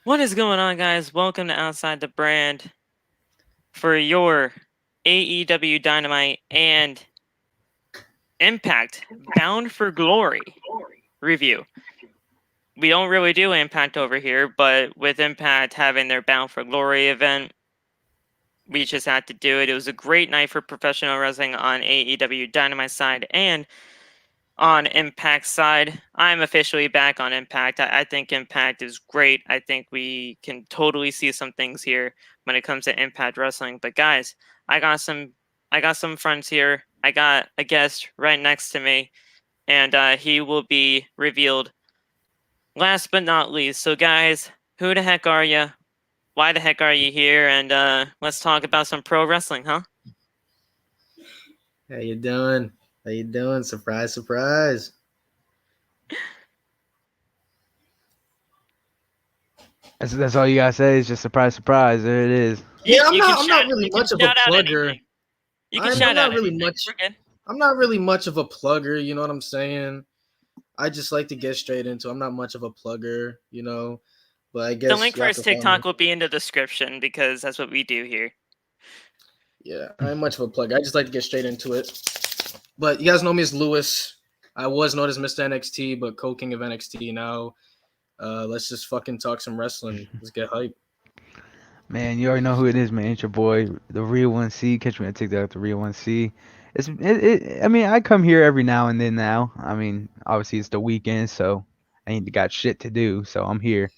What is going on, guys? Welcome to Outside the Brand for your AEW Dynamite and Impact Bound for Glory review. We don't really do Impact over here, but with Impact having their Bound for Glory event, we just had to do it. It was a great night for professional wrestling on AEW Dynamite side and on Impact side. I'm officially back on Impact. I think Impact is great. I think we can totally see some things here when it comes to Impact Wrestling. But guys, I got some friends here. I got a guest right next to me, and he will be revealed last but not least. So guys, who the heck are you? Why the heck are you here? And let's talk about some pro wrestling, huh? How you doing? How you doing? Surprise, surprise. That's all you gotta say is just surprise, surprise. There it is. Yeah, I'm not really much of a plugger. You can shout out anything. I'm not really much of a plugger, you know what I'm saying? I just like to get straight into it. I'm not much of a plugger, you know. But I guess the link for his TikTok will be in the description because that's what we do here. Yeah, I'm much of a plugger. I just like to get straight into it. But you guys know me as Lewis. I was known as Mr. NXT, but co-king of NXT now. Let's just fucking talk some wrestling. Let's get hype. Man, you already know who it is, man. It's your boy, the Real 1C. Catch me on TikTok, the Real 1C. I mean, I come here every now and then now. I mean, obviously it's the weekend, so I ain't got shit to do, so I'm here.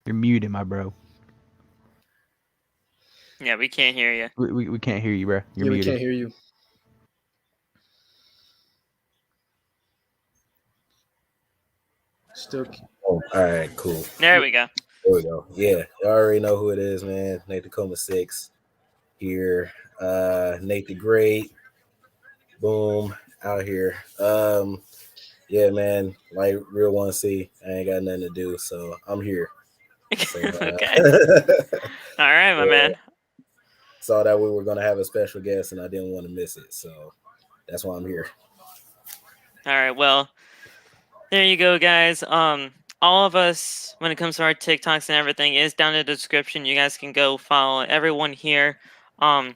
You're muted, my bro. Yeah, we can't hear you. We can't hear you, bro. You're muted. We can't hear you. Still. Oh, all right, cool. There we go. There we go. Yeah, you already know who it is, man. Nate Tacoma 6 here. Nate the Great. Boom, out here. Yeah, man. Like Real 1C. I ain't got nothing to do, so I'm here. So, okay. All right, my man. Saw that we were gonna have a special guest, and I didn't want to miss it, so that's why I'm here. All right, well, there you go, guys. All of us, when it comes to our TikToks and everything, is down in the description. You guys can go follow everyone here. But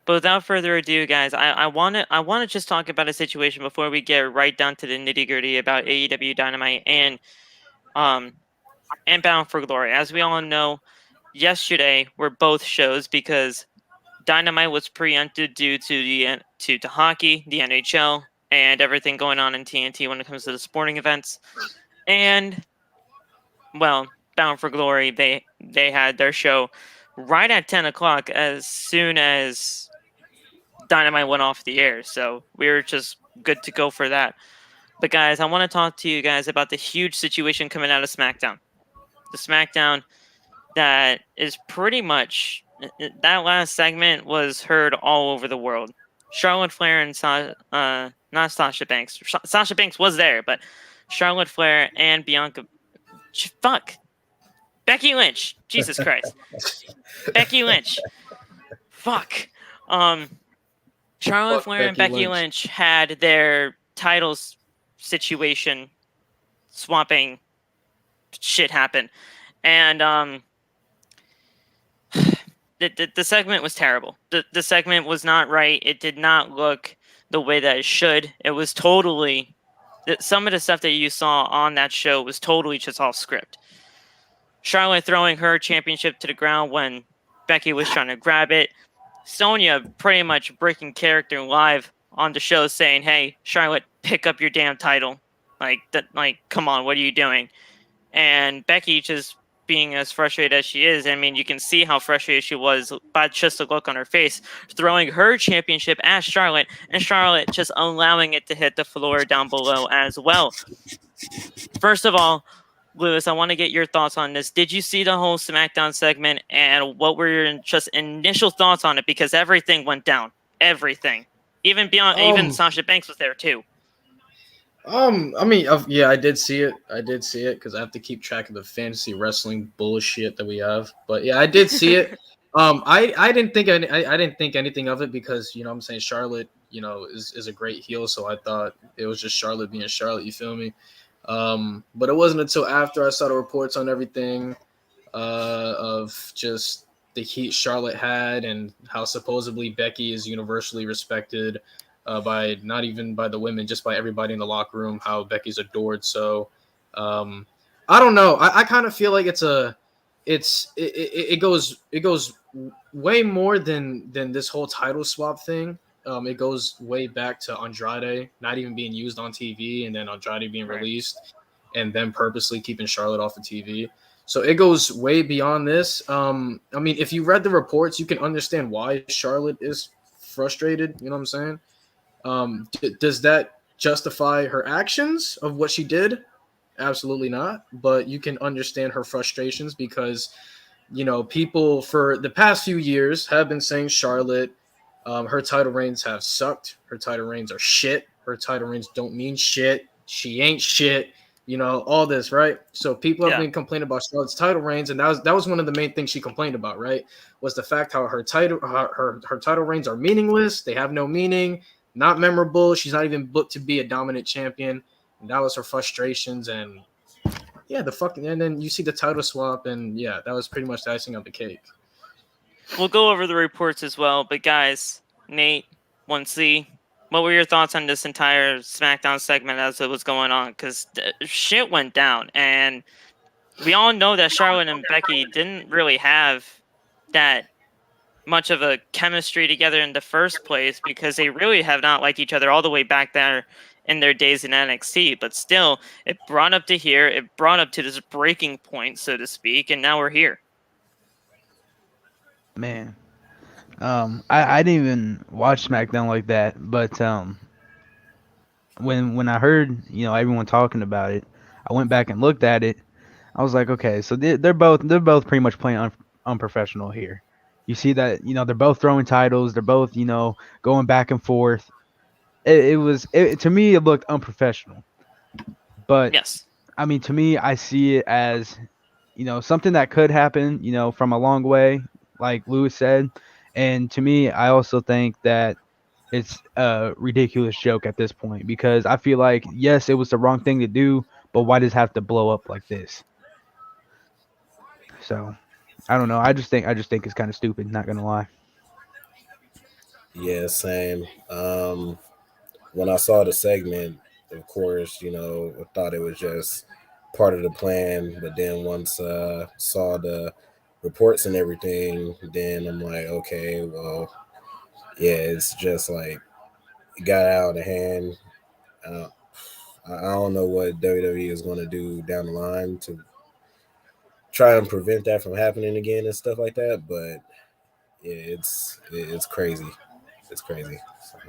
without further ado, guys, I want to just talk about a situation before we get right down to the nitty gritty about AEW Dynamite and Bound for Glory. As we all know, yesterday were both shows because Dynamite was preempted due to to hockey, the NHL, and everything going on in TNT when it comes to the sporting events. And well, Bound for Glory, they had their show right at 10 o'clock as soon as Dynamite went off the air. So we were just good to go for that. But guys, I want to talk to you guys about the huge situation coming out of SmackDown. The SmackDown that is pretty much, that last segment was heard all over the world. Charlotte Flair and not Sasha Banks. Sasha Banks was there, but Charlotte Flair and Bianca. Fuck. Becky Lynch. Jesus Christ. Becky Lynch. Fuck. Charlotte Flair and Becky Lynch had their titles situation swapping shit happen. And the segment was terrible. The segment was not right. It did not look the way that it should. It was totally... Some of the stuff that you saw on that show was totally just off script. Charlotte throwing her championship to the ground when Becky was trying to grab it. Sonya pretty much breaking character live on the show saying, hey, Charlotte, pick up your damn title. Like, come on, what are you doing? And Becky just being as frustrated as she is, I mean, you can see how frustrated she was by just the look on her face, throwing her championship at Charlotte, and Charlotte just allowing it to hit the floor down below as well. First of all, Lewis, I want to get your thoughts on this. Did you see the whole SmackDown segment, and what were your just initial thoughts on it? Because everything went down. Everything. Even Sasha Banks was there too. I mean, yeah, I did see it. Because I have to keep track of the fantasy wrestling bullshit that we have. But yeah, I did see it. I didn't think anything of it because, you know what I'm saying, Charlotte, is a great heel. So I thought it was just Charlotte being Charlotte. You feel me? But it wasn't until after I saw the reports on everything of just the heat Charlotte had and how supposedly Becky is universally respected by not even by the women, just by everybody in the locker room, how Becky's adored. So I don't know. I kind of feel like it goes way more than this whole title swap thing. It goes way back to Andrade not even being used on TV and then Andrade being released and then purposely keeping Charlotte off of TV. So it goes way beyond this. I mean, if you read the reports, you can understand why Charlotte is frustrated. You know what I'm saying? Does that justify her actions of what she did? Absolutely not. But you can understand her frustrations because, people for the past few years have been saying Charlotte, her title reigns have sucked. Her title reigns are shit. Her title reigns don't mean shit. She ain't shit. All this, right? So people have been complaining about Charlotte's title reigns, and that was one of the main things she complained about, right? Was the fact how her title reigns are meaningless. They have no meaning, not memorable. She's not even booked to be a dominant champion. And that was her frustrations, and and then you see the title swap, and that was pretty much the icing on the cake. We'll go over the reports as well, but guys, Nate, 1C, what were your thoughts on this entire SmackDown segment as it was going on? Because shit went down, and we all know that Charlotte and Becky didn't really have that much of a chemistry together in the first place because they really have not liked each other all the way back there in their days in NXT. But still, it brought up to here, it brought up to this breaking point, so to speak, and now we're here. Man, I didn't even watch SmackDown like that, but when I heard everyone talking about it, I went back and looked at it. I was like, okay, so they're both pretty much playing unprofessional here. You see that they're both throwing titles, they're both going back and forth. To me it looked unprofessional, but yes, I mean to me I see it as something that could happen from a long way, like Lewis said, and to me I also think that it's a ridiculous joke at this point because I feel like yes it was the wrong thing to do, but why does it have to blow up like this? So I don't know. I just think it's kind of stupid. Not gonna lie. Yeah, same. When I saw the segment, of course, I thought it was just part of the plan. But then once saw the reports and everything, then I'm like, okay, well, yeah, it's just like it got out of hand. I don't know what WWE is going to do down the line to try and prevent that from happening again and stuff like that. But yeah, it's crazy. It's crazy. So.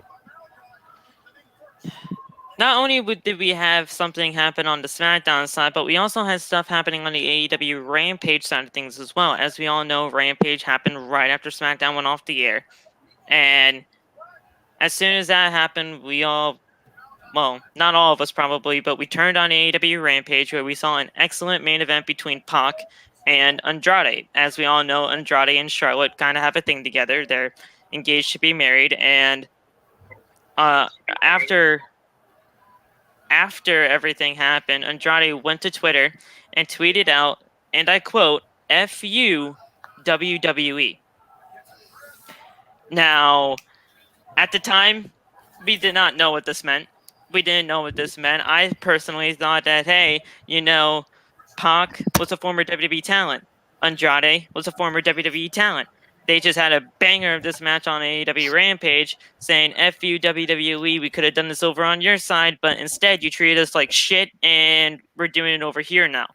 Not only did we have something happen on the SmackDown side, but we also had stuff happening on the AEW Rampage side of things as well. As we all know, Rampage happened right after SmackDown went off the air. And as soon as that happened, well, not all of us probably, but we turned on AEW Rampage where we saw an excellent main event between Pac and Andrade. As we all know, Andrade and Charlotte kind of have a thing together. They're engaged to be married. And after everything happened, Andrade went to Twitter and tweeted out, and I quote, "F you, WWE." Now, at the time, we did not know what this meant. We didn't know what this meant. I personally thought that, hey, Pac was a former WWE talent. Andrade was a former WWE talent. They just had a banger of this match on AEW Rampage saying, F you, WWE, we could have done this over on your side, but instead you treated us like shit and we're doing it over here now.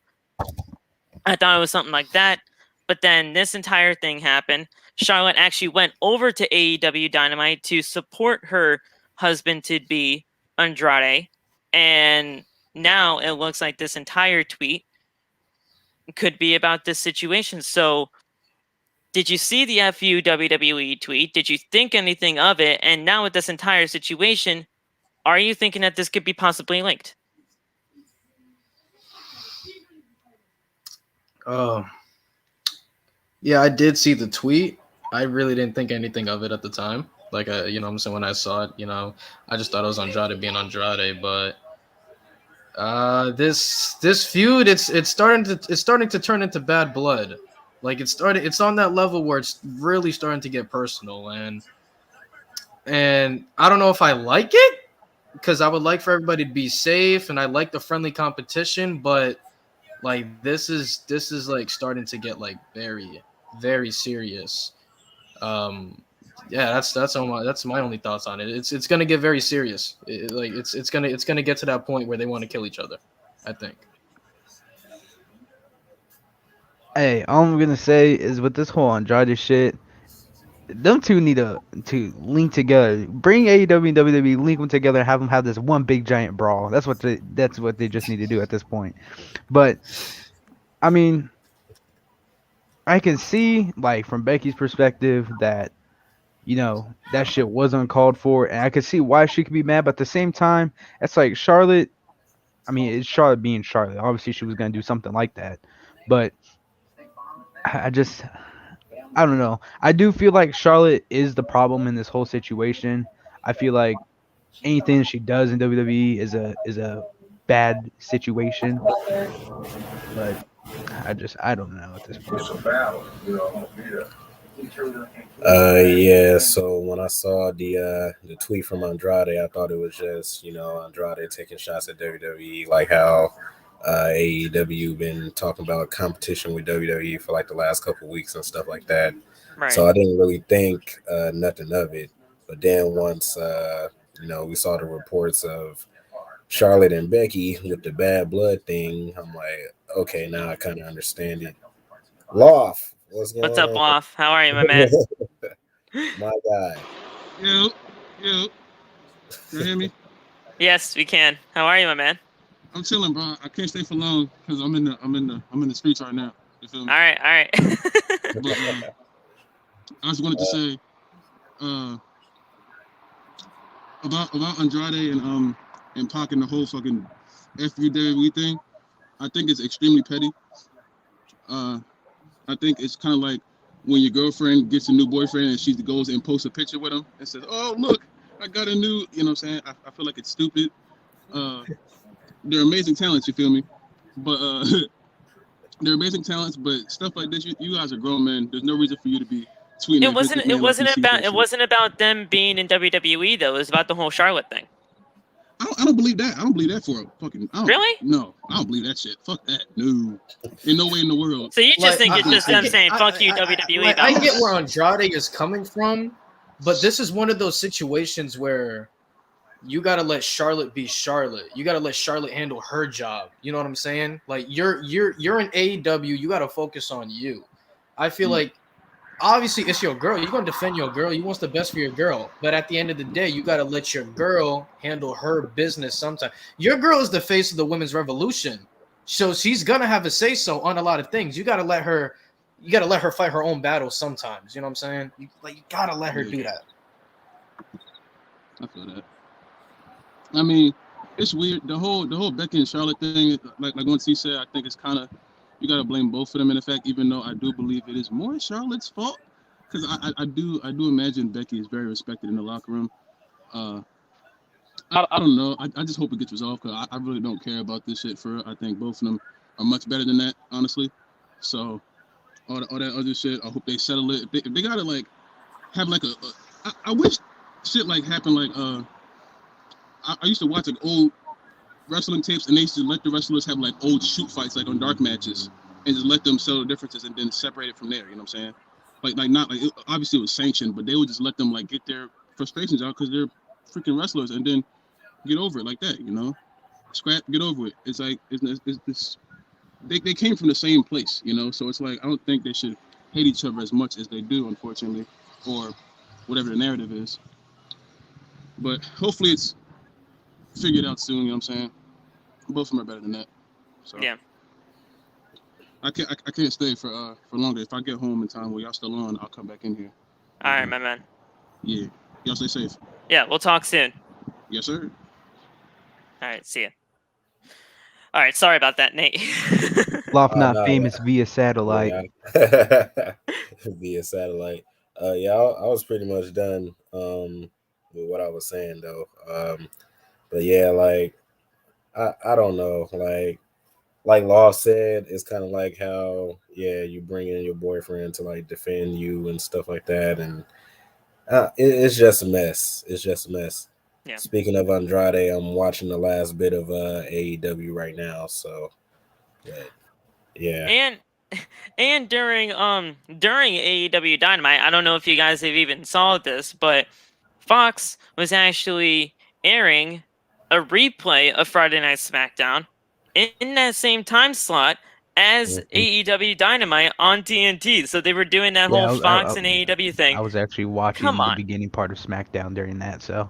I thought it was something like that. But then this entire thing happened. Charlotte actually went over to AEW Dynamite to support her husband-to-be, Andrade. And now it looks like this entire tweet could be about this situation. So did you see the FU WWE tweet? Did you think anything of it? And now with this entire situation, are you thinking that this could be possibly linked? Yeah, I did see the tweet. I really didn't think anything of it at the time. Like you know what I'm saying, when I saw it, you know, I just thought it was Andrade being Andrade, but this feud, it's starting to turn into bad blood. Like it's on that level where it's really starting to get personal, and I don't know if I like it, because I would like for everybody to be safe and I like the friendly competition, but like this is like starting to get like very, very serious. Um yeah, that's my only thoughts on it. It's gonna get very serious. Like it's gonna get to that point where they want to kill each other, I think. Hey, all I'm gonna say is with this whole Andrade shit, them two need to link together. Bring AEW and WWE, link them together, have them have this one big giant brawl. That's what they just need to do at this point. But I mean, I can see like from Becky's perspective that that shit was uncalled for, and I can see why she could be mad. But at the same time, it's like Charlotte. I mean, it's Charlotte being Charlotte. Obviously, she was gonna do something like that, but I don't know. I do feel like Charlotte is the problem in this whole situation. I feel like anything she does in WWE is a bad situation, but I don't know at this point. Yeah. So when I saw the tweet from Andrade, I thought it was just Andrade taking shots at WWE, like how AEW been talking about competition with WWE for like the last couple of weeks and stuff like that. Right. So I didn't really think nothing of it. But then once we saw the reports of Charlotte and Becky with the bad blood thing, I'm like, okay, now I kind of understand it. Loft, what's going What's up, on? Loft? How are you, my man? My guy. Yo. You hear me? Yes, we can. How are you, my man? I'm chilling, bro. I can't stay for long because I'm in the streets right now. You feel me? All right. But, I just wanted to say about Andrade and Pac and the whole fucking FUW thing. I think it's extremely petty. I think it's kind of like when your girlfriend gets a new boyfriend and she goes and posts a picture with him and says, "Oh, look, I got a new," you know what I'm saying? I feel like it's stupid. They're amazing talents, you feel me? But they're amazing talents, but stuff like this, you guys are grown men. There's no reason for you to be tweeting. It wasn't about them being in WWE though. It was about the whole Charlotte thing. I don't believe that. I don't believe that for a fucking. Really? No, I don't believe that shit. Fuck that. No, in no way in the world. So you just think it's just them saying "fuck you, WWE"? I get where Andrade is coming from, but this is one of those situations where you gotta let Charlotte be Charlotte. You gotta let Charlotte handle her job. You know what I'm saying? Like you're in AEW. You gotta focus on you. I feel like obviously it's your girl. You're gonna defend your girl. You want the best for your girl. But at the end of the day, you gotta let your girl handle her business sometimes. Your girl is the face of the women's revolution. So she's gonna have a say-so on a lot of things. You gotta let her fight her own battles sometimes. You know what I'm saying? You gotta let her do that. I feel that. I mean, it's weird. The whole Becky and Charlotte thing, like once he said, I think it's kind of, you got to blame both of them in effect, even though I do believe it is more Charlotte's fault, because I do imagine Becky is very respected in the locker room. I don't know. I just hope it gets resolved, because I really don't care about this shit for her. I think both of them are much better than that, honestly. So all that other shit, I hope they settle it. If they got to like have like I wish shit like happened like I used to watch like old wrestling tapes, and they used to let the wrestlers have like old shoot fights like on dark matches, and just let them settle the differences and then separate it from there. You know what I'm saying? Like not like obviously it was sanctioned, but they would just let them like get their frustrations out because they're freaking wrestlers, and then get over it like that. You know, scrap, get over it. It's like it's they came from the same place. You know, so it's like I don't think they should hate each other as much as they do, unfortunately, or whatever the narrative is. But hopefully it's figured out soon, you know what I'm saying? Both of them are better than that. So Yeah. I can't stay for longer. If I get home in time while y'all still on, I'll come back in here. All right, my man. Yeah. Y'all stay safe. Yeah, we'll talk soon. Yes, sir. All right, see ya. All right, sorry about that, Nate. Loft not no, famous via satellite. Yeah. Via satellite. Yeah, I was pretty much done with what I was saying though. But yeah, like I don't know, like Law said, it's kind of like how you bring in your boyfriend to like defend you and stuff like that, and it's just a mess. It's just a mess. Yeah. Speaking of Andrade, I'm watching the last bit of AEW right now, so but, yeah. And during AEW Dynamite, I don't know if you guys have even saw this, but Fox was actually airing a replay of Friday Night SmackDown in that same time slot as AEW Dynamite on TNT. So they were doing that whole Fox and AEW thing. I was actually Come watching the on. beginning part of SmackDown during that, so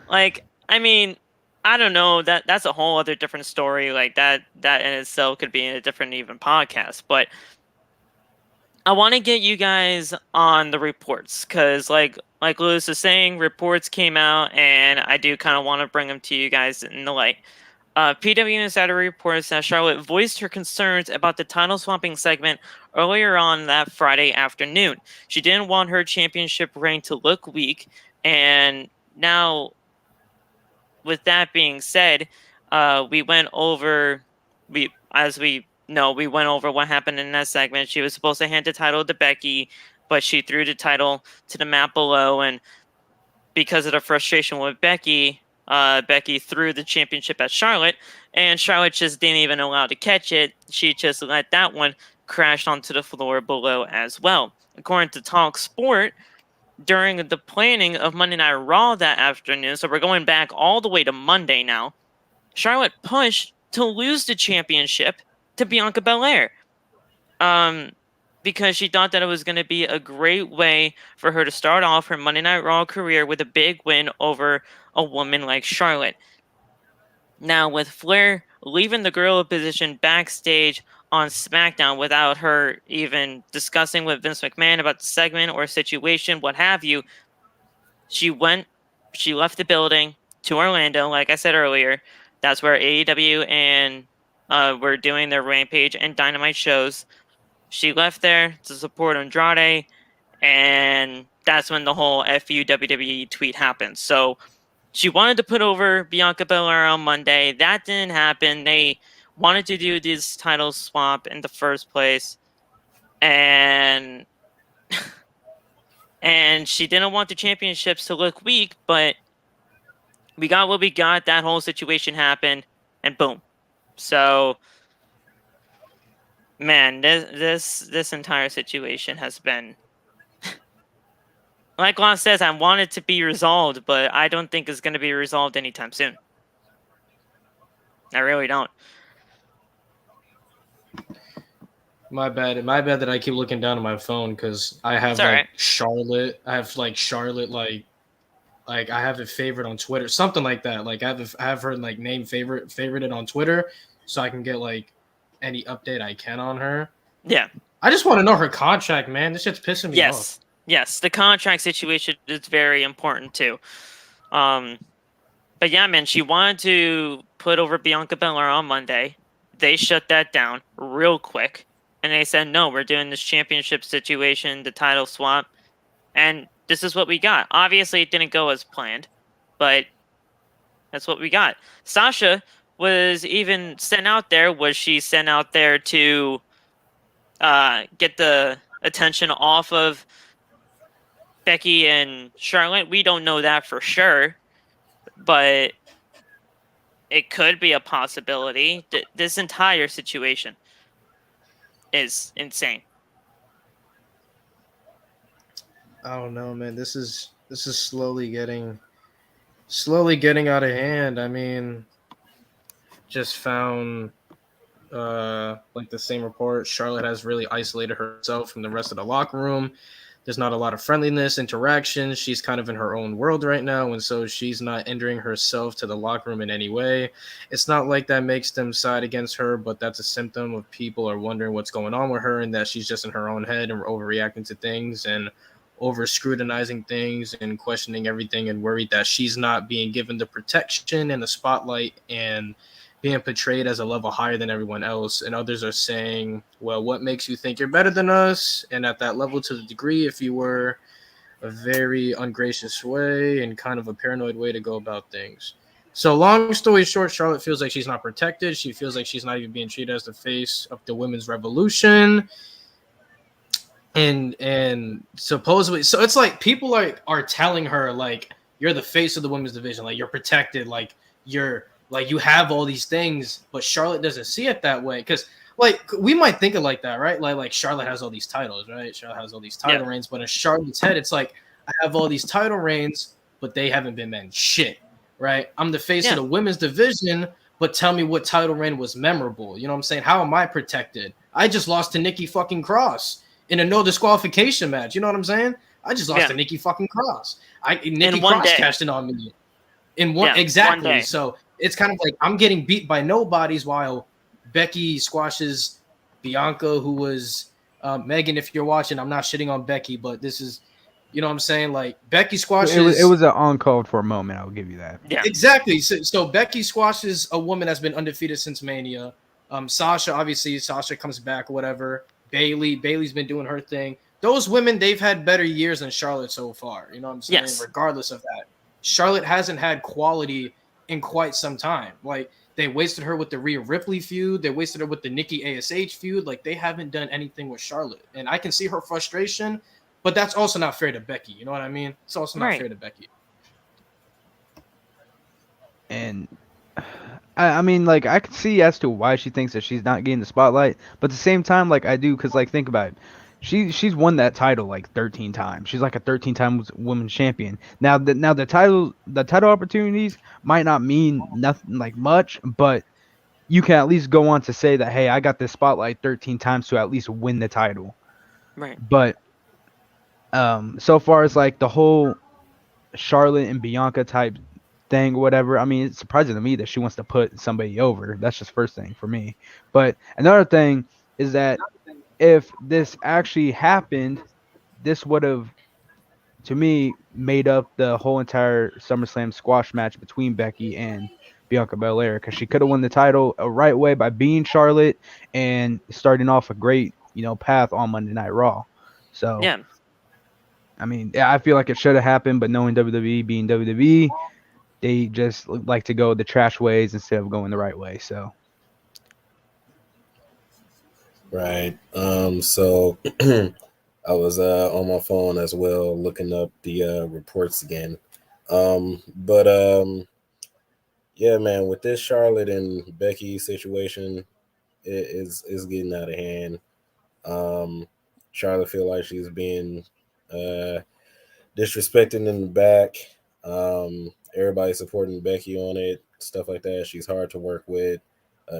Like, I mean, I don't know, that's a whole other different story. Like that in itself could be in a different even podcast. But I want to get you guys on the reports because, like Lewis was saying, reports came out, and I do kind of want to bring them to you guys in the light. PW Insider reports that Charlotte voiced her concerns about the title swapping segment earlier on that Friday afternoon. She didn't want her championship reign to look weak, and now, with that being said, we went over we went over what happened in that segment. She was supposed to hand the title to Becky, but she threw the title to the mat below, and because of the frustration with Becky, Becky threw the championship at Charlotte, and Charlotte just didn't even allow to catch it. She just let that one crash onto the floor below as well. According to Talk Sport, during the planning of Monday Night Raw that afternoon, so we're going back all the way to Monday now, Charlotte pushed to lose the championship to Bianca Belair. Because she thought that it was going to be a great way for her to start off her Monday Night Raw career with a big win over a woman like Charlotte. Now, with Flair leaving the gorilla position backstage on SmackDown without her even discussing with Vince McMahon about the segment or situation, what have you, she left the building to Orlando, like I said earlier. That's where AEW and were doing their Rampage and Dynamite shows. She left there to support Andrade, and that's when the whole FU WWE tweet happened. So she wanted to put over Bianca Belair on Monday. That didn't happen. They wanted to do this title swap in the first place, and and she didn't want the championships to look weak, but we got what we got. That whole situation happened, and boom. So, man, this entire situation has been, like Lon says, I want it to be resolved, but I don't think it's going to be resolved anytime soon. I really don't. My bad that I keep looking down at my phone because I have Charlotte. I have Charlotte like I have it favored on Twitter, something like that. Like I have her like name favorited on Twitter, so I can get like any update I can on her. Yeah. I just want to know her contract, man. This shit's pissing me off. Yes, the contract situation is very important too. But yeah, man, she wanted to put over Bianca Belair on Monday. They shut that down real quick, and they said, no, we're doing this championship situation, the title swap, and this is what we got. Obviously, it didn't go as planned, but that's what we got. Sasha was even sent out there. Was she sent out there to get the attention off of Becky and Charlotte? We don't know that for sure, but it could be a possibility. This entire situation is insane. I don't know, man. This is slowly getting out of hand. I mean, just found like the same report. Charlotte has really isolated herself from the rest of the locker room. There's not a lot of friendliness, interaction. She's kind of in her own world right now, and so she's not entering herself to the locker room in any way. It's not like that makes them side against her, but that's a symptom of people are wondering what's going on with her and that she's just in her own head and overreacting to things and over scrutinizing things and questioning everything and worried that she's not being given the protection and the spotlight and being portrayed as a level higher than everyone else. And others are saying, well, what makes you think you're better than us? And at that level, to the degree, if you were a very ungracious way and kind of a paranoid way to go about things. So long story short, Charlotte feels like she's not protected. She feels like she's not even being treated as the face of the women's revolution. And supposedly, so it's like people are telling her like you're the face of the women's division, like you're protected, like you're like you have all these things, but Charlotte doesn't see it that way because like we might think it like that, right? Like Charlotte has all these titles, right? Charlotte has all these title reigns, but in Charlotte's head, it's like I have all these title reigns, but they haven't been meant shit, right? I'm the face of the women's division, but tell me what title reign was memorable. You know what I'm saying? How am I protected? I just lost to Nikki fucking Cross in a no disqualification match. You know what I'm saying? I just lost to Nikki fucking Cross. Nikki Cross cashed in on me in one exactly. 1 day. So it's kind of like I'm getting beat by nobodies while Becky squashes Bianca, who was Megan. If you're watching, I'm not shitting on Becky, but this is, you know what I'm saying? Like Becky squashes. It was an uncalled for moment. I'll give you that. Yeah, exactly. So Becky squashes a woman that's been undefeated since Mania. Sasha, obviously, Sasha comes back, whatever. Bailey's been doing her thing. Those women, they've had better years than Charlotte so far. You know what I'm saying? Yes. Regardless of that, Charlotte hasn't had quality in quite some time. Like they wasted her with the Rhea Ripley feud. They wasted her with the Nikki ASH feud. Like they haven't done anything with Charlotte, and I can see her frustration. But that's also not fair to Becky. You know what I mean? It's also not fair to Becky. And I mean, like, I can see as to why she thinks that she's not getting the spotlight, but at the same time, like, I do, because, like, think about it. She's won that title like 13 times. She's like a 13-time women's champion. Now the title opportunities might not mean nothing like much, but you can at least go on to say that, hey, I got this spotlight 13 times to at least win the title. Right. But so far as like the whole Charlotte and Bianca type thing or whatever, I mean, it's surprising to me that she wants to put somebody over. That's just first thing for me. But another thing is that if this actually happened, this would have, to me, made up the whole entire SummerSlam squash match between Becky and Bianca Belair, because she could have won the title a right way by being Charlotte and starting off a great, path on Monday Night Raw. So yeah, I mean, I feel like it should have happened, but knowing WWE being WWE, they just like to go the trash ways instead of going the right way. So. Right. So I was on my phone as well, looking up the reports again. Yeah, man, with this Charlotte and Becky situation, it is getting out of hand. Charlotte feel like she's being disrespected in the back. Everybody supporting Becky on it, stuff like that. She's hard to work with.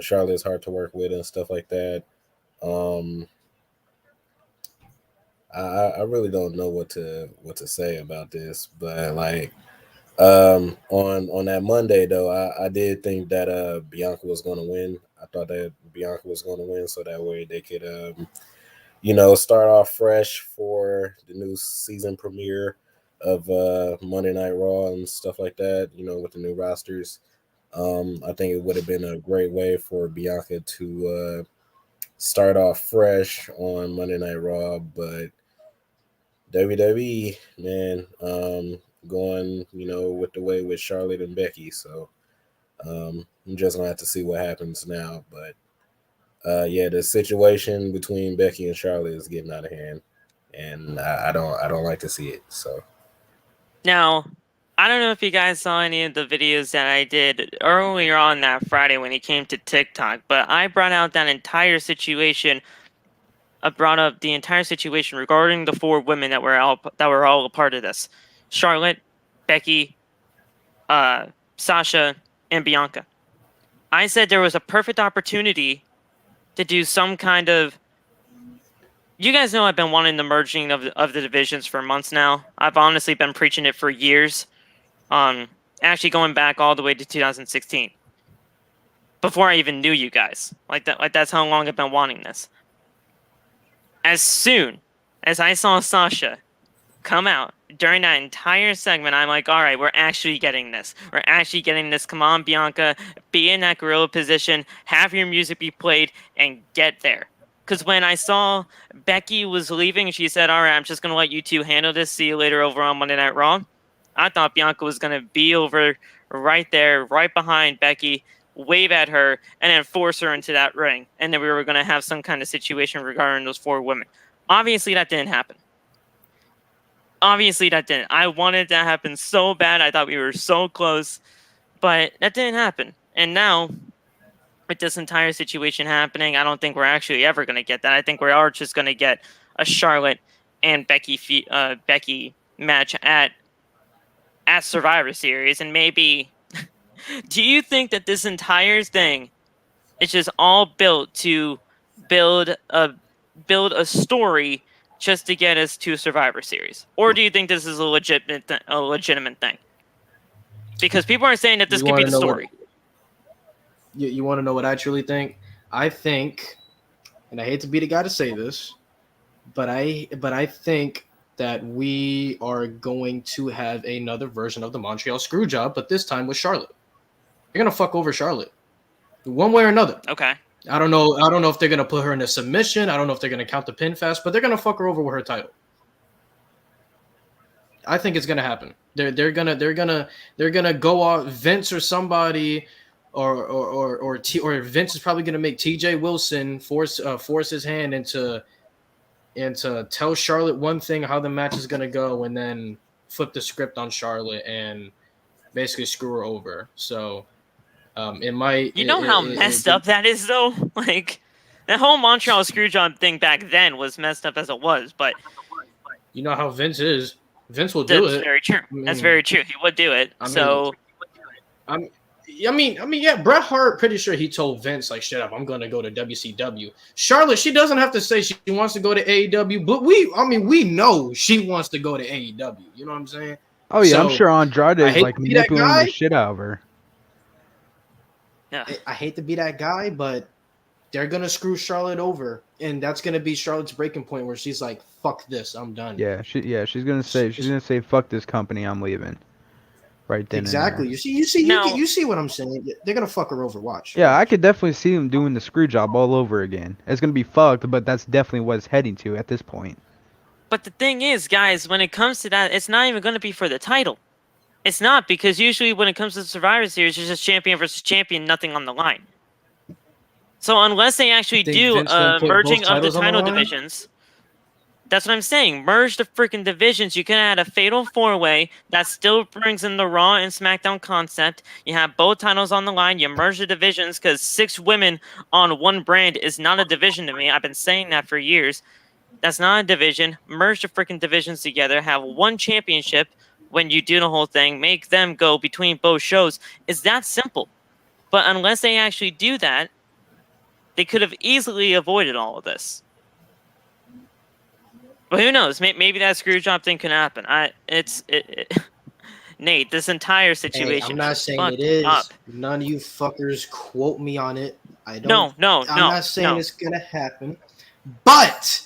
Charlotte's hard to work with and stuff like that. I really don't know what to say about this, but like on that Monday though, I did think that Bianca was going to win. I thought that Bianca was going to win, so that way they could start off fresh for the new season premiere of Monday Night Raw and stuff like that, with the new rosters. I think it would have been a great way for Bianca to start off fresh on Monday Night Raw, but WWE, man, going, with the way with Charlotte and Becky. So I'm just gonna have to see what happens now. But yeah, the situation between Becky and Charlotte is getting out of hand, and I don't like to see it. So now, I don't know if you guys saw any of the videos that I did earlier on that Friday when it came to TikTok, but I brought out that entire situation. I brought up the entire situation regarding the four women that were all a part of this: Charlotte, Becky, Sasha, and Bianca. I said there was a perfect opportunity to do some kind of. You guys know I've been wanting the merging of the divisions for months now. I've honestly been preaching it for years. Actually going back all the way to 2016, before I even knew you guys. Like that's how long I've been wanting this. As soon as I saw Sasha come out during that entire segment, I'm like, all right, we're actually getting this. We're actually getting this. Come on, Bianca, be in that gorilla position, have your music be played, and get there. Because when I saw Becky was leaving, she said, "All right, I'm just gonna let you two handle this. See you later over on Monday Night Raw." I thought Bianca was gonna be over right there, right behind Becky, wave at her, and then force her into that ring, and then we were gonna have some kind of situation regarding those 4 women. Obviously, that didn't happen. Obviously, that didn't. I wanted that to happen so bad. I thought we were so close, but that didn't happen. And now, with this entire situation happening, I don't think we're actually ever going to get that. I think we are just going to get a Charlotte and Becky match at Survivor Series, and maybe. Do you think that this entire thing is just all built to build a story just to get us to Survivor Series, or do you think this is a legitimate thing? Because people are saying that this could be the story. You want to know what I truly think? I think, and I hate to be the guy to say this, but I think that we are going to have another version of the Montreal Screwjob, but this time with Charlotte. They're gonna fuck over Charlotte, one way or another. Okay. I don't know if they're gonna put her in a submission. I don't know if they're gonna count the pin fast, but they're gonna fuck her over with her title. I think it's gonna happen. They're gonna go off Vince or somebody, or Vince is probably gonna make TJ Wilson force his hand into tell Charlotte one thing how the match is gonna go, and then flip the script on Charlotte and basically screw her over. So. It might. How messed up that is, though. Like, that whole Montreal Screwjob thing back then was messed up as it was, but you know how Vince is. Vince will do it. That's very true. That's very true. He would do it. Yeah. Bret Hart, pretty sure he told Vince, like, shut up, I'm gonna go to WCW. Charlotte, she doesn't have to say she wants to go to AEW, but we know she wants to go to AEW. You know what I'm saying? Oh yeah, so, I'm sure Andrade is like manipulating the shit out of her. Yeah. I hate to be that guy, but they're gonna screw Charlotte over, and that's gonna be Charlotte's breaking point where she's like, "Fuck this, I'm done." Yeah, she's gonna say, "Fuck this company, I'm leaving." Right then. Exactly. You see what I'm saying? They're gonna fuck her over. Watch. Yeah, I could definitely see them doing the screw job all over again. It's gonna be fucked, but that's definitely what it's heading to at this point. But the thing is, guys, when it comes to that, it's not even gonna be for the title. It's not, because usually when it comes to the Survivor Series, it's just champion versus champion, nothing on the line. So unless they actually do a merging of the title divisions, that's what I'm saying. Merge the freaking divisions. You can add a fatal 4-way that still brings in the Raw and SmackDown concept. You have both titles on the line. You merge the divisions, because 6 women on one brand is not a division to me. I've been saying that for years. That's not a division. Merge the freaking divisions together. Have one championship. When you do the whole thing, make them go between both shows. It's that simple. But unless they actually do that, they could have easily avoided all of this. But who knows? Maybe that screwjob thing can happen. Nate, this entire situation. I'm not saying it is. None of you fuckers quote me on it. I'm not saying it's gonna happen, but.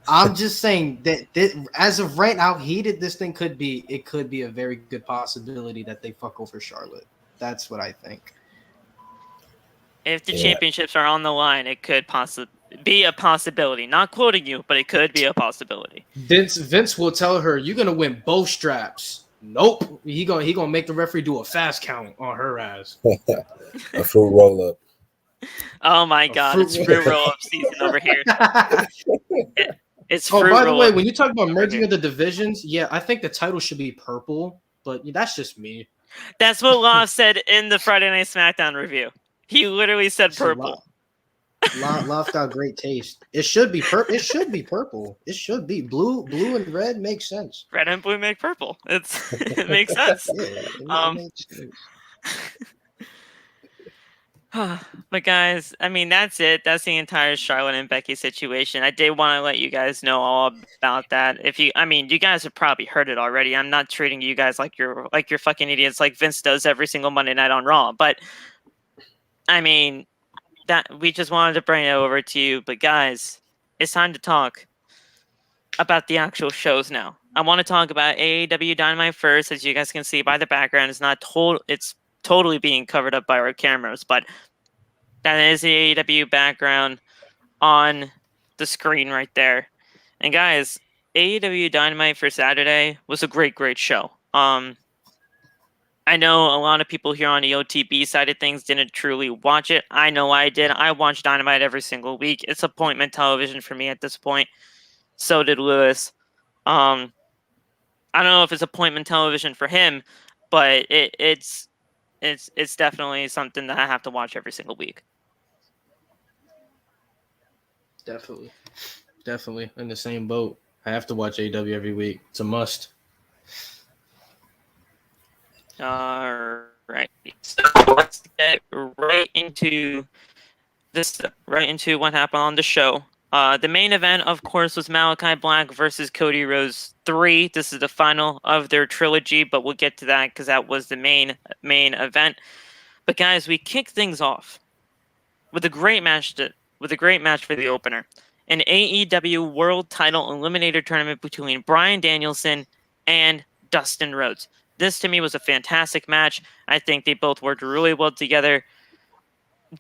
I'm just saying that as of right now, heated this thing could be. It could be a very good possibility that they fuck over Charlotte. That's what I think. If the championships are on the line, it could possibly be a possibility. Not quoting you, but it could be a possibility. Vince will tell her, "You're gonna win both straps." Nope. He gonna make the referee do a fast count on her ass. A fruit roll up. Oh my God! It's fruit roll up season over here. By the way, when you talk about merging of the divisions, yeah, I think the title should be purple, but that's just me. That's what Loft said in the Friday Night SmackDown review. He literally said purple. Loft got great taste. It should be purple. It should be purple. It should be blue. Blue and red makes sense. Red and blue make purple. It makes sense. Yeah, makes sense. But guys, I mean, that's it. That's the entire Charlotte and Becky situation. I did want to let you guys know all about that. You guys have probably heard it already. I'm not treating you guys like you're fucking idiots like Vince does every single Monday night on Raw. But I mean, that we just wanted to bring it over to you. But guys, it's time to talk about the actual shows now. I want to talk about AEW Dynamite first. As you guys can see by the background, it's totally being covered up by our cameras, but that is the AEW background on the screen right there. And guys, AEW Dynamite for Saturday was a great show. I know a lot of people here on the OTB side of things didn't truly watch it. I know I did. I watch Dynamite every single week. It's appointment television for me at this point. So did Lewis. I don't know if it's appointment television for him, but it's definitely something that I have to watch every single week. Definitely in the same boat. I have to watch AEW every week. It's a must. All right. So let's get right into what happened on the show. The main event, of course, was Malakai Black versus Cody Rhodes 3. This is the final of their trilogy, but we'll get to that because that was the main event. But guys, we kick things off with a great match for the opener. An AEW World Title Eliminator tournament between Bryan Danielson and Dustin Rhodes. This to me was a fantastic match. I think they both worked really well together.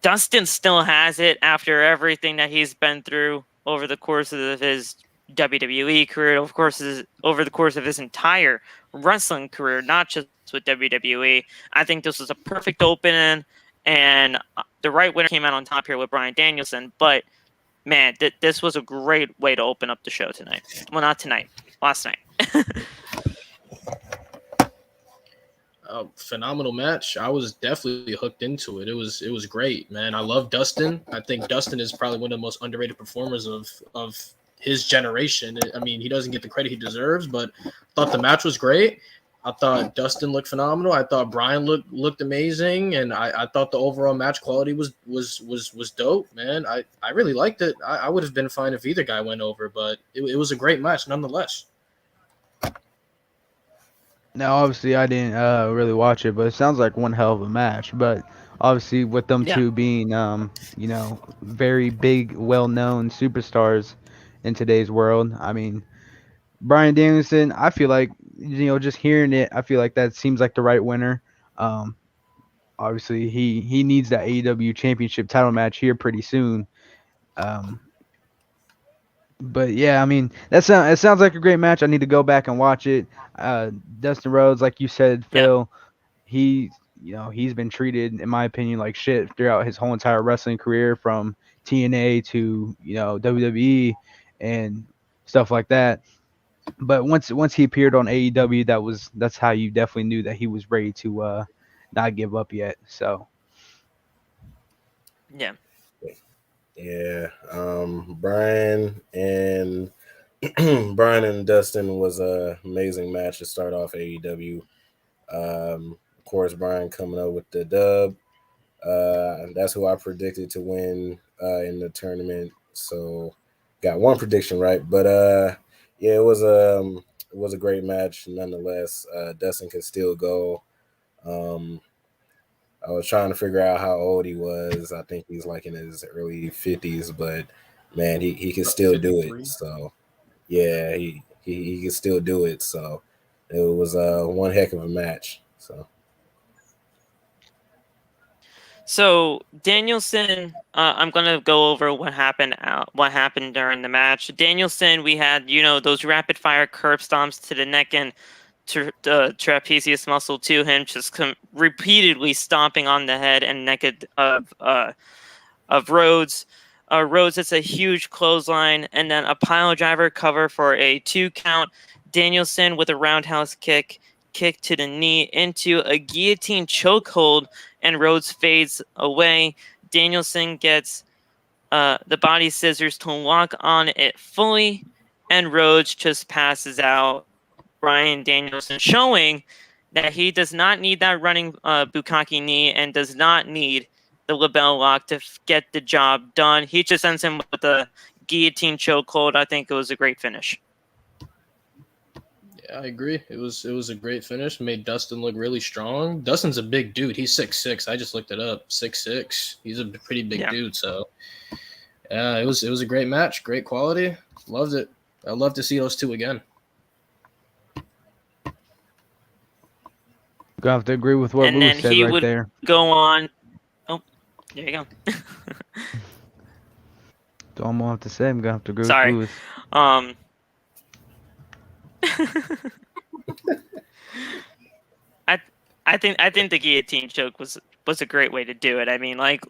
Dustin still has it after everything that he's been through over the course of his WWE career, of course, over the course of his entire wrestling career, not just with WWE. I think this was a perfect opening, and the right winner came out on top here with Bryan Danielson. But man, this was a great way to open up the show tonight. Well, not tonight, last night. Phenomenal match. I was definitely hooked into it. It was great, man. I love Dustin. I think Dustin is probably one of the most underrated performers of his generation. I mean, he doesn't get the credit he deserves, but I thought the match was great. I thought Dustin looked phenomenal. I thought Bryan looked amazing, and I thought the overall match quality was dope, man. I really liked it. I would have been fine if either guy went over, but it was a great match nonetheless. Now, obviously, I didn't really watch it, but it sounds like one hell of a match. But obviously, with them two being, very big, well-known superstars in today's world, I mean, Bryan Danielson, I feel like, just hearing it, I feel like that seems like the right winner. Obviously, he needs that AEW Championship title match here pretty soon. But yeah, I mean, it sounds like a great match. I need to go back and watch it. Dustin Rhodes, like you said, Phil, he's been treated, in my opinion, like shit throughout his whole entire wrestling career, from TNA to WWE and stuff like that. But once he appeared on AEW, that's how you definitely knew that he was ready to not give up yet. So yeah. Yeah, Bryan and Dustin was an amazing match to start off AEW. Of course, Bryan coming up with the dub. That's who I predicted to win in the tournament. So got one prediction right, but yeah, it was a great match nonetheless. Dustin could still go. I was trying to figure out how old he was. I think he's like in his early 50s, but man, he can still 53. Do it. So yeah, he can still do it. So it was one heck of a match. So Danielson, I'm gonna go over what happened during the match. Danielson, we had those rapid fire curb stomps to the neck and trapezius muscle to him, just repeatedly stomping on the head and neck of Rhodes. Rhodes hits a huge clothesline and then a pile driver cover for a 2 count. Danielson with a roundhouse kick to the knee into a guillotine chokehold, and Rhodes fades away. Danielson gets the body scissors to lock on it fully, and Rhodes just passes out. Bryan Danielson showing that he does not need that running bukkake knee and does not need the label lock to get the job done. He just ends him with a guillotine chokehold. I think it was a great finish. Yeah, I agree. It was a great finish. Made Dustin look really strong. Dustin's a big dude. He's 6'6". I just looked it up. 6'6". He's a pretty big dude. So yeah, it was a great match. Great quality. Loved it. I'd love to see those two again. Gonna have to agree with what Lewis said right there. Go on. Oh, there you go. That's all I'm gonna have to say. I'm gonna have to agree Sorry. with Lewis. Um, I think the guillotine choke was a great way to do it. I mean, like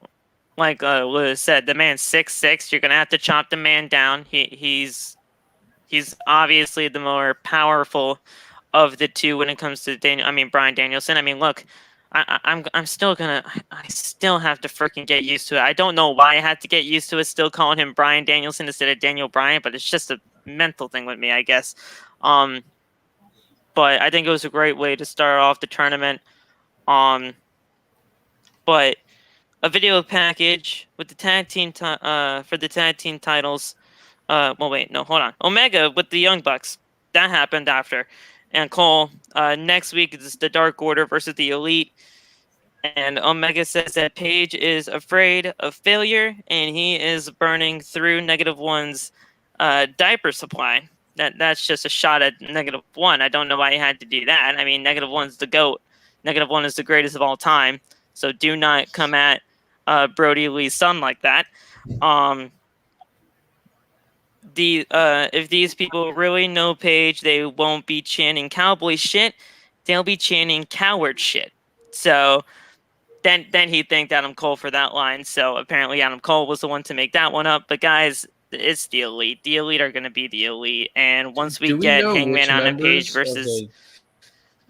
Lewis said, the man's 6'6". You're gonna have to chop the man down. He's obviously the more powerful of the two when it comes to Bryan Danielson. I mean, look, I still have to freaking get used to it. I don't know why I had to get used to it, still calling him Bryan Danielson instead of Daniel Bryan, but it's just a mental thing with me, I guess. But I think it was a great way to start off the tournament. But a video package with the tag team for the tag team titles. Well, wait, no, hold on. Omega with the Young Bucks. That happened after. And Cole, next week is the Dark Order versus the Elite. And Omega says that Paige is afraid of failure, and he is burning through -1's diaper supply. That's just a shot at -1. I don't know why he had to do that. I mean, -1's the GOAT. -1 is the greatest of all time. So do not come at Brody Lee's son like that. If these people really know Paige, they won't be chanting cowboy shit. They'll be chanting coward shit. So then he thanked Adam Cole for that line. So apparently Adam Cole was the one to make that one up. But guys, it's the Elite. The Elite are going to be the Elite. And once we get Hangman on a Page versus...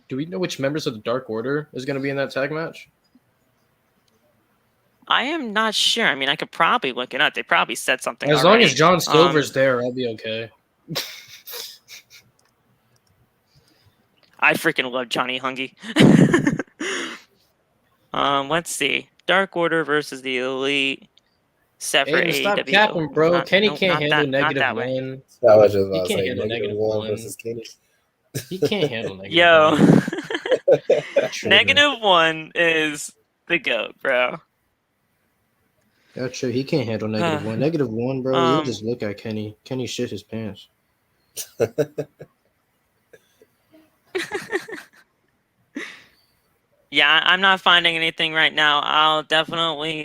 Do we know which members of the Dark Order is going to be in that tag match? I am not sure. I mean, I could probably look it up. They probably said something As already. long as John Silver's there, I'll be okay. I freaking love Johnny Hungy. Let's see. Dark Order versus the Elite. Separate Aiden, stop AEW. capping, bro. Kenny can't handle not that -1. I was just He about to can't say handle -1 -1 versus Kenny. He can't handle -1. Yo. Tripping. -1 is the GOAT, bro. That's true. He can't handle -1. -1, bro. He'll just look at Kenny. Kenny shit his pants. Yeah, I'm not finding anything right now. I'll definitely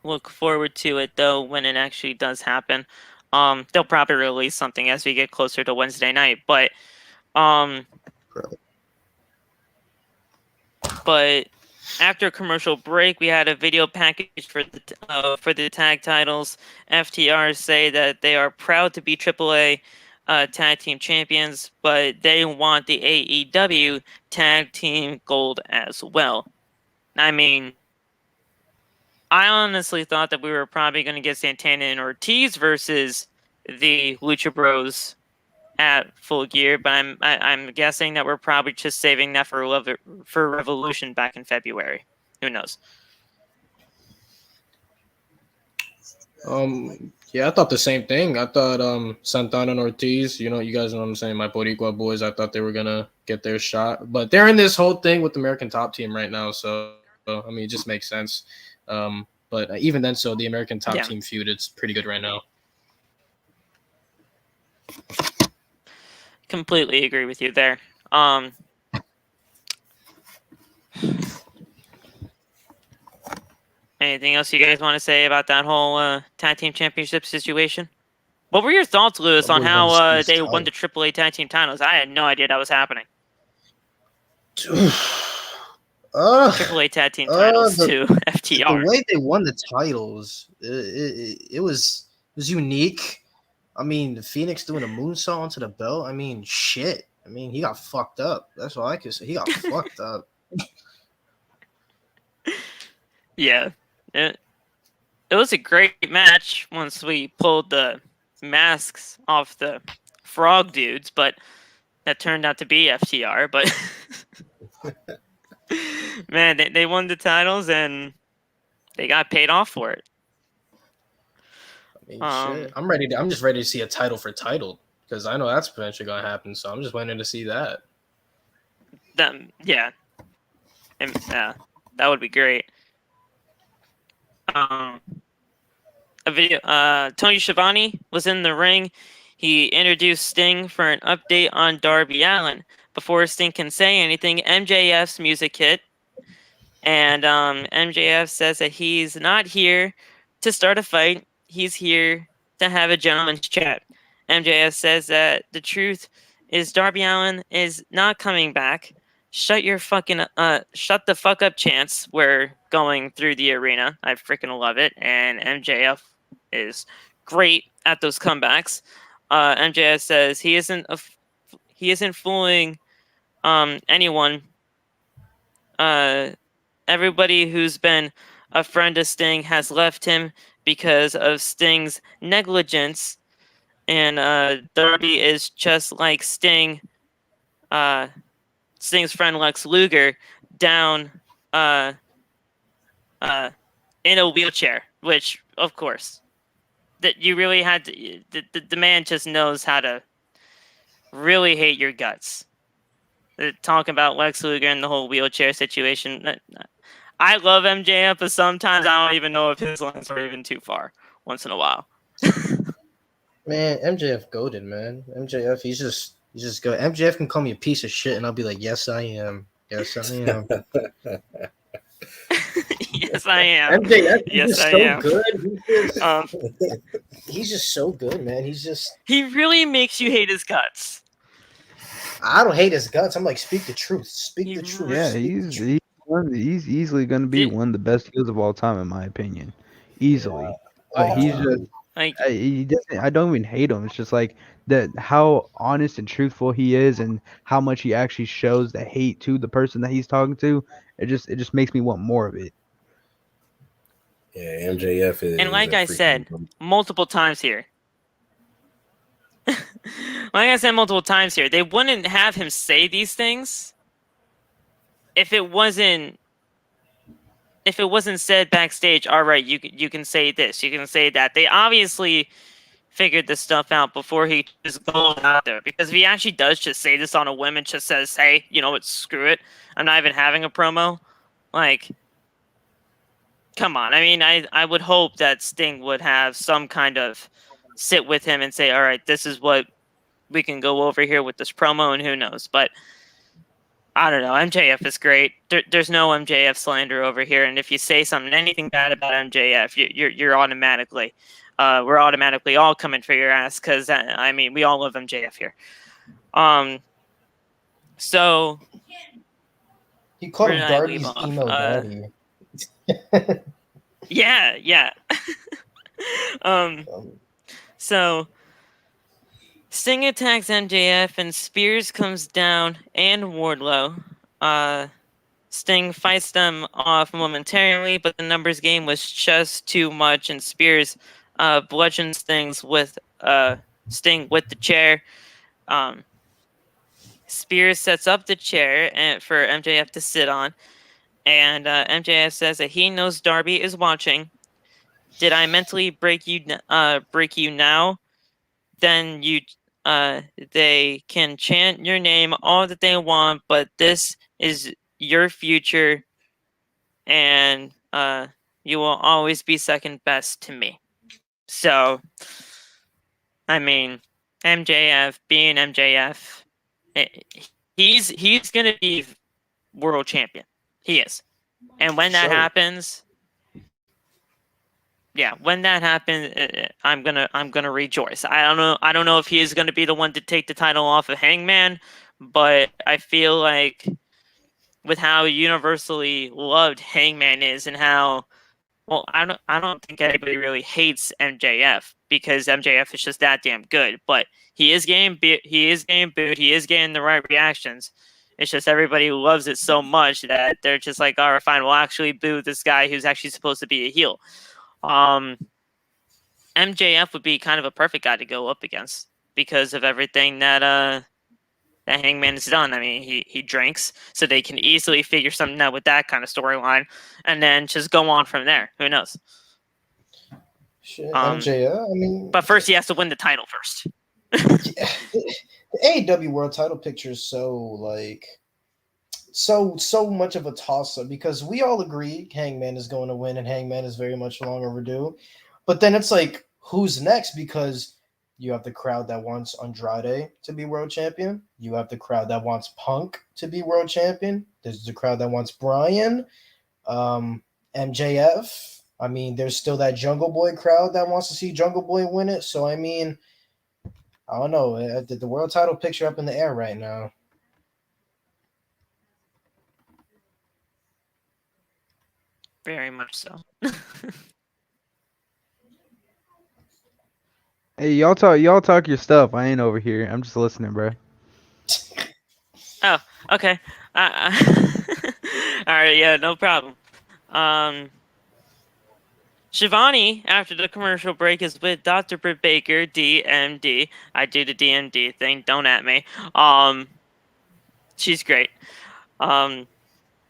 look forward to it though when it actually does happen. They'll probably release something as we get closer to Wednesday night, but after a commercial break, we had a video package for the tag titles. FTR say that they are proud to be AAA tag team champions, but they want the AEW tag team gold as well. I mean, I honestly thought that we were probably going to get Santana and Ortiz versus the Lucha Bros at Full Gear, but I'm guessing that we're probably just saving that for Revolution back in February. Who knows? Yeah, I thought the same thing. I thought Santana and Ortiz, you guys know what I'm saying, my Boricua boys, I thought they were gonna get their shot. But they're in this whole thing with the American Top Team right now, so I mean it just makes sense. But even then, so the American Top Team feud, it's pretty good right now. Completely agree with you there. Anything else you guys want to say about that whole tag team championship situation? What were your thoughts, Lewis, on how they won the AAA tag team titles? I had no idea that was happening. AAA tag team titles to FTR. The way they won the titles, it was unique. I mean, Phoenix doing a moonsault onto the belt. I mean, shit. I mean, he got fucked up. That's all I can say. He got fucked up. Yeah. It was a great match once we pulled the masks off the frog dudes, but that turned out to be FTR. But man, they won the titles and they got paid off for it. I mean, shit. I'm just ready to see a title for title because I know that's eventually gonna happen. So I'm just waiting to see that. Yeah, and, that would be great. A video. Tony Schiavone was in the ring. He introduced Sting for an update on Darby Allin. Before Sting can say anything, MJF's music hit, and MJF says that he's not here to start a fight. he's here to have a gentleman's chat. MJF says that the truth is Darby Allin is not coming back. Shut the fuck up, Chance. We're going through the arena. I freaking love it. And MJF is great at those comebacks. MJF says he isn't fooling anyone. Everybody who's been a friend of Sting has left him because of Sting's negligence, and Darby is just like Sting. Sting's friend Lex Luger down in a wheelchair, which of course that you really had to. The man just knows how to really hate your guts. Talking about Lex Luger and the whole wheelchair situation. I love MJF, but sometimes I don't even know if his lines are even too far once in a while. Man, MJF goated, man. MJF, he's just good. MJF can call me a piece of shit, and I'll be like, yes, I am. Yes, I am. Yes, I am. MJF, Yes, I so am. good. He's just so good, man. He really makes you hate his guts. I don't hate his guts. I'm like, speak the truth. Speak the truth. Yeah, he's easily going to be one of the best heels of all time, in my opinion. Easily. But he's just like he doesn't. I don't even hate him. It's just like how honest and truthful he is, and how much he actually shows the hate to the person that he's talking to. It just makes me want more of it. Yeah, MJF is. And like I said multiple times here, they wouldn't have him say these things if it wasn't said backstage. All right, you can say this, you can say that. They obviously figured this stuff out before he just goes out there, because if he actually does just say this on a whim and just says, hey, you know what, screw it, I'm not even having a promo, like, come on. I mean, I would hope that Sting would have some kind of sit with him and say, all right, this is what we can go over here with this promo, and who knows. But I don't know. MJF is great. There's no MJF slander over here, and if you say anything bad about MJF, you're automatically, we're automatically all coming for your ass, because I mean, we all love MJF here. So he called him Darby's emo daddy. Yeah. So Sting attacks MJF, and Spears comes down, and Wardlow. Sting fights them off momentarily, but the numbers game was just too much, and Spears bludgeons Sting with the chair. Spears sets up the chair for MJF to sit on, and MJF says that he knows Darby is watching. Did I mentally break you now? Then they can chant your name all that they want, but this is your future, and you will always be second best to me. So, I mean, MJF being MJF, he's gonna be world champion. He is, and when that happens. Yeah, when that happens, I'm gonna rejoice. I don't know if he is gonna be the one to take the title off of Hangman, but I feel like with how universally loved Hangman is, and how, well, I don't think anybody really hates MJF, because MJF is just that damn good. But he is getting booed. He is getting the right reactions. It's just everybody loves it so much that they're just like, all right, fine, we'll actually boo this guy who's actually supposed to be a heel. MJF would be kind of a perfect guy to go up against, because of everything that that Hangman has done. I mean, he drinks, so they can easily figure something out with that kind of storyline, and then just go on from there. Who knows? Shit, MJF. I mean, but first he has to win the title first. The AEW World Title picture is so much of a toss-up, because we all agree Hangman is going to win, and Hangman is very much long overdue. But then it's like, who's next? Because you have the crowd that wants Andrade to be world champion. You have the crowd that wants Punk to be world champion. There's the crowd that wants Bryan, MJF. I mean, there's still that Jungle Boy crowd that wants to see Jungle Boy win it. So, I mean, I don't know. The world title picture up in the air right now. Very much so. Hey, y'all talk your stuff. I ain't over here. I'm just listening, bro. Oh, okay. All right, yeah, no problem. Shivani, after the commercial break, is with Dr. Britt Baker, DMD. I do the DMD thing. Don't at me. She's great.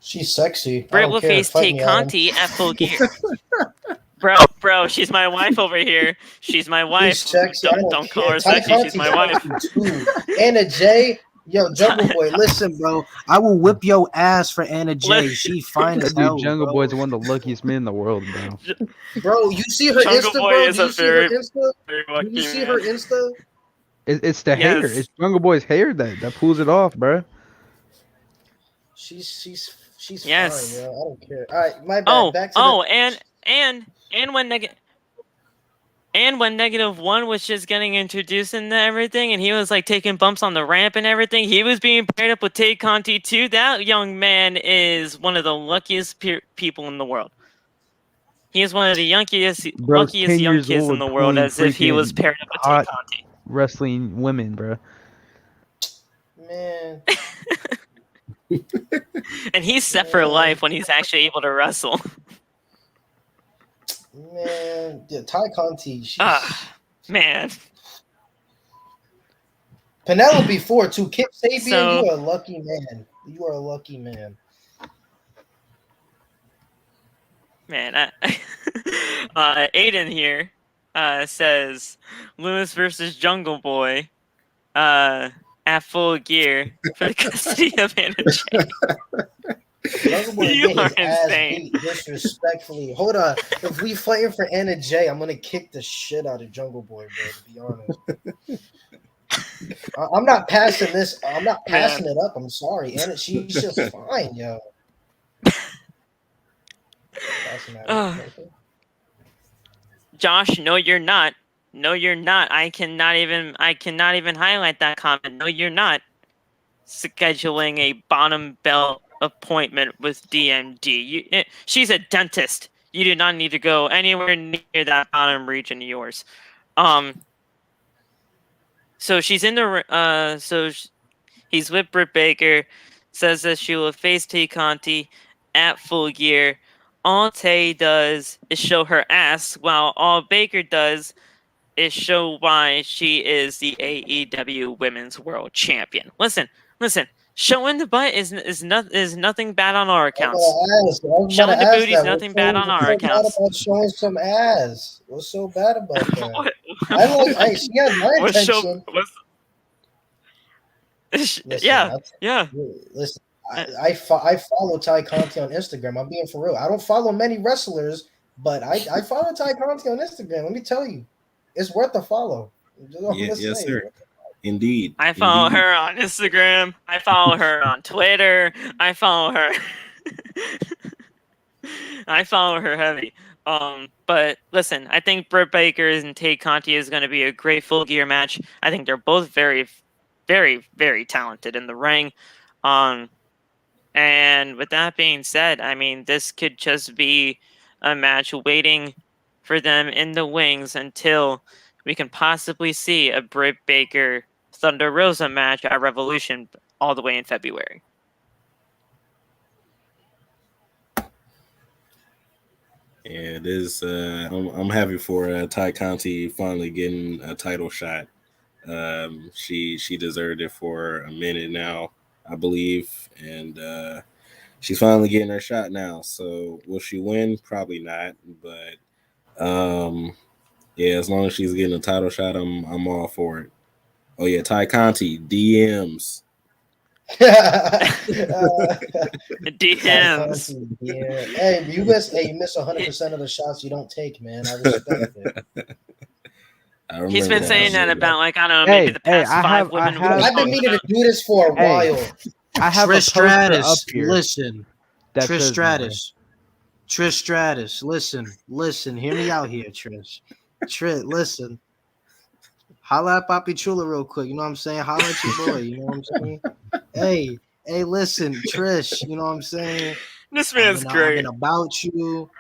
She's sexy. I Britt don't will care. face Fight Tay me, Adam. Conti at Full Gear. Bro, she's my wife over here. She's my wife. She's sexy. I Don't call care. her Ty sexy. She's Conti's my wife. sexy too. Anna J. Yo, Jungle Boy, listen, bro. I will whip your ass for Anna J. She fine as That hell, dude, Jungle bro. Boy's one of the luckiest men in the world, bro. Bro, you see her Jungle Insta, Boy bro? is Do a you see her Insta? very Do lucky you see man. her Insta? It's the hair. Yes. It's Jungle Boy's hair that pulls it off, bro. She's Yes. fine, yo. I don't care. All right, my bad. Back to and when -1 was just getting introduced into everything, and he was like taking bumps on the ramp and everything, he was being paired up with Tay Conti too. That young man is one of the luckiest people in the world. He is one of the luckiest Bro's young 10 years kids in old the world, as if he was freaking paired up with Tay hot Conti. wrestling women, bro. Man. And he's set for life when he's actually able to wrestle. Man, yeah, Ty Conti. Man. Penelope Ford too. Kip Sabian, So- you are a lucky man. You are a lucky man. Man, Aiden here says Lewis versus Jungle Boy at Full Gear for the custody of Anna Jay. Jungle Boy You get are his ass insane. beat disrespectfully. Hold on. If we fighting for Anna Jay, I'm gonna kick the shit out of Jungle Boy, bro. To be honest. I'm not passing this. I'm not passing it up. I'm sorry. Anna, she's just fine, yo. Passing that up. Josh, no, you're not. No, you're not. I cannot even highlight that comment. No, you're not scheduling a bottom belt appointment with DMD. She's a dentist. You do not need to go anywhere near that bottom region of yours. So she's in the he's with Britt Baker. Says that she will face Tay Conti at Full Gear. All Tay does is show her ass, while all Baker does is show why she is the AEW Women's World Champion. Listen. Showing the butt is nothing bad on our accounts. Showing the booty is nothing bad on our accounts. What's so bad about showing some ass? What's so bad about that? She has my attention. Listen, Yeah. Listen, I follow Ty Conti on Instagram. I'm being for real. I don't follow many wrestlers, but I follow Ty Conti on Instagram. Let me tell you, it's worth a follow. Yes, sir. Indeed. I follow her on Instagram. I follow her on Twitter. I follow her. I follow her heavy. But listen, I think Britt Baker and Tay Conti is going to be a great Full Gear match. I think they're both very, very, very talented in the ring. And with that being said, I mean, this could just be a match waiting for them in the wings until we can possibly see a Britt Baker Thunder Rosa match at Revolution all the way in February. Yeah, it is. I'm happy for Ty Conti finally getting a title shot. She deserved it for a minute now, I believe, and she's finally getting her shot now. So will she win? Probably not, but yeah, as long as she's getting a title shot, I'm all for it. Oh yeah, Ty Conti DMs. DMs. Yeah. Hey, you miss 100% of the shots you don't take, man. I respect it. He's been saying that about like I don't know, maybe the past five women. I've been meaning to do this for a while. I have Trish a poster up Stratus. here. Listen, Trish Stratus. Trish Stratus, listen, hear me out here, Trish. Listen. Holla at Papi Chula real quick, you know what I'm saying? Holla at your boy, you know what I'm saying? Hey, listen, Trish, you know what I'm saying? This man's I've great. been about you,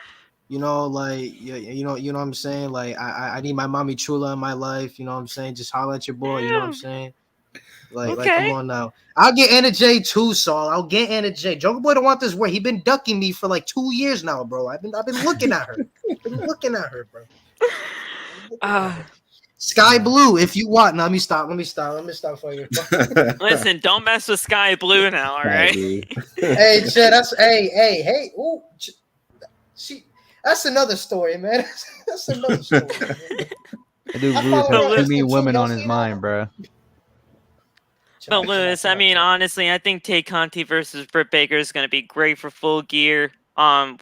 you know, like you know what I'm saying? Like I need my mommy Chula in my life, you know what I'm saying? Just holla at your boy, you know what I'm saying? Like come Okay. on now. I'll get Anna J too, Saul. I'll get Anna J. Jungle Boy don't want this word. He been ducking me for like 2 years now, bro. I've been looking at her. Bro. Sky Blue, if you want. No, let me stop for you. Listen, don't mess with Sky Blue now, all right? Hey, Chad, hey. Ooh, that's another story, man. That's another story. That dude I Lewis follow has her too many Insta, too. women Y'all on his see that? mind, bro. But Lewis, I mean, honestly, I think Tay Conti versus Britt Baker is going to be great for Full Gear.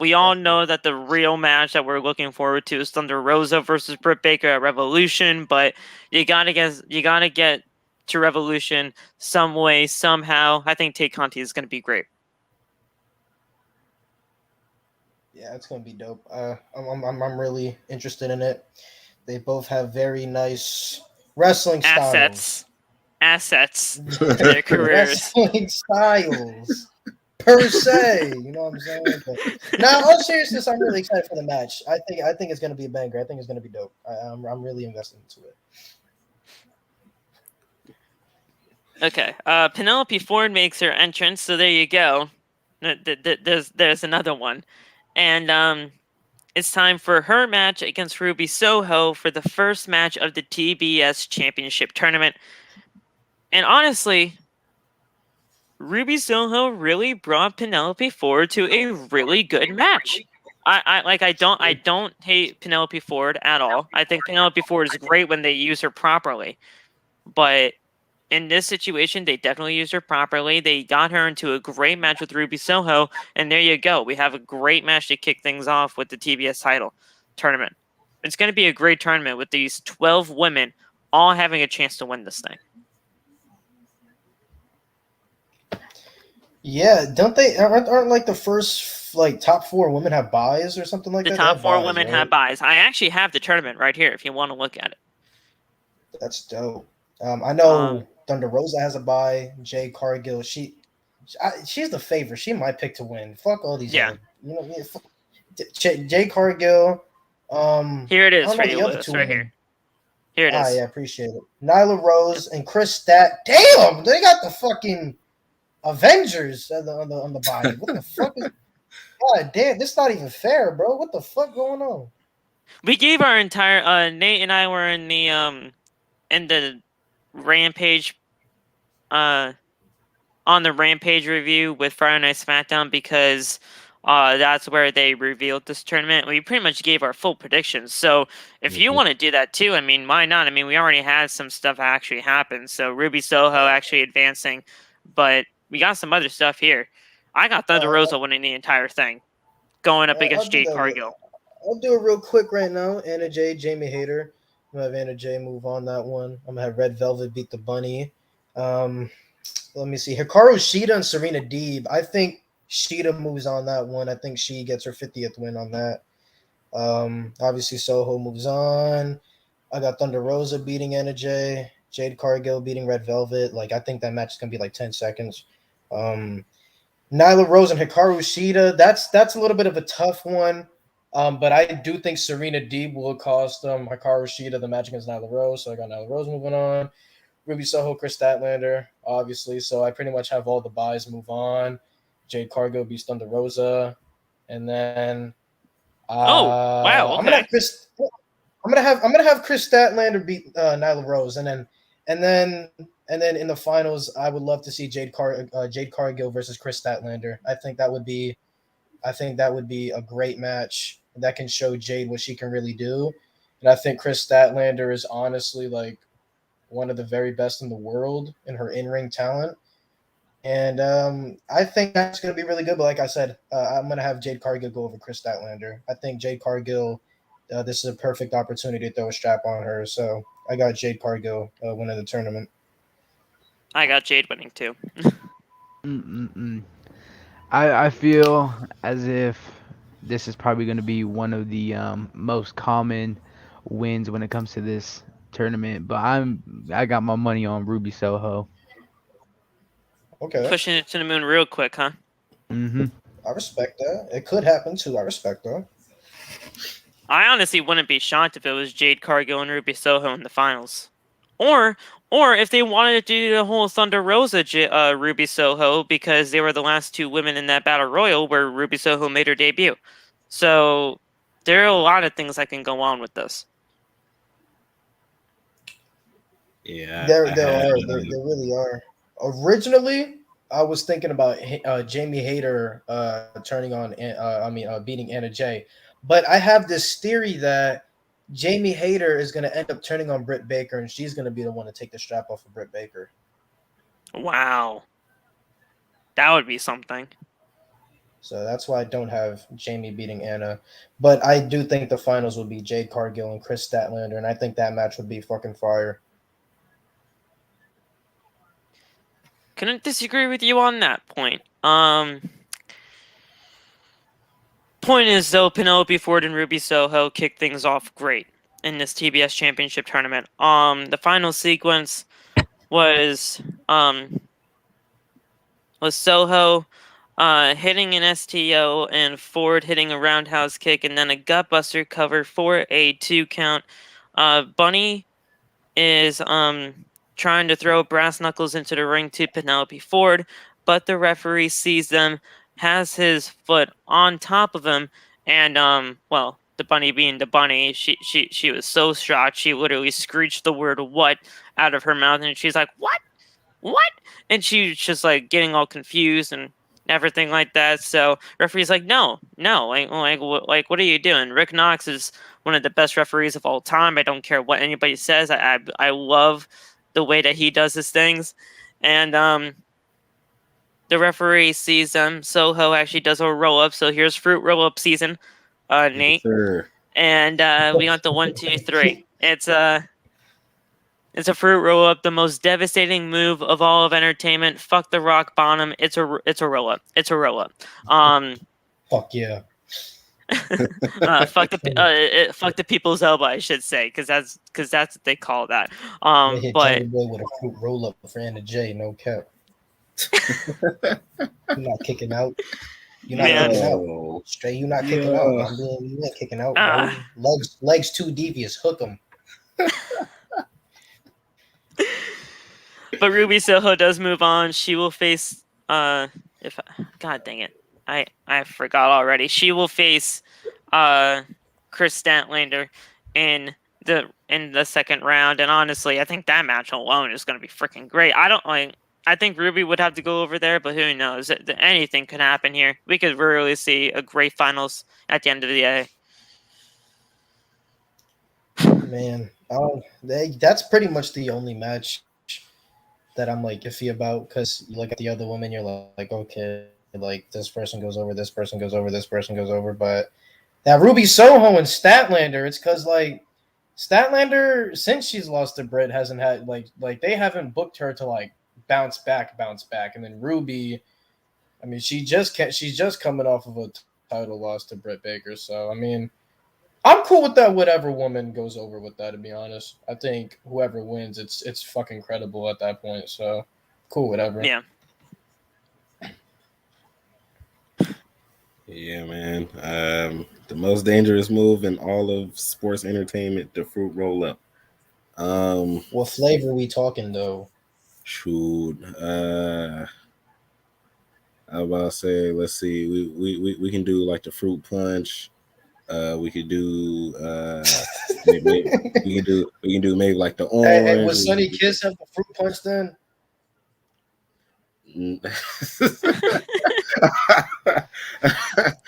We all know that the real match that we're looking forward to is Thunder Rosa versus Britt Baker at Revolution, but you gotta get to Revolution some way, somehow. I think Tay Conti is going to be great. Yeah, it's gonna be dope. I'm really interested in it. They both have very nice wrestling styles. Assets to their careers. Wrestling styles per se. You know what I'm saying? But now, all seriousness, I'm really excited for the match. I think it's gonna be a banger. I think it's gonna be dope. I'm really invested into it. Okay. Penelope Ford makes her entrance, so there you go. There's another one, and it's time for her match against Ruby Soho for the first match of the TBS Championship Tournament. And honestly, Ruby Soho really brought Penelope Ford to a really good match. I don't hate Penelope Ford at all. I think Penelope Ford is great when they use her properly. But in this situation, they definitely used her properly. They got her into a great match with Ruby Soho, and there you go. We have a great match to kick things off with the TBS title tournament. It's going to be a great tournament with these 12 women all having a chance to win this thing. Yeah, don't they aren't like the first like top 4 women have buys or something like The that? top 4 buys, women right? have buys. I actually have the tournament right here if you want to look at it. That's dope. I know Thunder Rosa has a buy. Jade Cargill, she's the favorite. She might pick to win. Fuck all these. Yeah. Jade Cargill. Here it I is don't for know you, the other Lewis, 2 right women. here. Here it is. Yeah, appreciate it. Nyla Rose and Chris Stat. Damn, they got the fucking Avengers on the body. What the fuck is? God damn, this not even fair, bro. What the fuck going on? We gave our entire Nate and I were in the Rampage on the Rampage review with Friday Night SmackDown because that's where they revealed this tournament. We pretty much gave our full predictions. So if you want to do that too, I mean, why not? I mean, we already had some stuff actually happen. So Ruby Soho actually advancing, but we got some other stuff here. I got Thunder Rosa winning the entire thing, going up against Jade Cargill. I'll do it real quick right now. Anna J, Jamie Hayter. I'm gonna have Anna J move on that one. I'm gonna have Red Velvet beat the Bunny. Let me see. Hikaru Shida and Serena Deeb. I think Shida moves on that one. I think she gets her 50th win on that. Obviously Soho moves on. I got Thunder Rosa beating Anna J. Jade Cargill beating Red Velvet. Like I think that match is gonna be like 10 seconds. Nyla Rose and Hikaru Shida. That's a little bit of a tough one. But I do think Serena Deeb will cost Hikaru Shida the match against Nyla Rose. So I got Nyla Rose moving on. Ruby Soho, Chris Statlander, obviously. So I pretty much have all the buys move on. Jade Cargill beats Thunder Rosa. And then wow, okay. I'm gonna have Chris Statlander beat Nyla Rose. And then in the finals, I would love to see Jade Cargill versus Chris Statlander. I think that would be a great match that can show Jade what she can really do. And I think Chris Statlander is honestly like one of the very best in the world in her in-ring talent. And I think that's going to be really good. But like I said, I'm going to have Jade Cargill go over Chris Statlander. I think Jade Cargill, this is a perfect opportunity to throw a strap on her. So I got Jade Cargill winning the tournament. I got Jade winning too. I feel as if this is probably going to be one of the most common wins when it comes to this tournament. But I got my money on Ruby Soho. Okay, Pushing it to the moon real quick, huh? Mm-hmm. I respect that. It could happen too. I respect that. I honestly wouldn't be shocked if it was Jade Cargill and Ruby Soho in the finals. Or if they wanted to do the whole Thunder Rosa Ruby Soho because they were the last two women in that Battle Royal where Ruby Soho made her debut. So there are a lot of things that can go on with this. Yeah, There are. There really are. Originally, I was thinking about Jamie Hayter turning on. Beating Anna Jay, but I have this theory that Jamie Hayter is going to end up turning on Britt Baker, and she's going to be the one to take the strap off of Britt Baker. Wow. That would be something. So that's why I don't have Jamie beating Anna. But I do think the finals will be Jade Cargill and Chris Statlander, and I think that match would be fucking fire. Couldn't disagree with you on that point. Point is, though, Penelope Ford and Ruby Soho kicked things off great in this TBS Championship tournament. The final sequence was Soho hitting an STO and Ford hitting a roundhouse kick and then a gutbuster cover for a 2 count. Bunny is trying to throw brass knuckles into the ring to Penelope Ford, but the referee sees them, has his foot on top of him, and the bunny being the bunny, she was so shocked she literally screeched the word "what" out of her mouth, and she's like, "What? What?" And she's just like getting all confused and everything like that. So referee's like, no, what are you doing? Rick Knox is one of the best referees of all time. I don't care what anybody says. I love the way that he does his things. And the referee sees them. Soho actually does a roll up. So here's fruit roll up season, Nate. sure. And we got the 1, 2, 3. It's a fruit roll up, the most devastating move of all of entertainment. Fuck the rock bottom. It's a roll up. It's a roll up. Fuck yeah. Fuck the people's elbow, I should say, because that's what they call that. They hit But Johnny Boy with a fruit roll up for Anna J. No cap. You're not kicking out. You're not Man. kicking out. Straight, you're not kicking out. You ain't kicking out. Bro. Legs too devious. Hook them. But Ruby Soho does move on. She will face God dang it. I forgot already. She will face Chris Statlander in the second round, and honestly, I think that match alone is going to be freaking great. I think Ruby would have to go over there, but who knows? Anything could happen here. We could really see a great finals at the end of the day. Man, that's pretty much the only match that I'm like iffy about, because you look at the other women, you're like, okay, like this person goes over, this person goes over, this person goes over, but that Ruby Soho and Statlander, it's because like Statlander, since she's lost to Britt, hasn't had like they haven't booked her to like bounce back, and then Ruby, I mean, she's just coming off of a title loss to Britt Baker, so I mean, I'm cool with that. Whatever woman goes over with that, to be honest. I think whoever wins, it's fucking credible at that point. So cool, whatever. Yeah. Yeah, man. The most dangerous move in all of sports entertainment, the fruit roll up. What flavor we talking though? Shoot. I was about to say, let's see. We can do like the fruit punch. We could do maybe, we can do maybe like the orange. Hey, would Sunny Kiss have the fruit punch then?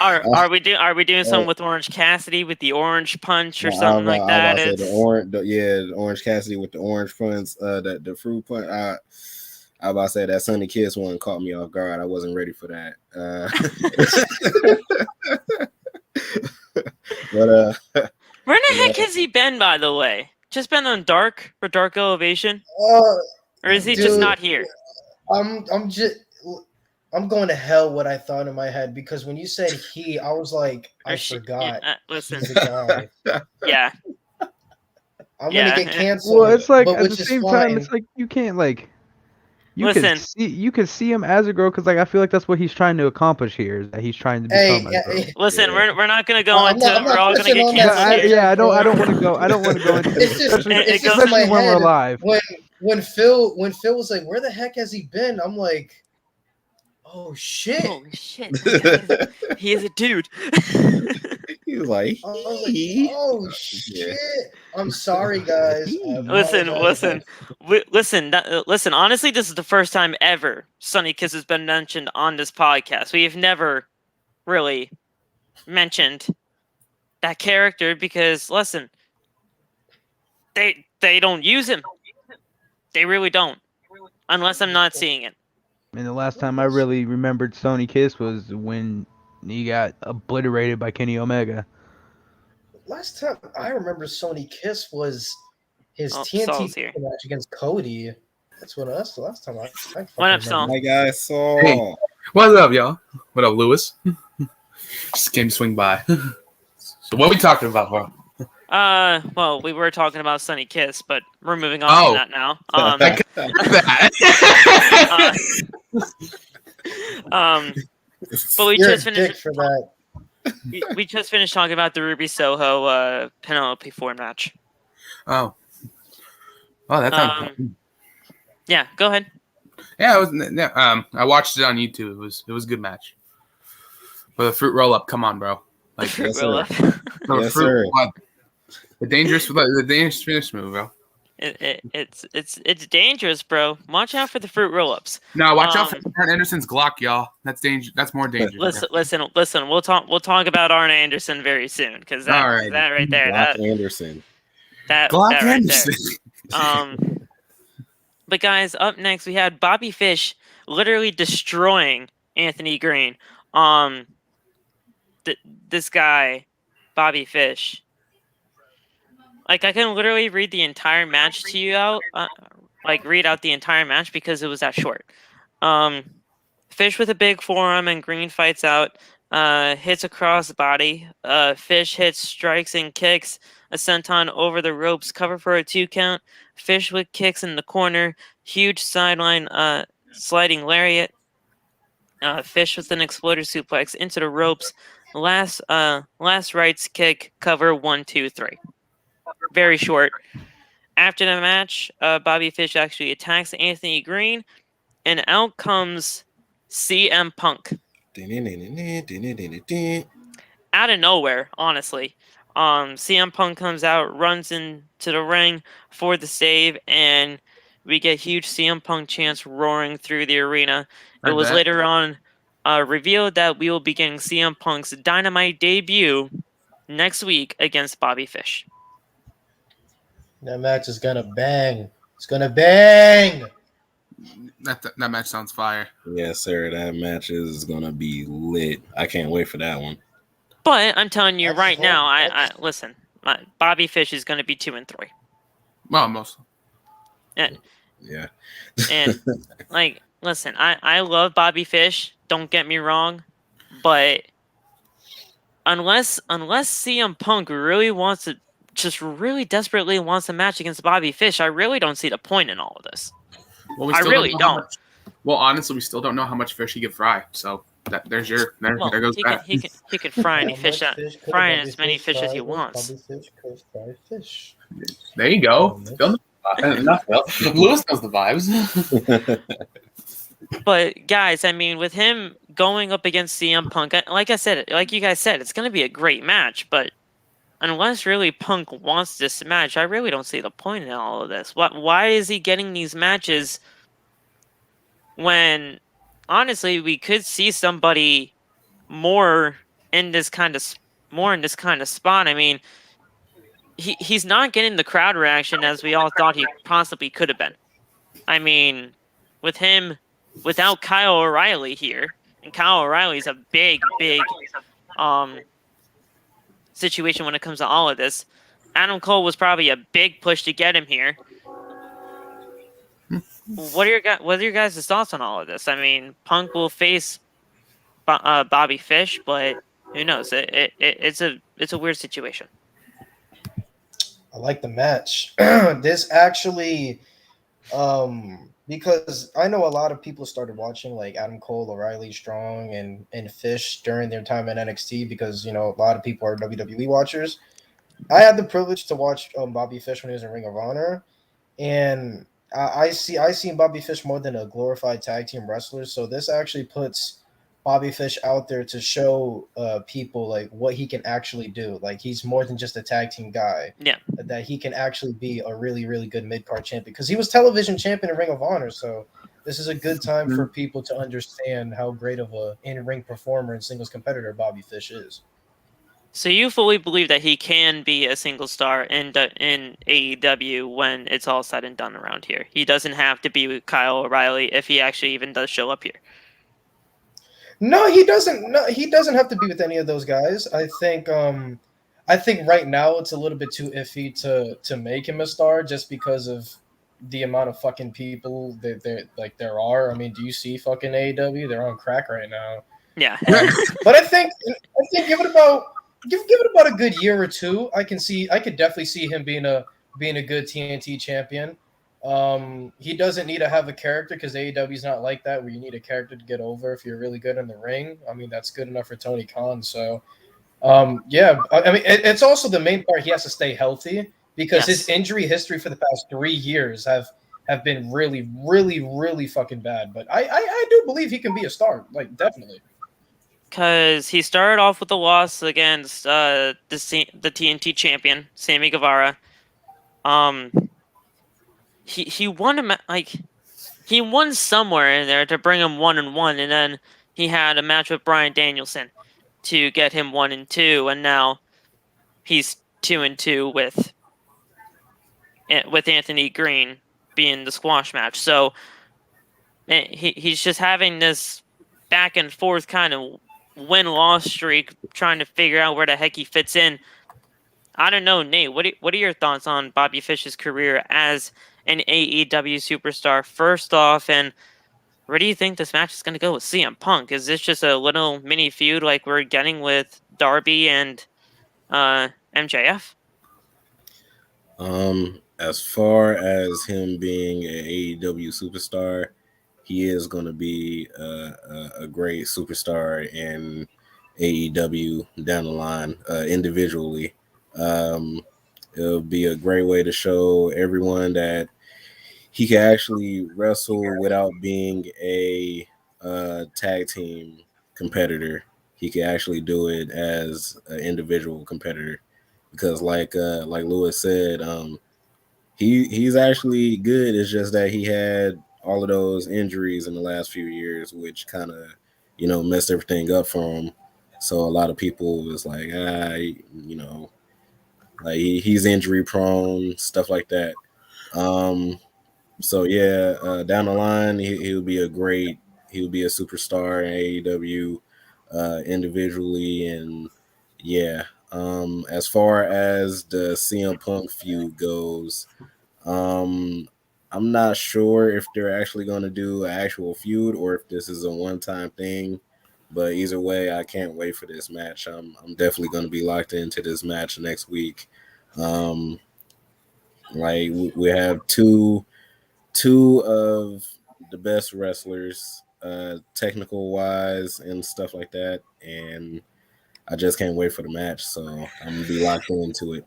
Are we doing something with Orange Cassidy with the orange punch or something like that? The Orange Cassidy with the orange punch, the fruit punch. I was about to say that Sunny Kiss one caught me off guard. I wasn't ready for that. But where the heck has he been, by the way? Just been on Dark Elevation, or is he just not here? I'm I'm going to hell what I thought in my head because when you said he, I was like, I Or forgot. listen, He's the guy. yeah, I'm Yeah. gonna get canceled. Well, it's like but at which the is same fine. time, it's like you can't like Listen. you could see him as a girl because like I feel like that's what he's trying to accomplish here is that he's trying to become a girl. listen, Yeah. we're not gonna go I'm into not- it. I'm We're not all gonna pushing get on that canceled subject. here. I don't want to go. I don't want to go into It's it, just especially, it it's just goes- in my especially when we're head live. when Phil was like, where the heck has he been? I'm like, oh shit. Holy shit! That guy he is a dude. He was like, I was like, "He." oh Yeah. shit. I'm sorry, guys. I Listen, apologize. listen. Honestly, this is the first time ever Sunny Kiss has been mentioned on this podcast. We've never really mentioned that character because, listen, they don't use him. They really don't, unless I'm not seeing it. And the last time I really remembered Sony Kiss was when he got obliterated by Kenny Omega. Last time I remember Sony Kiss was his Oh, TNT Saul's here. match against Cody. That's the last time I fucking What up, Saul? remember. My guy Saul. Hey. What's up, y'all? What up, Lewis? Just came to swing by. So what are we talking about, bro? Well, we were talking about Sunny Kiss, but we're moving on Oh. from that now. But we You're just a dick finished. for that. We just finished talking about the Ruby Soho Penelope Ford match. Oh, that sounds. Yeah, go ahead. Yeah, it was. Yeah, I watched it on YouTube. It was a good match. But the fruit roll up, come on, bro. Like Fruit yes, roll sir. up. the Yes, fruit sir. roll-up. The dangerous finish move, bro. It's dangerous, bro. Watch out for the fruit roll ups. No, watch out for Arn Anderson's Glock, y'all. That's danger. That's more dangerous. Listen. We'll talk about Arn Anderson very soon because that All right. that right there Brock Anderson. that Glock that right Anderson. there. But guys, up next we had Bobby Fish literally destroying Anthony Green. This guy, Bobby Fish. Like I can literally read the entire match to you out, read out the entire match because it was that short. Fish with a big forearm and Green fights out. Hits across the body. Fish hits strikes and kicks. A senton over the ropes, cover for a 2 count. Fish with kicks in the corner. Huge sideline sliding lariat. Fish with an exploder suplex into the ropes. Last rights kick, cover 1, 2, 3. Very short. After the match, Bobby Fish actually attacks Anthony Green, and out comes CM Punk. Out of nowhere, honestly. CM Punk comes out, runs into the ring for the save, and we get huge CM Punk chants roaring through the arena. It was later on revealed that we will be getting CM Punk's Dynamite debut next week against Bobby Fish. That match is gonna bang. It's gonna bang. That match sounds fire. Yes, sir. That match is gonna be lit. I can't wait for that one. But I'm telling you That's right the now, whole- I listen. Bobby Fish is going to be 2 and 3, Well, mostly. Yeah. and like, listen, I love Bobby Fish. Don't get me wrong, but unless CM Punk really wants to, just really desperately wants a match against Bobby Fish, I really don't see the point in all of this. Well, I still really know how don't. much- well, honestly, we still don't know how much fish he could fry. So there's your there goes he that. can fry any How fish much out, fish could fry Bobby as many fish as fry he with? wants. Bobby Fish could fry fish. There you go. Phil knows- Lewis knows the vibes. But guys, I mean, with him going up against CM Punk, like I said, like you guys said, it's going to be a great match. But unless really Punk wants this match, I really don't see the point in all of this. Why is he getting these matches when, honestly, we could see somebody more in this kind of spot? I mean, he's not getting the crowd reaction as we all thought he possibly could have been. I mean, with him, without Kyle O'Reilly here, and Kyle O'Reilly's a big situation when it comes to all of this. Adam Cole was probably a big push to get him here. what are your guys' thoughts on all of this? I mean, Punk will face Bobby Fish, but who knows? It's a weird situation. I like the match. This actually, because I know a lot of people started watching like Adam Cole, O'Reilly Strong, and Fish during their time in NXT because a lot of people are WWE watchers. I had the privilege to watch Bobby Fish when he was in Ring of Honor, and I seen Bobby Fish more than a glorified tag team wrestler. So this actually puts Bobby Fish out there to show people like what he can actually do. Like he's more than just a tag team guy. Yeah. That he can actually be a really really good mid card champion because he was television champion in Ring of Honor. So this is a good time for people to understand how great of a in ring performer and singles competitor Bobby Fish is. So you fully believe that he can be a single star in AEW when it's all said and done around here. He doesn't have to be with Kyle O'Reilly if he actually even does show up here. No, he doesn't. No, he doesn't have to be with any of those guys. I think right now it's a little bit too iffy to make him a star just because of the amount of fucking people that there are. I mean, do you see fucking AEW? They're on crack right now. Yeah. But I think give it about a good year or two. I could definitely see him being a good TNT champion. He doesn't need to have a character because AEW is not like that where you need a character to get over if you're really good in the ring. I mean, that's good enough for Tony Khan. So, yeah, I mean, it's also the main part. He has to stay healthy because his injury history for the past 3 years have been really, really, really fucking bad. But I do believe he can be a star, like definitely. Because he started off with a loss against the TNT champion, Sammy Guevara. He won he won somewhere in there to bring him 1-1, and then he had a match with Bryan Danielson to get him 1-2, and now he's 2-2 with Anthony Green being the squash match. So he's just having this back and forth kind of win-loss streak, trying to figure out where the heck he fits in. I don't know, Nate. What are your thoughts on Bobby Fish's career as an AEW superstar? First off, and where do you think this match is going to go with CM Punk? Is this just a little mini feud like we're getting with Darby and MJF? As far as him being an AEW superstar, he is going to be a great superstar in AEW down the line individually. It'll be a great way to show everyone that he can actually wrestle without being a tag team competitor. He can actually do it as an individual competitor because, like Lewis said, he's actually good. It's just that he had all of those injuries in the last few years, which kind of messed everything up for him. So a lot of people was like, like he's injury prone, stuff like that. So yeah, down the line, he'll be a superstar in AEW individually, and yeah. As far as the CM Punk feud goes, I'm not sure if they're actually going to do an actual feud or if this is a one-time thing. But either way, I can't wait for this match. I'm definitely going to be locked into this match next week. Like we have two of the best wrestlers, technical wise and stuff like that, and I just can't wait for the match. So I'm gonna be locked into it.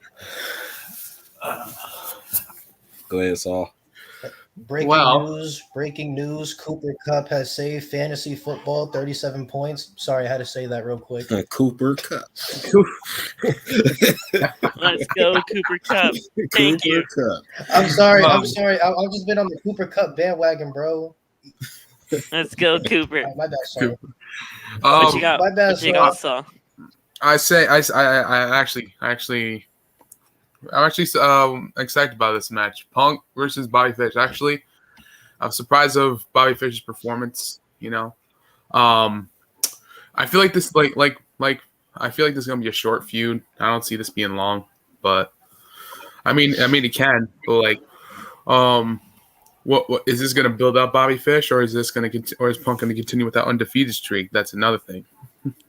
Go ahead, Saul. Breaking news. Cooper Kupp has saved fantasy football 37 points. Sorry, I had to say that real quick. Cooper Kupp. Let's go, Cooper Kupp. Thank you. Kupp. I'm sorry. I've just been on the Cooper Kupp bandwagon, bro. Let's go, Cooper. My bad, sorry. What you got? My bad, what you got, Saul? I'm actually excited about this match. Punk versus Bobby Fish. Actually, I'm surprised of Bobby Fish's performance. I feel like this I feel like this is gonna be a short feud. I don't see this being long, but I mean it can. But what is this going to build up Bobby Fish, or is this going to or is Punk going to continue with that undefeated streak? That's another thing.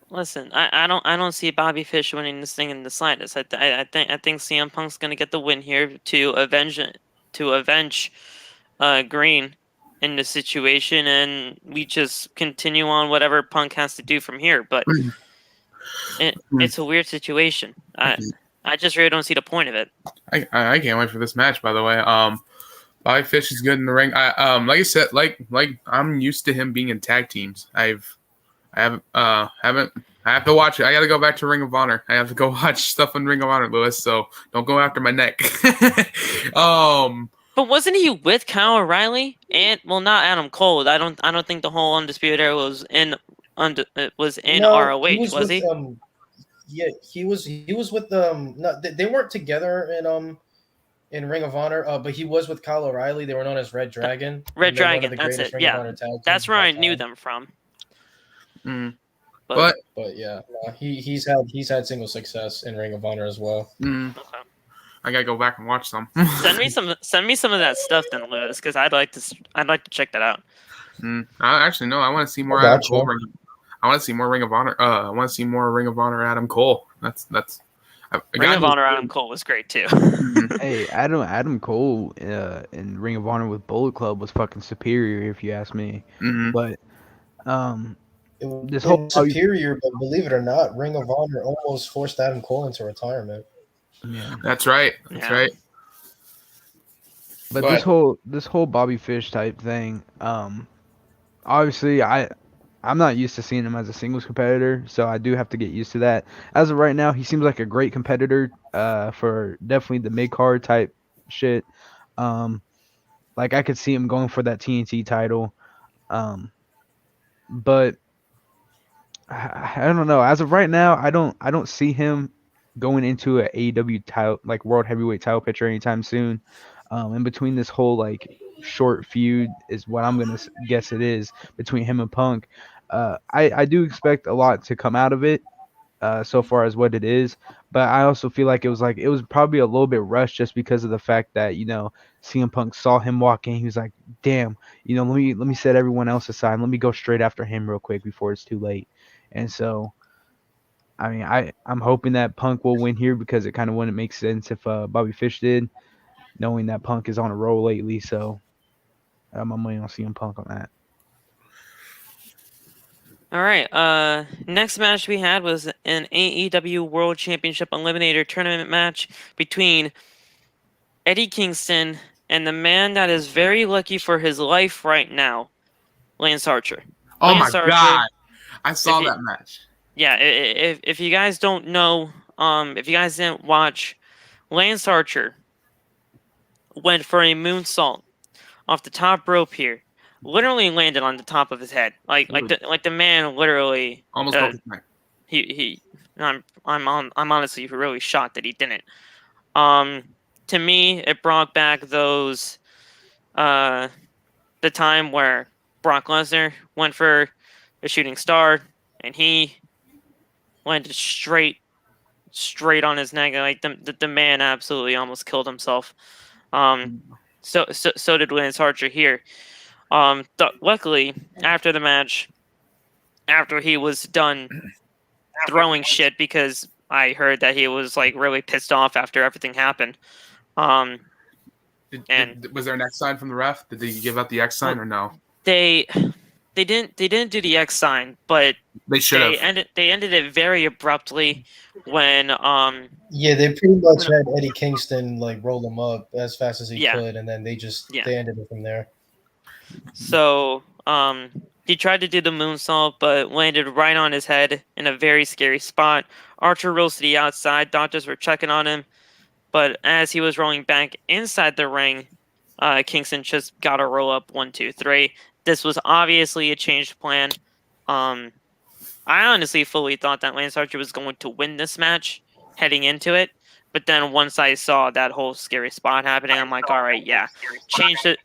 Listen, I don't see Bobby Fish winning this thing in the slightest. I think CM Punk's gonna get the win here to avenge Green in the situation, and we just continue on whatever Punk has to do from here. But it's a weird situation. I just really don't see the point of it. I can't wait for this match. By the way, Bobby Fish is good in the ring. Like I said, like I'm used to him being in tag teams. I have to watch it. I got to go back to Ring of Honor. I have to go watch stuff on Ring of Honor, Lewis. So don't go after my neck. But wasn't he with Kyle O'Reilly and not Adam Cole? I don't think the whole Undisputed Era was in ROH, was he? Yeah, he was with no, they weren't together in Ring of Honor, but he was with Kyle O'Reilly. They were known as Red Dragon. Red Dragon, that's it. Yeah, that's where I knew them from. But yeah, he's had single success in Ring of Honor as well. Okay. I gotta go back and watch some. Send me some of that stuff then, Lewis, because I'd like to check that out. Actually, no, I want to see more Adam Cole. I want to see more Ring of Honor. I want to see more Ring of Honor Adam Cole. Ring of Honor Adam Cole was great too. Hey, Adam Cole in Ring of Honor with Bullet Club was fucking superior, if you ask me. But this whole superior, but believe it or not, Ring of Honor almost forced Adam Cole into retirement. Yeah, that's right. That's right. But this whole Bobby Fish type thing, obviously I'm not used to seeing him as a singles competitor, so I do have to get used to that. As of right now, he seems like a great competitor for definitely the mid-card type shit. Like I could see him going for that TNT title. But I don't know. As of right now, I don't see him going into an AEW title, like World Heavyweight title picture anytime soon. In between this whole like short feud is what I'm gonna guess it is between him and Punk. I do expect a lot to come out of it so far as what it is, but I also feel like it was probably a little bit rushed just because of the fact that CM Punk saw him walk in. He was like, damn, let me set everyone else aside, let me go straight after him real quick before it's too late. And so I mean, I'm hoping that Punk will win here because it kind of wouldn't make sense if Bobby Fish did, knowing that Punk is on a roll lately. So I have my money on CM Punk on that. All right. Next match we had was an AEW World Championship Eliminator Tournament match between Eddie Kingston and the man that is very lucky for his life right now, Lance Archer. Oh my God! I saw that match. Yeah, if you guys don't know, if you guys didn't watch, Lance Archer went for a moonsault off the top rope here, literally landed on the top of his head, like the man literally almost broke his neck. I'm honestly really shocked that he didn't. To me, it brought back those the time where Brock Lesnar went for a shooting star and he landed straight on his neck. Like the man absolutely almost killed himself. So did Lance Archer here. Luckily, after the match, after he was done throwing shit, because I heard that he was like really pissed off after everything happened. Was there an X sign from the ref? Did they give out the X sign or no? They didn't do the X sign, but they should have. They ended it very abruptly when yeah, they pretty much had Eddie Kingston like roll him up as fast as he could, and then they ended it from there. So he tried to do the moonsault, but landed right on his head in a very scary spot. Archer rolls to the outside. Doctors were checking on him, but as he was rolling back inside the ring, Kingston just got a roll up 1, 2, 3. This was obviously a changed plan. I honestly fully thought that Lance Archer was going to win this match heading into it. But then once I saw that whole scary spot happening, I'm like, all right, yeah. Change it.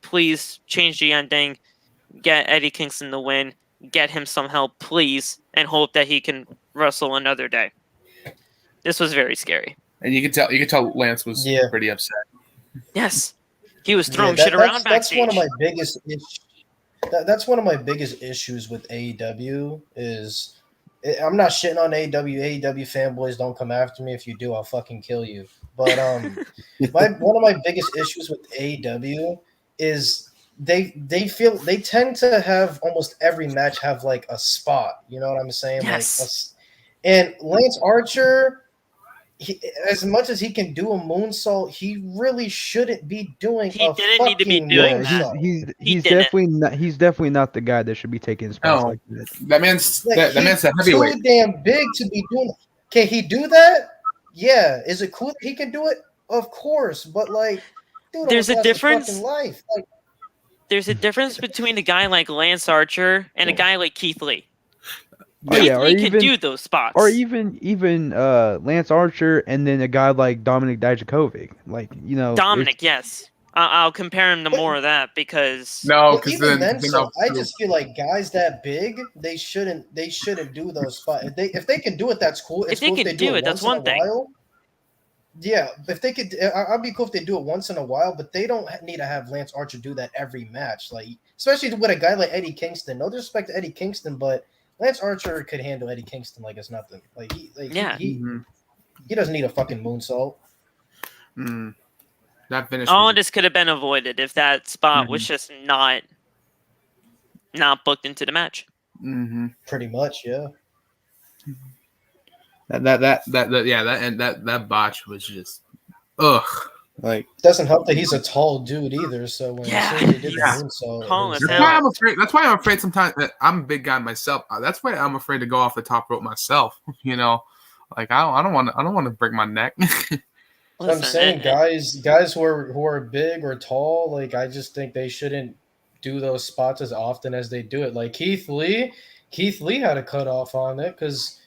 Please change the ending. Get Eddie Kingston the win. Get him some help, please. And hope that he can wrestle another day. This was very scary. And you could tell Lance was pretty upset. Yes. He was Yeah, throwing shit around that's one of backstage. my biggest issues. That's one of my biggest issues with AEW is I'm not shitting on AEW. AEW fanboys, don't come after me. If you do, I'll fucking kill you. But one of my biggest issues with AEW is they tend to have almost every match have like a spot. You know what I'm saying? Yes. And Lance Archer, as much as he can do a moonsault, he really shouldn't be doing He a didn't need to be fucking doing Yeah, that. moonsault. he's didn't. definitely not the guy that should be taking spots No. like that. That man's Like, that he's man's a heavyweight. too damn big to be doing. Can he do that? Yeah. Is it cool that he can do it? Of course, but like, dude, There's a almost lost his difference. fucking life. Like, There's a difference between a guy like Lance Archer and a guy like Keith Lee. Oh, Keith yeah, or Lee can even- do those spots. Or even Lance Archer and then a guy like Dominic Dijakovic. Like, you know, Dominic, yes. I'll compare him to But- more of that because No, but because even then then, so I just feel like guys that big, they shouldn't do those spots. If they can do it, that's cool. It's If they cool can if they do do it, it that's once in one a thing. while. Yeah, if they could, I'd be cool if they do it once in a while, but they don't need to have Lance Archer do that every match. Like, especially with a guy like Eddie Kingston. No disrespect to Eddie Kingston, but Lance Archer could handle Eddie Kingston like it's nothing. Like Yeah. he doesn't need a fucking moonsault. that finish. all was- of this could have been avoided if that spot was just not booked into the match. Pretty much, yeah. That botch was just ugh. Like Doesn't help that he's a tall dude either. So when Yeah. as soon as he did Yeah. the moonsault, Tall it as was hell. like- that's why I'm afraid sometimes that I'm a big guy myself. That's why I'm afraid to go off the top rope myself. You know, like I don't want to break my neck. So I'm saying, guys who are big or tall, like I just think they shouldn't do those spots as often as they do it. Like Keith Lee had a cutoff on it because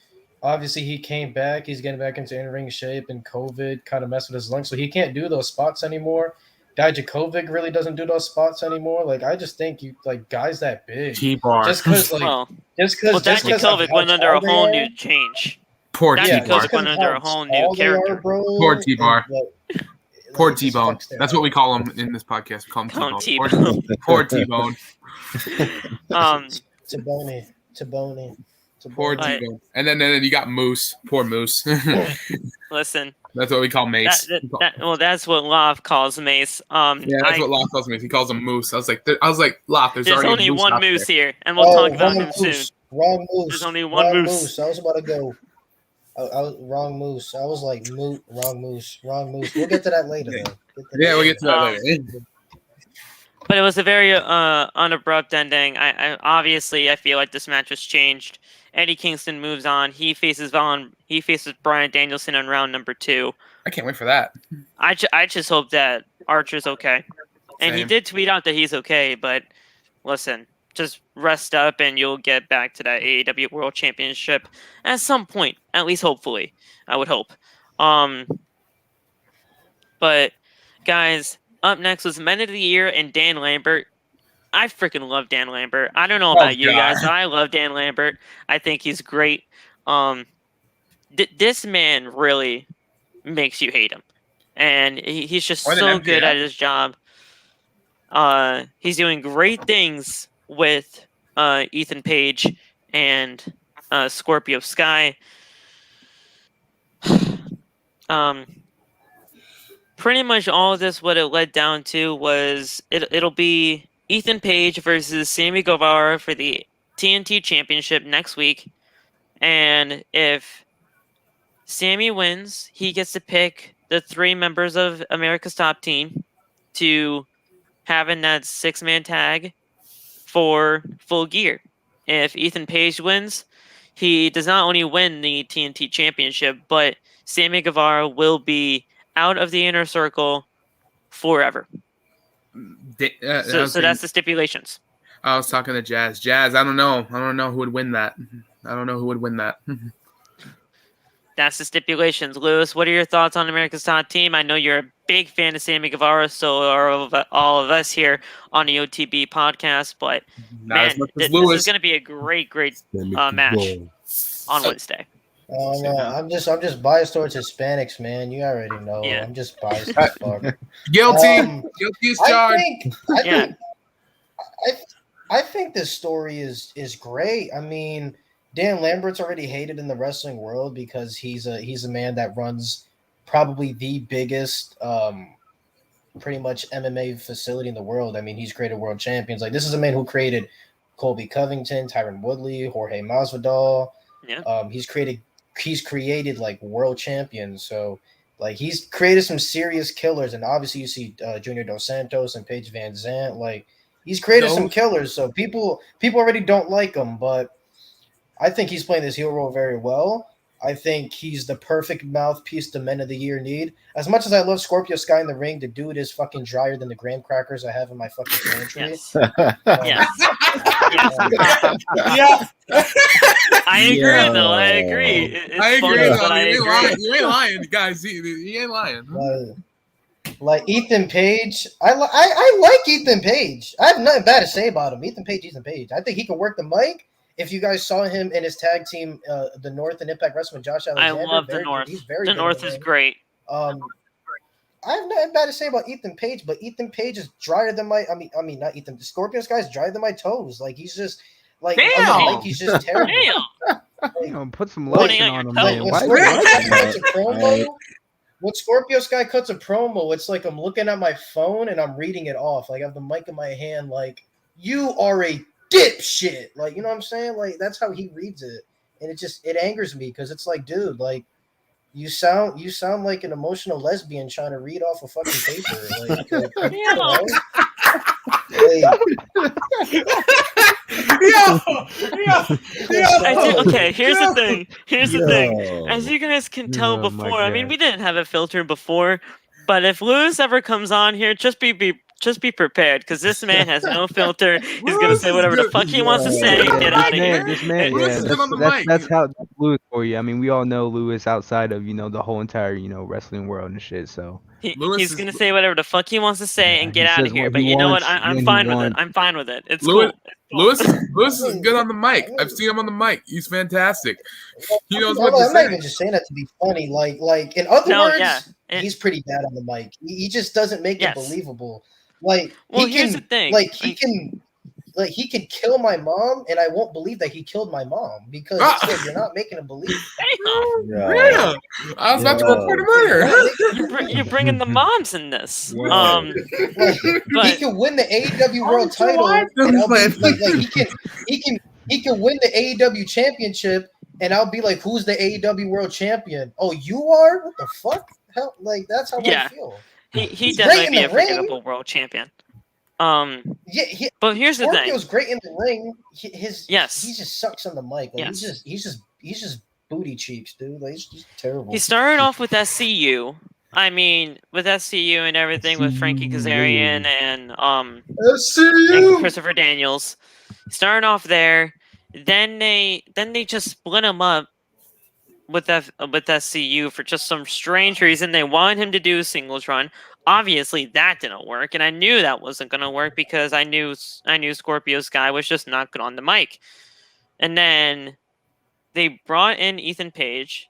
obviously he came back. He's getting back into in-ring shape, and COVID kind of messed with his lungs, so he can't do those spots anymore. Dijakovic really doesn't do those spots anymore. Like I just think you like guys that big, T-bar. just because like Well, just because Dijakovic went under a whole new change. Poor That's yeah, T-bar. because went under a whole new tall they are, character. bro, Poor T-bar. and, Poor it just T-Bone. fucks their That's what we head. call him in this podcast. We call him Call him T-Bone. T-Bone. Poor T-Bone. Taboni. Poor But- T-Bone. And then you got Moose. Poor Moose. Listen, That's what we call Mace. that's what Love calls Mace. Yeah, that's what Locke calls me. He calls him Moose. I was like, Locke, there's There's already only a moose one out moose there. here, and we'll talk about him soon. Wrong moose. There's only one wrong moose. I was about to go. I was wrong moose. I was like wrong moose. We'll get to that later. Though. Yeah, we'll get to that Um, later. But it was a very unabrupt ending. I obviously I feel like this match was changed. Eddie Kingston moves on. He faces Bryan Danielson in round number 2. I can't wait for that. I just hope that Archer's okay. And he Same. did tweet out that he's okay, but listen, just rest up and you'll get back to that AEW World Championship at some point, at least hopefully. I would hope. But guys, up next was Men of the Year and Dan Lambert. I freaking love Dan Lambert. I don't know about you God. guys, but I love Dan Lambert. I think he's great. This man really makes you hate him. And he's just More than so MJF. good at his job. He's doing great things with Ethan Page and Scorpio Sky. Pretty much all of this, what it led down to was it'll be Ethan Page versus Sammy Guevara for the TNT Championship next week. And if Sammy wins, he gets to pick the 3 members of America's Top Team to have in that 6-man tag for Full Gear. If Ethan Page wins, he does not only win the TNT Championship, but Sammy Guevara will be out of the Inner Circle forever. So that's the stipulations. I was talking to Jazz. Jazz, I don't know who would win that. That's the stipulations. Lewis, what are your thoughts on America's Top Team? I know you're a big fan of Sammy Guevara, so are all of us here on the OTB podcast. But Not man, as much as this Lewis. is going to be a great match on Wednesday. Oh no, I'm just biased towards Hispanics, man. You already know. Yeah. I'm just biased as fuck. Guilty as charged. I think this story is great. I mean, Dan Lambert's already hated in the wrestling world because he's a man that runs probably the biggest pretty much MMA facility in the world. I mean, he's created world champions. Like, this is a man who created Colby Covington, Tyron Woodley, Jorge Masvidal. Yeah. He's created like world champions. So like he's created some serious killers, and obviously you see Junior Dos Santos and Paige Van Zandt. Like he's created some killers. So people already don't like him, but I think he's playing this heel role very well. I think he's the perfect mouthpiece the Men of the Year need. As much as I love Scorpio Sky in the ring, the dude is fucking drier than the graham crackers I have in my fucking pantry. Yes. Yeah. I agree, though. I agree. I agree. But I agree. You ain't lying, guys. You ain't lying. Like Ethan Page, I like Ethan Page. I have nothing bad to say about him. Ethan Page. I think he can work the mic. If you guys saw him in his tag team, the North and Impact Wrestling, Josh Alexander. I love the North. He's very the North is great. I have nothing bad to say about Ethan Page, but Ethan Page is drier than my. I mean, not Ethan. The Scorpion's guy's drier than my toes. Like he's just like on the mic, he's just terrible. Damn. Put some lotion on him, man. When Scorpio Sky cuts a promo, it's like I'm looking at my phone and I'm reading it off. Like I have the mic in my hand. Like you are a dipshit. Like, you know what I'm saying? Like that's how he reads it, and it angers me because it's like, dude, like you sound like an emotional lesbian trying to read off a fucking paper. Like, you know? Okay, here's the thing. As you guys can tell before, I mean, we didn't have a filter before, but if Lewis ever comes on here, just be prepared because this man has no filter. He's gonna say whatever the fuck he wants to say. Get out of here. This man, that's how Lewis for you. I mean, we all know Lewis outside of the whole entire wrestling world and shit. So he's gonna say whatever the fuck he wants to say and get out of here. But you know what? I'm fine with it. I'm fine with it. It's cool. Lewis is good on the mic. I've seen him on the mic. He's fantastic. He knows what to say. I'm not even just saying that to be funny. Like in other words, he's pretty bad on the mic. He just doesn't make it believable. Like, here's the thing. Like he can kill my mom, and I won't believe that he killed my mom because you're not making him believe. Yeah. I was about to report a murder. You're bringing the moms in this. But he can win the AEW World Title, and I'll be he can win the AEW Championship, and I'll be like, "Who's the AEW World Champion? Oh, you are? What the fuck? Hell, like that's how I feel." He definitely be a forgettable world champion. But here's the thing. Scorpio's great in the ring. He just sucks on the mic. Like, he's just booty cheeks, dude. Like he's terrible. He started off with SCU. I mean, with SCU and everything with Frankie Kazarian and Christopher Daniels. Started off there. Then they just split him up with SCU for just some strange reason. They wanted him to do a singles run. Obviously, that didn't work, and I knew that wasn't going to work because I knew Scorpio Sky was just not good on the mic. And then they brought in Ethan Page.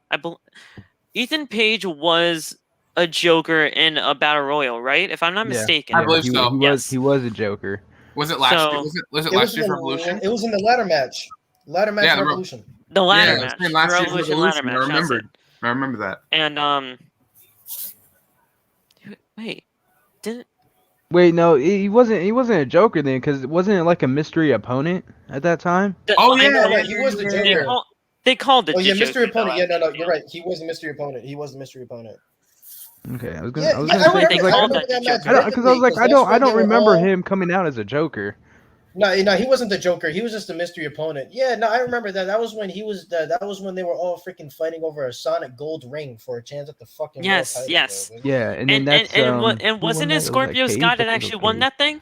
Ethan Page was a Joker in a Battle Royal, right? If I'm not mistaken. I believe so. He was a Joker. Was it last year? Was it last year's Revolution? It was in the ladder match. Revolution. The ladder match. Last year's Revolution ladder match. I remember that. And no, he wasn't a Joker then, because wasn't it like a mystery opponent at that time? He was the Joker. They called it. Mystery opponent. Yeah, no, you're right. He was a mystery opponent. Okay, I was gonna say because I was like, I don't remember him coming out as a Joker. No, he wasn't the Joker. He was just a mystery opponent. Yeah, no, I remember that. That was when that was when they were all freaking fighting over a Sonic Gold ring for a chance at the fucking world title, Yeah, and wasn't it Scorpio Sky that actually won that thing?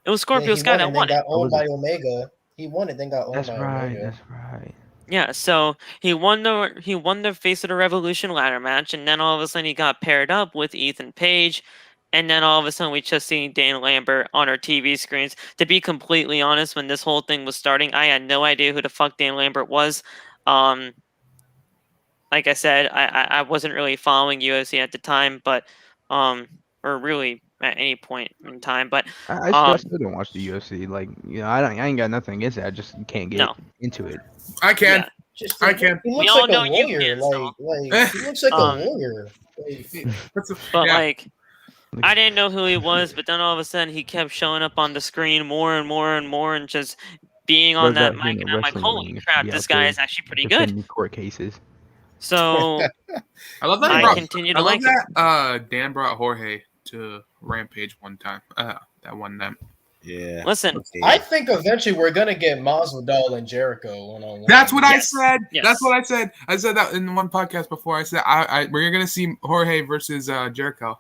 It was Scorpio Sky that won it. Got owned by Omega. He won it, then got owned by Omega. That's right. Yeah, so he won the Face of the Revolution ladder match, and then all of a sudden he got paired up with Ethan Page. And then all of a sudden, we just seen Dan Lambert on our TV screens. To be completely honest, when this whole thing was starting, I had no idea who the fuck Dan Lambert was. like I said, I wasn't really following UFC at the time, but or really at any point in time, but I still don't watch the UFC. Like, I ain't got nothing against it. I just can't get no, into it. I can. yeah, Just I can. he We looks all like a know you lawyer. can, so. Like he looks like a Um, lawyer. Like, but Yeah. like I didn't know who he was, but then all of a sudden he kept showing up on the screen more and more and more, and just being on Bro's that out here mic, in and the I'm like, wrestling holy ring. crap, Be this out guy there is actually pretty good. defending court cases. So I love that. I he brought- continue I to love like him. that. Dan brought Jorge to Rampage one time. That one night. Yeah. Listen, Okay. I think eventually we're gonna get Masvidal and Jericho one-on-one. That's what Yes. I said. Yes. That's what I said. I said that in one podcast before. I said we're gonna see Jorge versus Jericho.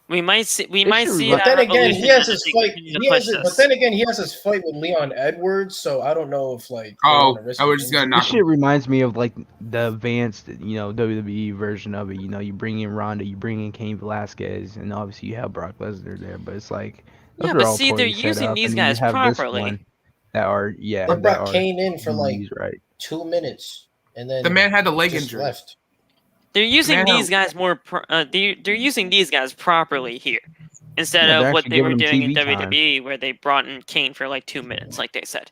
we might see should that. But then again, he revolution has as his they fight. continue to He has push it, but this. then again, he has his fight with Leon Edwards. So I don't know if like. they Oh, wanna risk I was an just gonna injury. knock This shit reminds me of like the advanced, WWE version of it. You bring in Ronda, you bring in Cain Velasquez, and obviously you have Brock Lesnar there. But it's like those Yeah, are but all see, they're poorly set using up, these and then guys you have this properly. one that are They that brought are Kane in for like used right. 2 minutes, and then The man had a leg just injury. left. They're using Man, these guys more. They're using these guys properly here, instead Yeah, they're of what actually they were giving them doing in TV time. WWE, where they brought in Kane for like 2 minutes, like they said.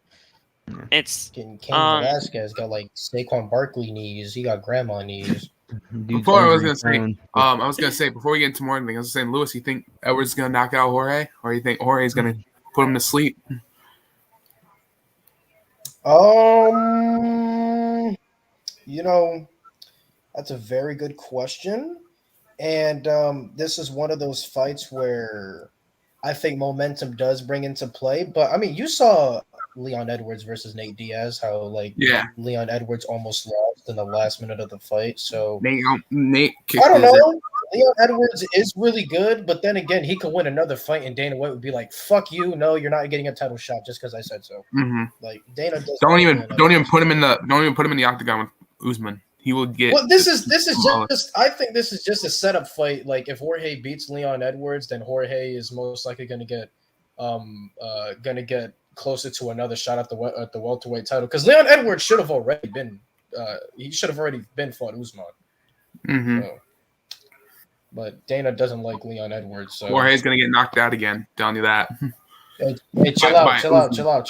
Yeah. It's Kane Velasquez got like Saquon Barkley knees. He got grandma knees. Dude's Before I was injury gonna say, prone. I was gonna say before we get into more anything, I was saying, Lewis, you think Edwards is gonna knock out Jorge, or you think Jorge is gonna put him to sleep? That's a very good question. And this is one of those fights where I think momentum does bring into play. But I mean, you saw Leon Edwards versus Nate Diaz, how like Yeah. Leon Edwards almost lost in the last minute of the fight. So Nate kicked I don't his- know. Leon Edwards is really good, but then again, he could win another fight, and Dana White would be like, "Fuck you! No, you're not getting a title shot just because I said so." Mhm. Like Dana does. Don't even put him in the octagon with Usman. He will get. Well, this is just. I think this is just a setup fight. Like if Jorge beats Leon Edwards, then Jorge is most likely going to get closer to another shot at the welterweight title, because Leon Edwards should have already been. He should have already been fought Usman. Mhm. So. But Dana doesn't like Leon Edwards. So Jorge's gonna get knocked out again. Telling you that. Hey, chill out. By Usman again. Chill out,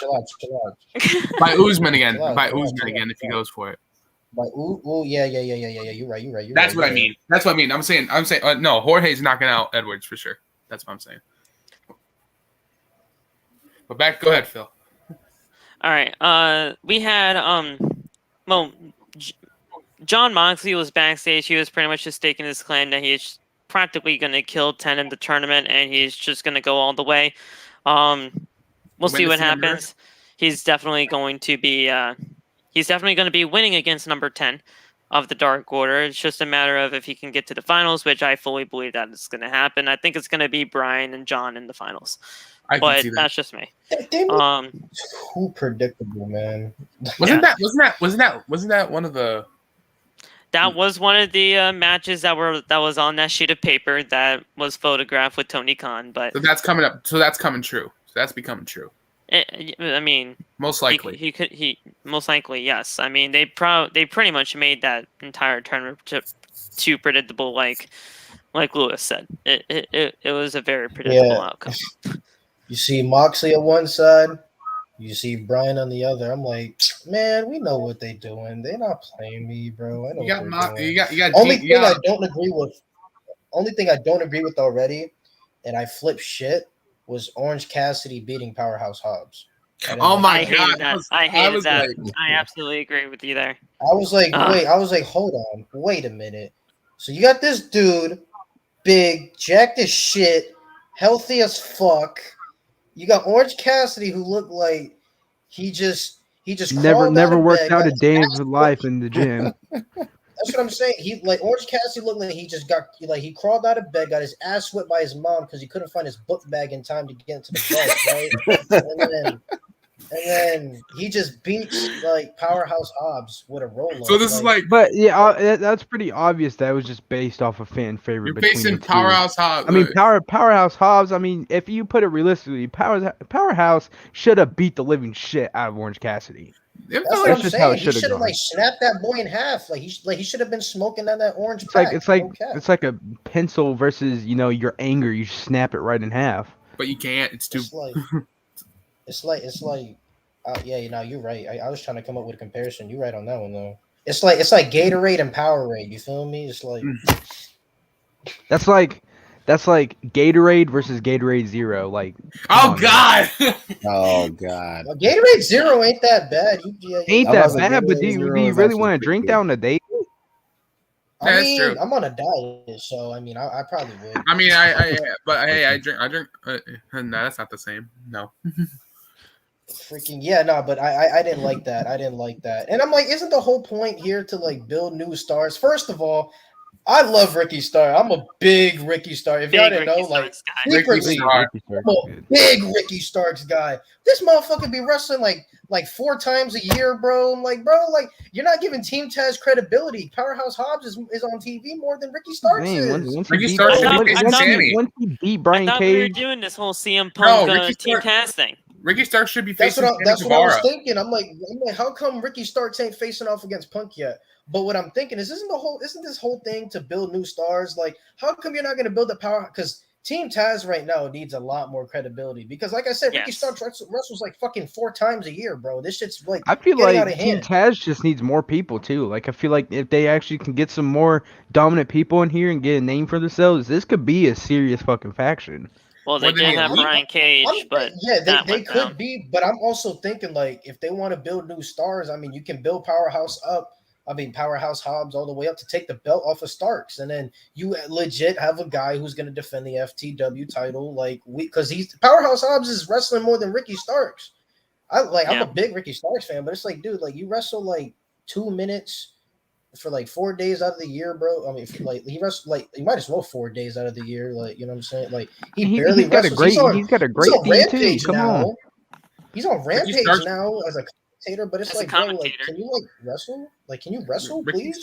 By chill out, Usman chill again out, if he chill out. goes for it. But yeah. You're right. That's what I mean. That's what I mean. I'm saying. No. Jorge's knocking out Edwards for sure. That's what I'm saying. But go ahead, Phil. all right. We had John Moxley was backstage. He was pretty much just staking his claim that he's practically going to kill 10 in the tournament, and he's just going to go all the way. We'll see what happens. He's definitely going to be winning against number 10 of the Dark Order. It's just a matter of if he can get to the finals, which I fully believe that is going to happen. I think it's going to be Brian and John in the finals. But that's just me. They were too predictable, man. Wasn't that one of the? That was one of the matches that was on that sheet of paper that was photographed with Tony Khan. But So that's coming up. So that's coming true. So that's becoming true. I mean, Most likely. He most likely, yes. I mean, they pretty much made that entire tournament too predictable, like Lewis said. It was a very predictable outcome. You see Moxley at one side, you see Brian on the other. I'm like, man, we know what they doing. They're not playing me, bro. I know what they're doing. Only thing I don't agree with already, and I flip shit, was Orange Cassidy beating Powerhouse Hobbs. Oh my I hated God. that. I hated that. Like, I absolutely agree with you there. I was like, hold on, wait a minute. So you got this dude, big, jacked as shit, healthy as fuck. You got Orange Cassidy, who looked like he just never worked out a day of his life in the gym. That's what I'm saying. Orange Cassidy looked like he crawled out of bed, got his ass whipped by his mom because he couldn't find his book bag in time to get into the bus, right? and then he just beats Powerhouse Hobbs with a roll. So this is like, but yeah, that's pretty obvious. That was just based off of fan favorite. You're between facing the two. Powerhouse Hobbs. I mean, Powerhouse Hobbs. I mean, if you put it realistically, Powerhouse should have beat the living shit out of Orange Cassidy. It That's felt what like I'm just how it saying. He should have should have gone. like snapped that boy in half. Like he should have been smoking on that orange It's pack. like it's like no cap. it's like a pencil versus your anger. You snap it right in half. but you can't. It's too. It's like yeah, you're right. I was trying to come up with a comparison. You're right on that one though. It's like Gatorade and Powerade. You feel me? It's like That's like Gatorade versus Gatorade Zero. Like, Oh come on, man. God! Oh God. Gatorade Zero ain't that bad. Ain't I that was like, bad? But Gatorade do you Zero is really actually want to pretty drink good. that on a date? I That's mean, true. I'm on a diet, so I mean, I probably would. I mean, but hey, I drink. No, that's not the same. No. Freaking yeah, no, but I didn't like that. I didn't like that. And I'm like, isn't the whole point here to like build new stars? First of all, I love Ricky Starks. I'm a big Ricky Starks. If y'all Big didn't Ricky know, like Starks guy. secretly, Starks. Ricky Starks I'm is a good. big Ricky Starks guy. This motherfucker be wrestling like 4 times a year, bro. I'm like, bro, like you're not giving Team Taz credibility. Powerhouse Hobbs is on TV more than Ricky Starks Dang, is. once Ricky he beat Starks should be facing Sammy. once he beat I Brian thought we were Cage, doing this whole CM Punk Ricky Team Stark- Taz thing. Ricky Starks should be That's facing what Sammy I was Guevara. thinking. I'm like, how come Ricky Starks ain't facing off against Punk yet? But what I'm thinking is, isn't this whole thing to build new stars? Like, how come you're not going to build a power? Because Team Taz right now needs a lot more credibility. Because, like I said, Ricky Yes. Starks wrestles like fucking 4 times a year, bro. This shit's like I feel getting out like of Team hand. Taz just needs more people too. Like, I feel like if they actually can get some more dominant people in here and get a name for themselves, this could be a serious fucking faction. Well, they More than did the have Elite? Brian Cage, but yeah, that they went could down. be. But I'm also thinking like if they want to build new stars, I mean, you can build Powerhouse Hobbs all the way up to take the belt off of Starks, and then you legit have a guy who's going to defend the FTW title, because Powerhouse Hobbs is wrestling more than Ricky Starks. I'm a big Ricky Starks fan, but it's like, dude, like you wrestle like 2 minutes for like 4 days out of the year, bro. I mean, he wrestles like you might as well 4 days out of the year, like you know what I'm saying? Like he barely he's got wrestles. he's got a great he's on team too. Rampage Come now. on. He's on Rampage Starks- now as a commentator, but it's As a like, bro, like, commentator. can you like wrestle? Like, can you wrestle, Ricky please?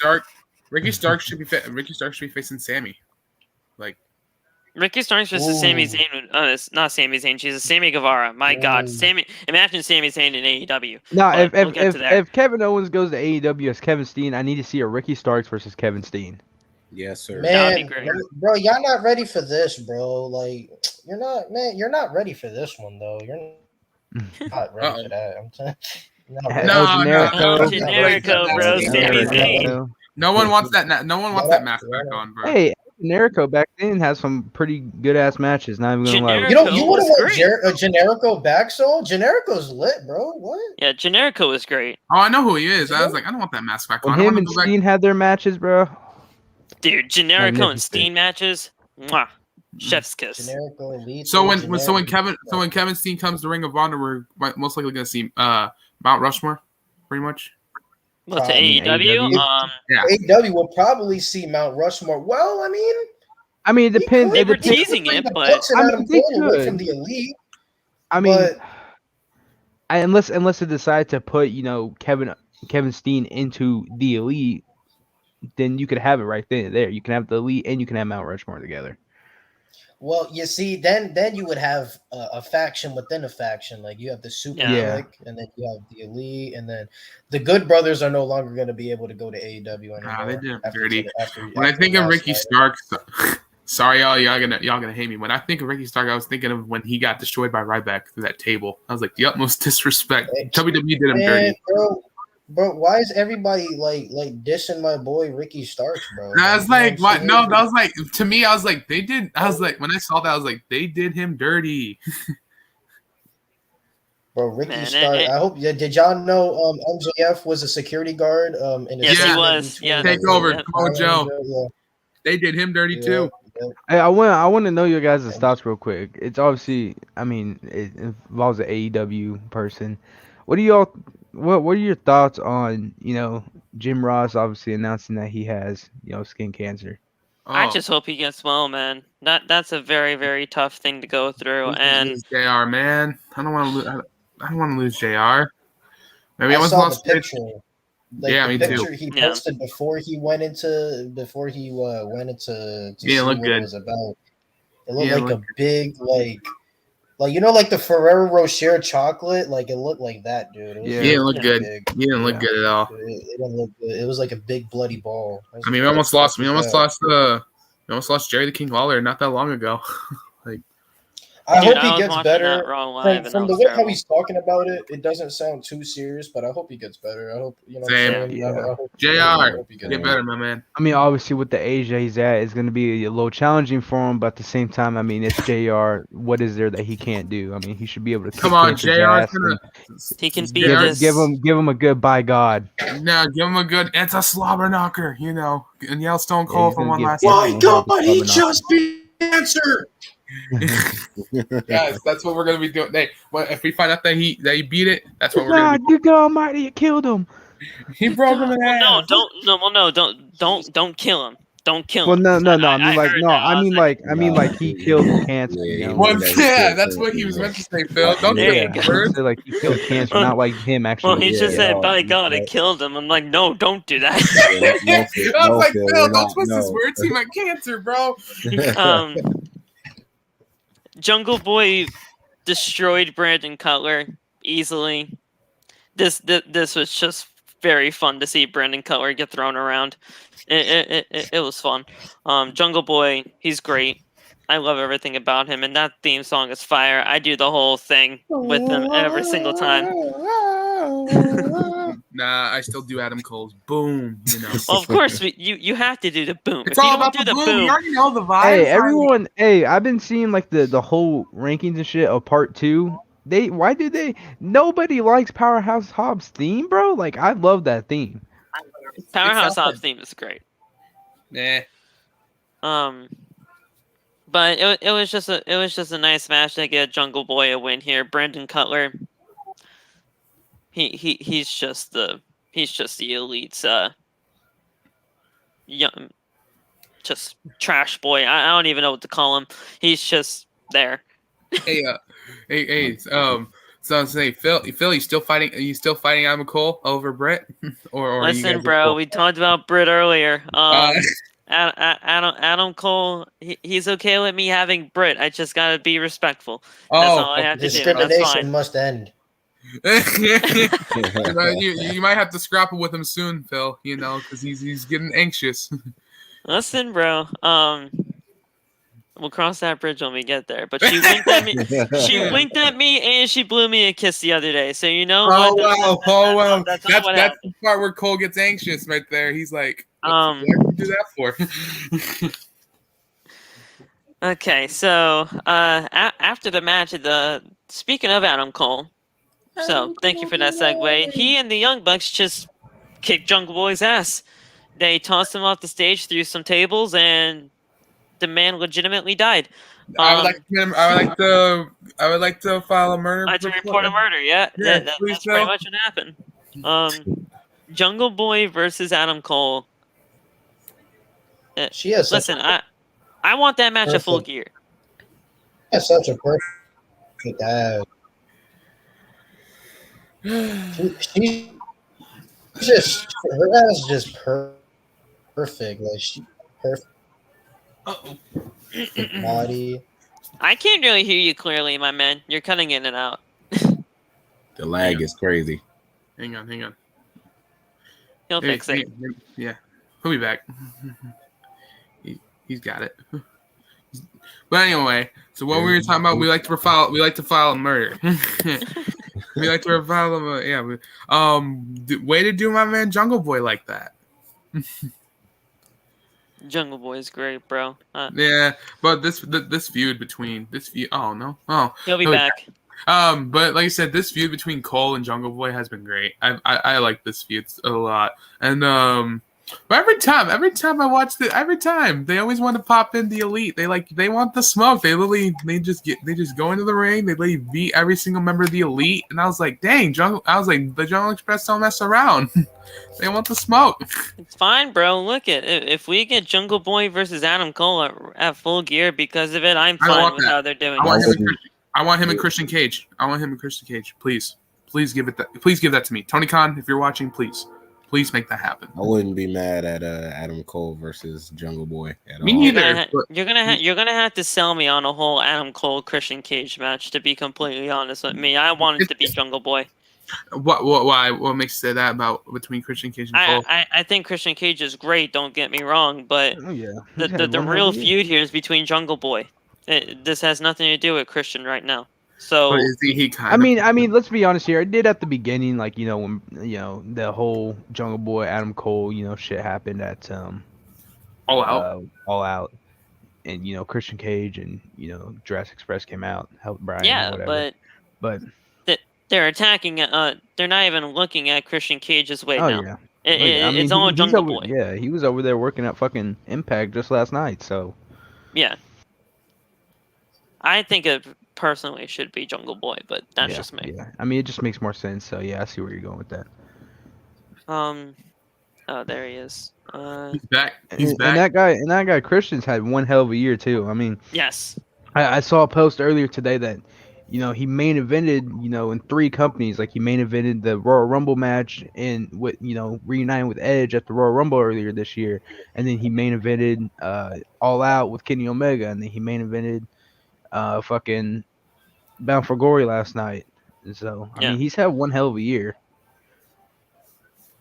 Starks should be facing Sammy. Like Ricky Starks versus Sami Ooh. Zayn. It's not Sami Zayn. She's a Sammy Guevara. My God, Ooh. Imagine Sami Zayn in AEW. No, But we'll get to that. if Kevin Owens goes to AEW as Kevin Steen, I need to see a Ricky Starks versus Kevin Steen. Yes, sir. That would be Man, great. bro, y'all not ready for this, bro. Like, you're not ready for this one, though. You're not ready for that. I'm telling you. No, El Generico, bro. Sami Sami Zayn. Zayn. no one wants that. No one wants that mask back on, bro. Hey, Generico back then has some pretty good ass matches. Not even gonna lie. You Generico want was to great. Generico back soul? Generico's lit, bro. What? Yeah, Generico was great. Oh, I know who he is. I was like, I don't want that mask back When on. I him want and to go back. Steen had their matches, bro. Dude, Generico and Magnificent. Steen matches. Mwah. Chef's kiss. Generico elite. So when Generico. Kevin Steen comes to Ring of Honor, we're most likely gonna see Mount Rushmore, pretty much. Well, to Probably. AEW, Yeah. AEW will probably see Mount Rushmore. Well, I mean, it depends. They It were depends. teasing it, the but Bucks and I mean, Adam they Cole away could. from the elite. I mean, But unless they decide to put Kevin Steen into the elite, then you could have it right then and there. You can have the elite and you can have Mount Rushmore together. well, you see, then you would have a faction within a faction. Like you have the Super Yeah. Clique, and then you have the elite, and then the Good Brothers are no longer going to be able to go to AEW anymore. Nah, they did it after- dirty. after- When I after think of last Ricky night. Starks, sorry y'all gonna hate me. When I think of Ricky Starks, I was thinking of when he got destroyed by Ryback through that table. I was like, the utmost disrespect. WWE did him Man, dirty. bro, why is everybody like dissing my boy Ricky Starks, bro? And I was You know like, what I'm what? No, saying? that was like to me. I was like, they did. I was like, when I saw that, I was like, they did him dirty. Bro, Ricky Man, Starks. I hope. Did y'all know MJF was a security guard? In his Yes, he segment was. between, Yeah. Take over, Yep. Mojo. Yeah. They did him dirty Yeah, too. yeah. I want to know your guys' thoughts real quick. It's obviously, I mean, it involves an AEW person. What are your thoughts on Jim Ross obviously announcing that he has skin cancer? I Oh, just hope he gets well, man. That's a very, very tough thing to go through. And lose JR, man. I don't want to lose. I don't want to lose JR. Maybe I I was saw lost. the picture. Like Yeah, the me too. picture he Yeah. posted before he went into to Yeah, it see looked what good. it was about. It looked Yeah, it like a big Like, you know, like the Ferrero Rocher chocolate, like it looked like that, dude. It was Yeah. He didn't look really good. big. He didn't look Yeah. good at all. It didn't look good. It was like a big bloody ball. I was I mean, like, we what almost the fuck lost. We is almost that? lost the. We almost lost Jerry the King Lawler not that long ago. I Dude, hope I he was gets watching better. that Raw live, and From that the was way how terrible. he's talking about it, it doesn't sound too serious, but I hope he gets better. I hope, you know what I'm Same. saying? Yeah. I hope, I Jr. hope he gets Get better, my man. I mean, obviously with the age that he's at, it's going to be a little challenging for him. But at the same time, I mean, it's JR. What is there that he can't do? I mean, he should be able to kick Come on, Cancer's JR's ass gonna. and He can beat JR's this. give him a good by God. Now give him a good. It's a slobber knocker, you know, and yell Stone Yeah, Cold he's for gonna one give last Cancer time. one hell of a he stubborn just beat Cancer. Yes, that's what we're gonna be doing. Hey, well, if we find out that he beat it, that's what we're gonna God, good God Almighty, you killed him. do. He broke him in half. Don't kill him. Don't kill Well, him. no. I mean, like, heard no. that. I was mean, like, he killed Cancer. Yeah, You know, he Well, meant that he yeah, killed that's what he Cancer, was yeah. meant to say, Phil. Don't There say you the go. he word. said, like, he killed Cancer, not like him actually. Well, he just Yeah, said, no, "By God, I no. killed him." I'm like, no, don't do that. No, Phil, I was no, like, Phil, Phil, we're don't not. twist his No. words. He meant cancer, bro. um, Jungle Boy destroyed Brandon Cutler easily. This was just very fun to see Brandon Cutler get thrown around. It was fun. Jungle Boy, he's great. I love everything about him, and that theme song is fire. I do the whole thing with him every single time. Nah, I still do Adam Cole's boom. You know, Well, of course, you have to do the boom. it's If you all don't about do the the boom. You already know the vibes. Hey, everyone. Hey, I've been seeing like the whole rankings and shit of part 2. Nobody likes Powerhouse Hobbs theme, bro? Like, I love that theme. Powerhouse It's solid. Hobbs theme is great. Nah. But it was just a nice match to get Jungle Boy a win here. Brandon Cutler, he's just the elite's young, just trash boy. I don't even know what to call him. He's just there. Hey, so I'm saying, Phil, you still fighting? Are you still fighting Adam Cole over Brett? or are you Listen, guys bro, cool? we talked about Britt earlier. Adam Cole, he's okay with me having Britt. I just gotta be respectful. That's all I have to do. That's Discrimination fine. must end. you might have to scrapple with him soon, Phil. You know, because he's getting anxious. Listen, bro. We'll cross that bridge when we get there. But she winked at me. She winked at me, and she blew me a kiss the other day. So you know Oh what? wow! That's That's what the happened. part where Cole gets anxious right there. He's like, "What did you do that for?" Okay, so after the match, speaking of Adam Cole, so thank you for that segue. He and the Young Bucks just kicked Jungle Boy's ass. They tossed him off the stage through some tables, and the man legitimately died. I would like to file a murder. I had to report a murder. Yeah, Yeah, that's please pretty do. much what happened. Jungle Boy versus Adam Cole. She has such, Listen, I want that match at Full Perfect. Gear. she has such a perfect ass. She just her ass is just perfect. Like she perfect body. I can't really hear you clearly, my man. You're cutting in and out. The lag is crazy. Hang on. He'll fix it. Yeah, he'll be back. He's got it. But anyway, so what we were talking about, we like to file a murder. We like to file a way to do my man Jungle Boy like that. Jungle Boy is great, bro. Yeah, but this feud. Oh no. Oh, He'll be he'll be back. But like I said, this feud between Cole and Jungle Boy has been great. I like this feud a lot, and but every time I watch they always want to pop in the Elite. They want the smoke. They just go into the ring. They beat every single member of the Elite, and I was like, dang, the Jungle Express don't mess around. They want the smoke. It's fine, bro. Look if we get Jungle Boy versus Adam Cole at Full Gear because of it, I'm I fine want with that. how they're doing I want it. him and Christian Cage. Please give that to me. Tony Khan, if you're watching, please. Please make that happen. I wouldn't be mad at Adam Cole versus Jungle Boy at Me all. neither. You're gonna have to sell me on a whole Adam Cole Christian Cage match. To be completely honest with me, I want it to be Jungle Boy. Why? What makes you say that about between Christian Cage and Cole? I think Christian Cage is great. Don't get me wrong, but Oh yeah. the real feud here is between Jungle Boy. This has nothing to do with Christian right now. So But is he kind I of? mean, let's be honest here. I did at the beginning, like when the whole Jungle Boy Adam Cole shit happened at All out. All Out, and Christian Cage and Jurassic Express came out, helped Brian. yeah, or whatever. but they're attacking. They're not even looking at Christian Cage's way now. Yeah. It's all Jungle Boy. Yeah, he was over there working at fucking Impact just last night. So Yeah. I think it personally should be Jungle Boy, but that's just me. Yeah, I mean, it just makes more sense. So yeah, I see where you're going with that. Oh, there he is. He's back. He's back. And that guy Christian's had one hell of a year too. I mean, Yes. I saw a post earlier today that he main evented in 3 companies. Like he main evented the Royal Rumble match and with reuniting with Edge at the Royal Rumble earlier this year, and then he main evented All Out with Kenny Omega, and then he main evented fucking Bound for Glory last night. So I mean, he's had one hell of a year.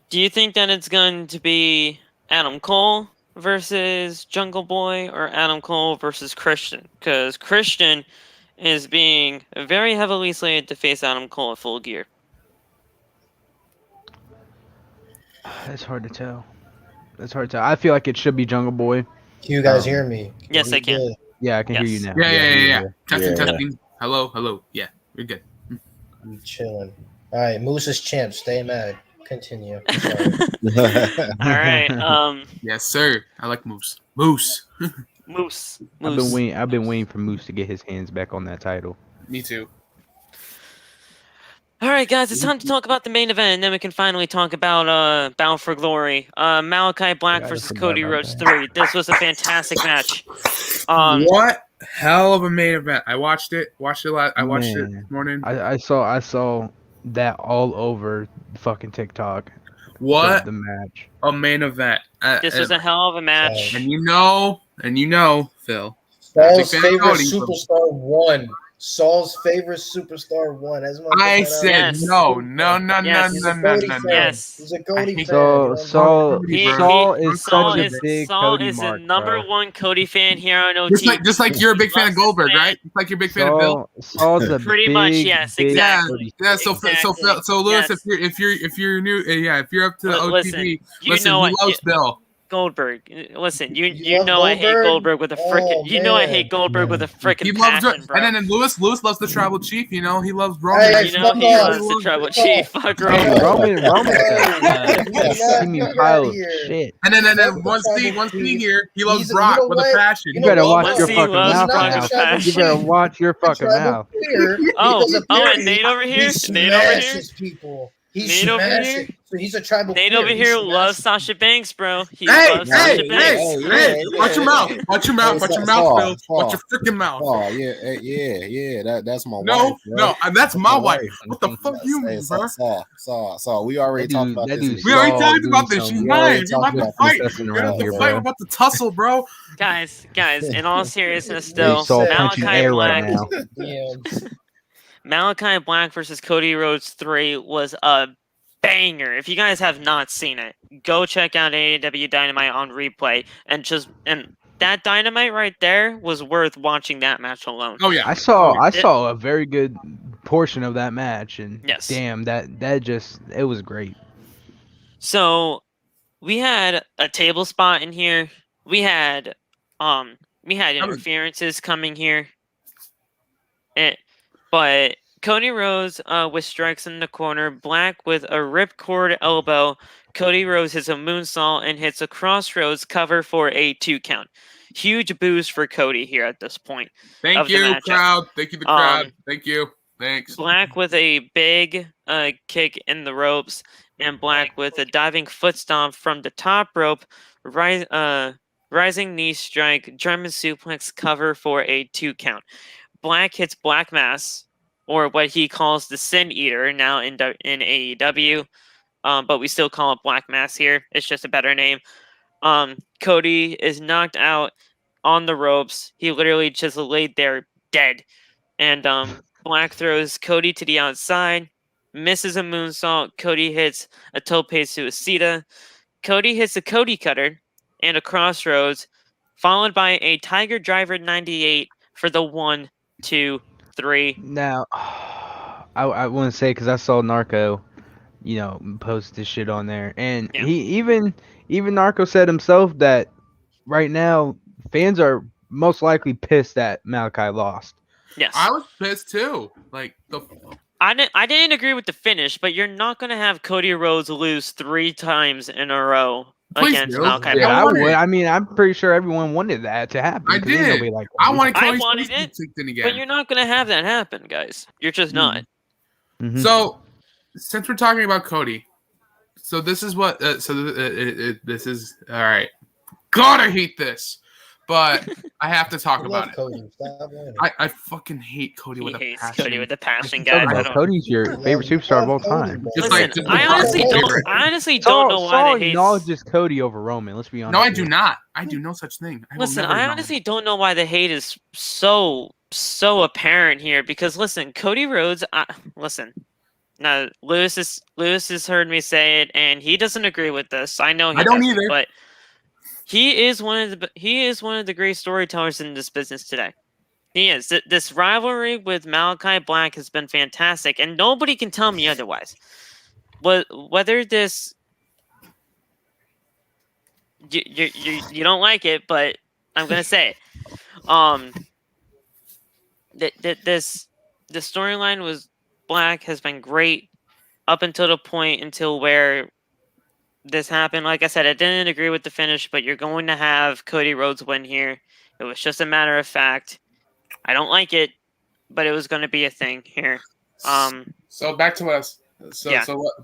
Do you think that it's going to be Adam Cole versus Jungle Boy or Adam Cole versus Christian? Because Christian is being very heavily slated to face Adam Cole at Full Gear. That's hard to tell. I feel like it should be Jungle Boy. Can you guys hear me? Yes, I can. Good. Yeah, I can hear you Yes. now. Yeah. Testing, Yeah. testing. Hello. Yeah, we're good. I'm chilling. All right, Moose is champ. Stay mad. Continue. Sorry. All right. Yes, sir. I like Moose. Moose. Moose. I've been waiting for Moose to get his hands back on that title. Me too. All right, guys, it's time to talk about the main event, and then we can finally talk about Bound for Glory. Malakai Black Yeah, I versus forgot Cody about Rhodes that. 3. This was a fantastic match. What hell of a main event! I watched it. I watched it Man. this morning. I saw that all over fucking TikTok. What the match? a main event! This was a hell of a match. and you know, Phil. Saul's Big fan of favorite Cody, bro. superstar won. Saul's favorite superstar won. That's what I I'm said Yes. no. Yes. He's a Cody fan. Yes. He's a Cody fan. So Saul He- is Saul such a is, big Saul Cody is mark, a number bro. one Cody fan here on OT. Just like you're a big fan of Loves this Goldberg, man. right? Just like you're a big fan of Bill. Saul's a Pretty big, much, yes, big exactly. Cody Yeah. So Lewis, Yes. if you're new, if you're up to the Listen, OTP, you listen, know he what? loves Bill. Goldberg. Listen, you love know I hate Goldberg? Goldberg with a frickin'. Oh, you know I man. hate Goldberg with a frickin' He loves, passion, bro. and then Lewis loves the tribal chief. He loves Roman. Hey, You know he fuck loves off. the tribal Fuck chief. off. Fuck Hey, Roman. Roman Get steamy out pile of of here. shit. And then Fuck once the he tribal chief. here, he loves He's- Brock you know with a what? passion. You better what? watch your Once he fucking loves mouth Brock now. with passion. You better watch your fucking Tribal mouth. player. He Oh, doesn't and appear- Nate over here? He Nate over here? smashes people. He Nate over smashes. here? So he's a tribal Nate player. over He here smashes loves people. Sasha Banks, bro. He Hey, loves Sasha Banks. hey. Watch your mouth. Watch your mouth. Watch your mouth, Bill. Watch your freaking mouth. Oh yeah. That's my wife. No, bro. that's my wife. wife. What the fuck you mean, bro? Saul. We already That talked dude- about that this. dude's We already Saul talked doing about this. some- She's we already mine. We're about talked to about fight. this We're about around to here, fight. bro. We're about to tussle, bro. Guys, in all seriousness, Hey, though, Saul punching Malakai air Black, right now. Yeah. Malakai Black versus Cody Rhodes 3 was a banger. If you guys have not seen it, go check out AEW Dynamite on replay, and that Dynamite right there was worth watching that match alone. Oh yeah. I saw a very good portion of that match, and Yes. damn, that it was great. So we had a table spot in here. We had interferences coming here. But Cody Rhodes with strikes in the corner, Black with a ripcord elbow. Cody Rhodes hits a moonsault and hits a crossroads cover for a 2 count. Huge boost for Cody here at this point. Thank of the you, matchup. crowd. Thank you, the crowd. Um, Thank you. Thanks. Black with a big kick in the ropes, and Black with a diving foot stomp from the top rope, rising knee strike, German suplex cover for a 2 count. Black hits Black Mass, or what he calls the Sin Eater now in AEW. but we still call it Black Mass here. It's just a better name. Cody is knocked out on the ropes. He literally just laid there dead. And Black throws Cody to the outside, misses a moonsault. Cody hits a tope suicida. Cody hits a Cody cutter and a crossroads, followed by a Tiger Driver 98 for the 1, 2, 3. Now, I want to say because I saw Narco, post this shit on there, and Yeah. he even Narco said himself that right now fans are most likely pissed that Malakai lost. Yes. I was pissed too. Like I didn't agree with the finish, but you're not going to have Cody Rhodes lose 3 times in a row Please against do. Malakai Yeah, I I Black. wanted would. it. I mean, I'm pretty sure everyone wanted that to happen. I 'cause ain't did. nobody like I Cody. wanted I Cody's wanted face to it, be kicked in again. But you're not going to have that happen, guys. You're just not. Mhm. So, since we're talking about Cody, so this is what. This is all right. God, I hate this, but I have to talk I about love it. Cody. Stop whining. I fucking hate Cody He with a hates passion. Cody with a passion, Talking guys. I about don't. Cody's your favorite superstar of all time. Just Listen, just I the honestly Brock don't. favorite. I honestly don't know why Saul they hate. acknowledges Cody over Roman. Let's be honest. No, I with do you. not. I do no such thing. I will Listen, never I acknowledge honestly don't know why the hate is so apparent here. Because listen, Cody Rhodes. Listen, now Lewis has heard me say it, and he doesn't agree with this. I know he I don't doesn't, either. but he is one of the great storytellers in this business today. He is. This rivalry with Malakai Black has been fantastic, and nobody can tell me otherwise. Whether this you don't like it, but I'm gonna say it. The storyline was Black has been great up until the point until where this happened. Like I said, I didn't agree with the finish, but you're going to have Cody Rhodes win here. It was just a matter of fact. I don't like it, but it was going to be a thing here. So back to what I was.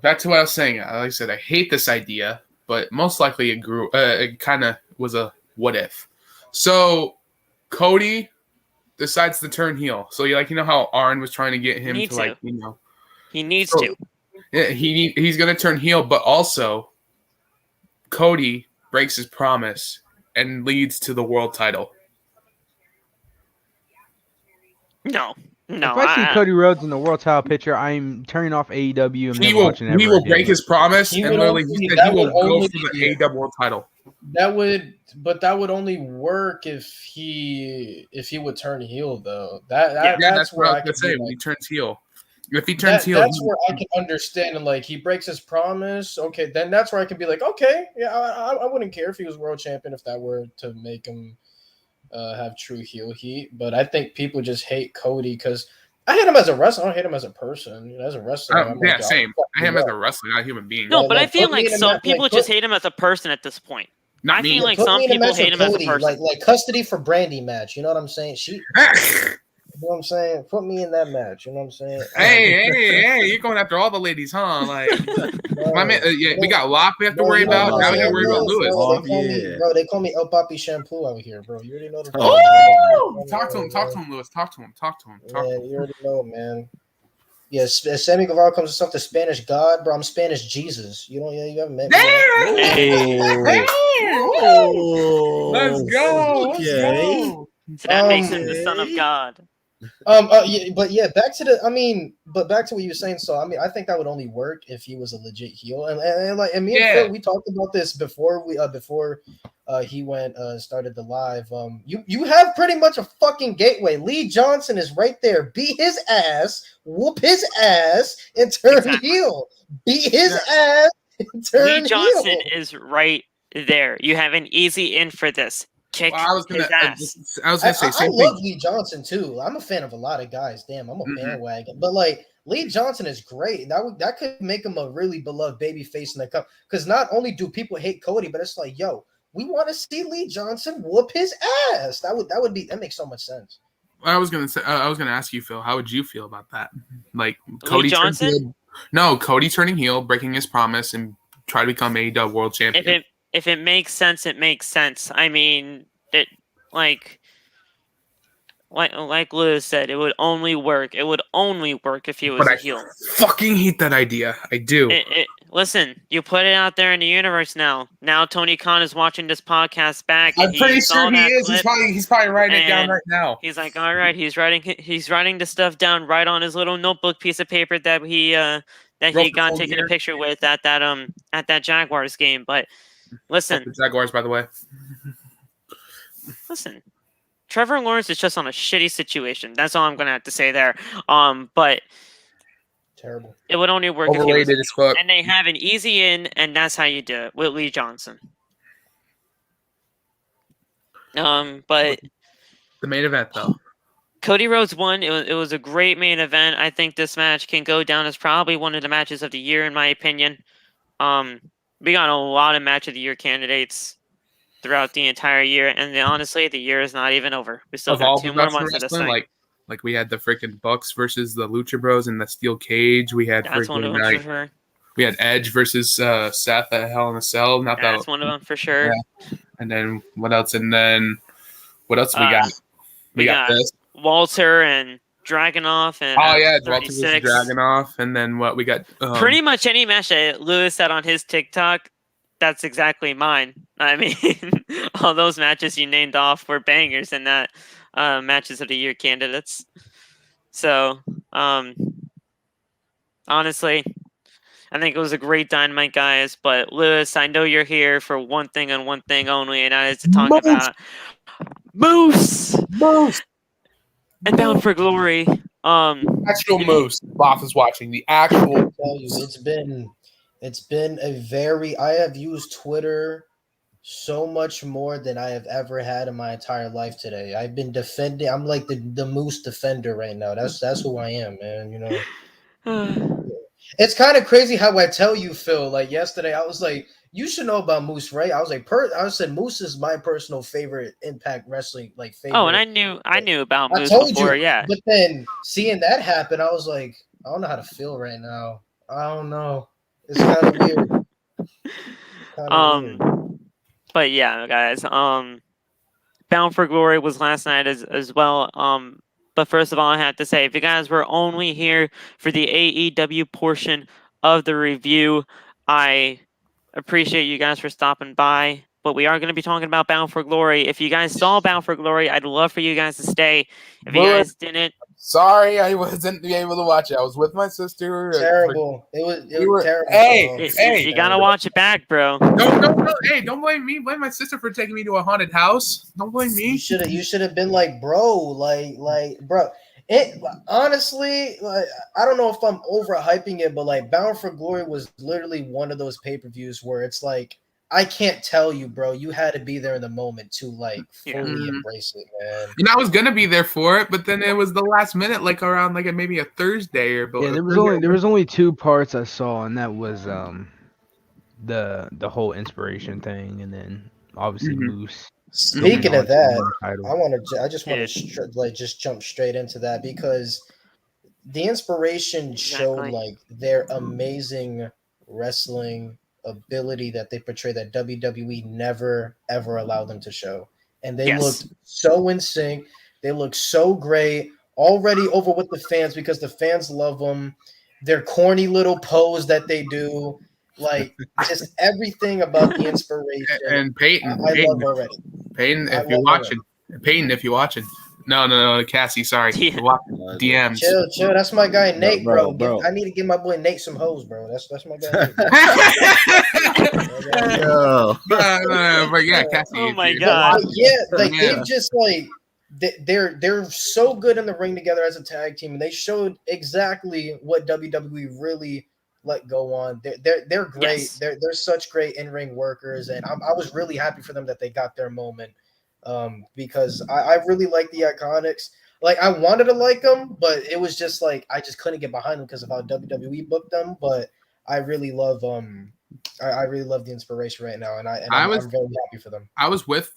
Back to what I was saying. Like I said, I hate this idea, but most likely it grew. It kind of was a what if. So Cody decides to turn heel. So you know how Arn was trying to get him Need to to. He needs So- to. Yeah, he's gonna turn heel, but also Cody breaks his promise and leads to the world title. No. If I see Cody Rhodes in the world title picture, I'm turning off AEW and He never will watching ever break again. his promise He and would literally only- he said that he will would go only for the be- AEW world title. That would only work if he would turn heel though. That's where I could could say be when like, he turns heel. If he turns heel, that's where I can understand and like he breaks his promise. Okay, then that's where I can be like, okay, yeah, I wouldn't care if he was world champion if that were to make him have true heel heat. But I think people just hate Cody because I hate him as a wrestler. I don't hate him as a person. As a wrestler, I'm like, same. I'll I hate him as a wrestler, not a human being. No, Yeah, but I like, feel put me like in a some match- people like, just put- hate him as a person at this point. Not I me. feel like Put some me in a people match hate with him as a Cody, person. like custody for Brandy match. You know what I'm saying? You know what I'm saying? Put me in that match. You know what I'm saying? hey, you're going after all the ladies, huh? Like, my man, we got Locke we have to worry about. Now we got to worry about Lewis. Bro, they call me El Papi Shampoo out here, bro. You already know the Talk to him, Lewis. Talk to him. Man, you already know, man. Yeah, Sammy Guevara comes with something Spanish God, bro. I'm Spanish Jesus. You haven't met me. Damn! Let's go. So that makes him the son of God. Back to what you were saying. So I think that would only work if he was a legit heel. And me and Phil, we talked about this before he went started the live. You have pretty much a fucking gateway. Lee Johnson is right there. Beat his ass, whoop his ass, and turn heel. Beat his ass and turn heel. Lee Johnson is right there. You have an easy in for this. Kick his ass. I was gonna say I same love thing. Lee Johnson too. I'm a fan of a lot of guys. Damn, I'm a bandwagon. But like Lee Johnson is great. That could make him a really beloved baby face in the cup. Because not only do people hate Cody, but it's like, yo, we want to see Lee Johnson whoop his ass. That makes so much sense. I was gonna ask you, Phil. How would you feel about that? Like Cody Johnson? Cody turning heel, breaking his promise, and try to become AEW world champion. If it makes sense, it makes sense. I mean, it like Lewis said, it would only work. It would only work if he was a heel. Fucking hate that idea. I do. listen, you put it out there in the universe now. Now Tony Khan is watching this podcast back, and I'm pretty he saw sure he that is. clip, He's probably writing it down and right now. he's like, all right, he's writing the stuff down right on his little notebook piece of paper that he Wrote got the taken year. a picture with at that Jaguars game. But listen, The Jaguars, by the way. listen, Trevor Lawrence is just on a shitty situation. That's all I'm gonna have to say there. But Terrible. it would only work if he was, Overrated as fuck. and they have an easy in, and that's how you do it with Lee Johnson. But The main event, though. Cody Rhodes won. It was a great main event. I think this match can go down as probably one of the matches of the year, in my opinion. We got a lot of match of the year candidates throughout the entire year, and honestly, the year is not even over. We still Of all got 2 more professional months of this wrestling, thing. like we had the freaking Bucks versus the Lucha Bros in the steel cage. We had That's one of them for sure. we had Edge versus Seth at Hell in a Cell. Not that. That's one of them for sure. Yeah. And then what else? And then what else we got? We got this. Walter and Dragunov and Oh yeah, Walter 36. versus Dragunov. And then what we got? Pretty much any match that Lewis said on his TikTok, that's exactly mine. I mean, all those matches you named off were bangers in that matches of the year candidates. So, honestly, I think it was a great Dynamite, guys. But Lewis, I know you're here for one thing and one thing only, and that is to talk about Moose and Bound for Glory. Actual Moose. Boff is watching the actual. I tell you, it's been a very. I have used Twitter so much more than I have ever had in my entire life today. I've been defending. I'm like the Moose defender right now. That's who I am, man. You know, it's kind of crazy how I tell you, Phil. Like yesterday, I was like, "You should know about Moose, right?" I was like, I said Moose is my personal favorite Impact Wrestling favorite. Oh, and I knew about Moose told before, you, yeah. But then seeing that happen, I was like, I don't know how to feel right now. I don't know. It's kind of weird. Weird. But yeah, guys. Bound for Glory was last night as well. But first of all, I have to say, if you guys were only here for the AEW portion of the review, I appreciate you guys for stopping by. But we are going to be talking about Bound for Glory. If you guys saw Bound for Glory, I'd love for you guys to stay. If you guys didn't, sorry, I wasn't able to watch it. I was with my sister. Terrible. It was terrible. Hey, you gotta watch it back, bro. No. Hey, don't blame me. Blame my sister for taking me to a haunted house. Don't blame me. You should have been like, bro, bro. It honestly, like, I don't know if I'm overhyping it, but like Bound for Glory was literally one of those pay-per-views where it's like, I can't tell you, bro. You had to be there in the moment to like fully embrace it, man. You know, I was gonna be there for it, but then it was the last minute, like around like maybe a Thursday or. Yeah, there was only 2 parts I saw, and that was the whole inspiration thing, and then obviously Moose. Speaking of that, title. I just want to just jump straight into that because the inspiration showed like their amazing wrestling ability that they portray that WWE never ever allowed them to show, and they looked so in sync. They looked so great, already over with the fans because the fans love them. Their corny little pose that they do, like just everything about the inspiration. And Peyton, I love already. Peyton, if you're watching, Peyton, if you're watching. No, Cassie, sorry. DMs. Chill. That's my guy Nate, bro. I need to give my boy Nate some hoes, bro. That's my guy. But yeah, Cassie. Oh my god. They've just like they're so good in the ring together as a tag team, and they showed exactly what WWE really let go on. They're great. Yes. They're such great in-ring workers, and I was really happy for them that they got their moment. Because I really like the Iconics. Like I wanted to like them, but it was just like I just couldn't get behind them because of how WWE booked them. But I really love I really love the inspiration right now, and I'm very happy for them. I was with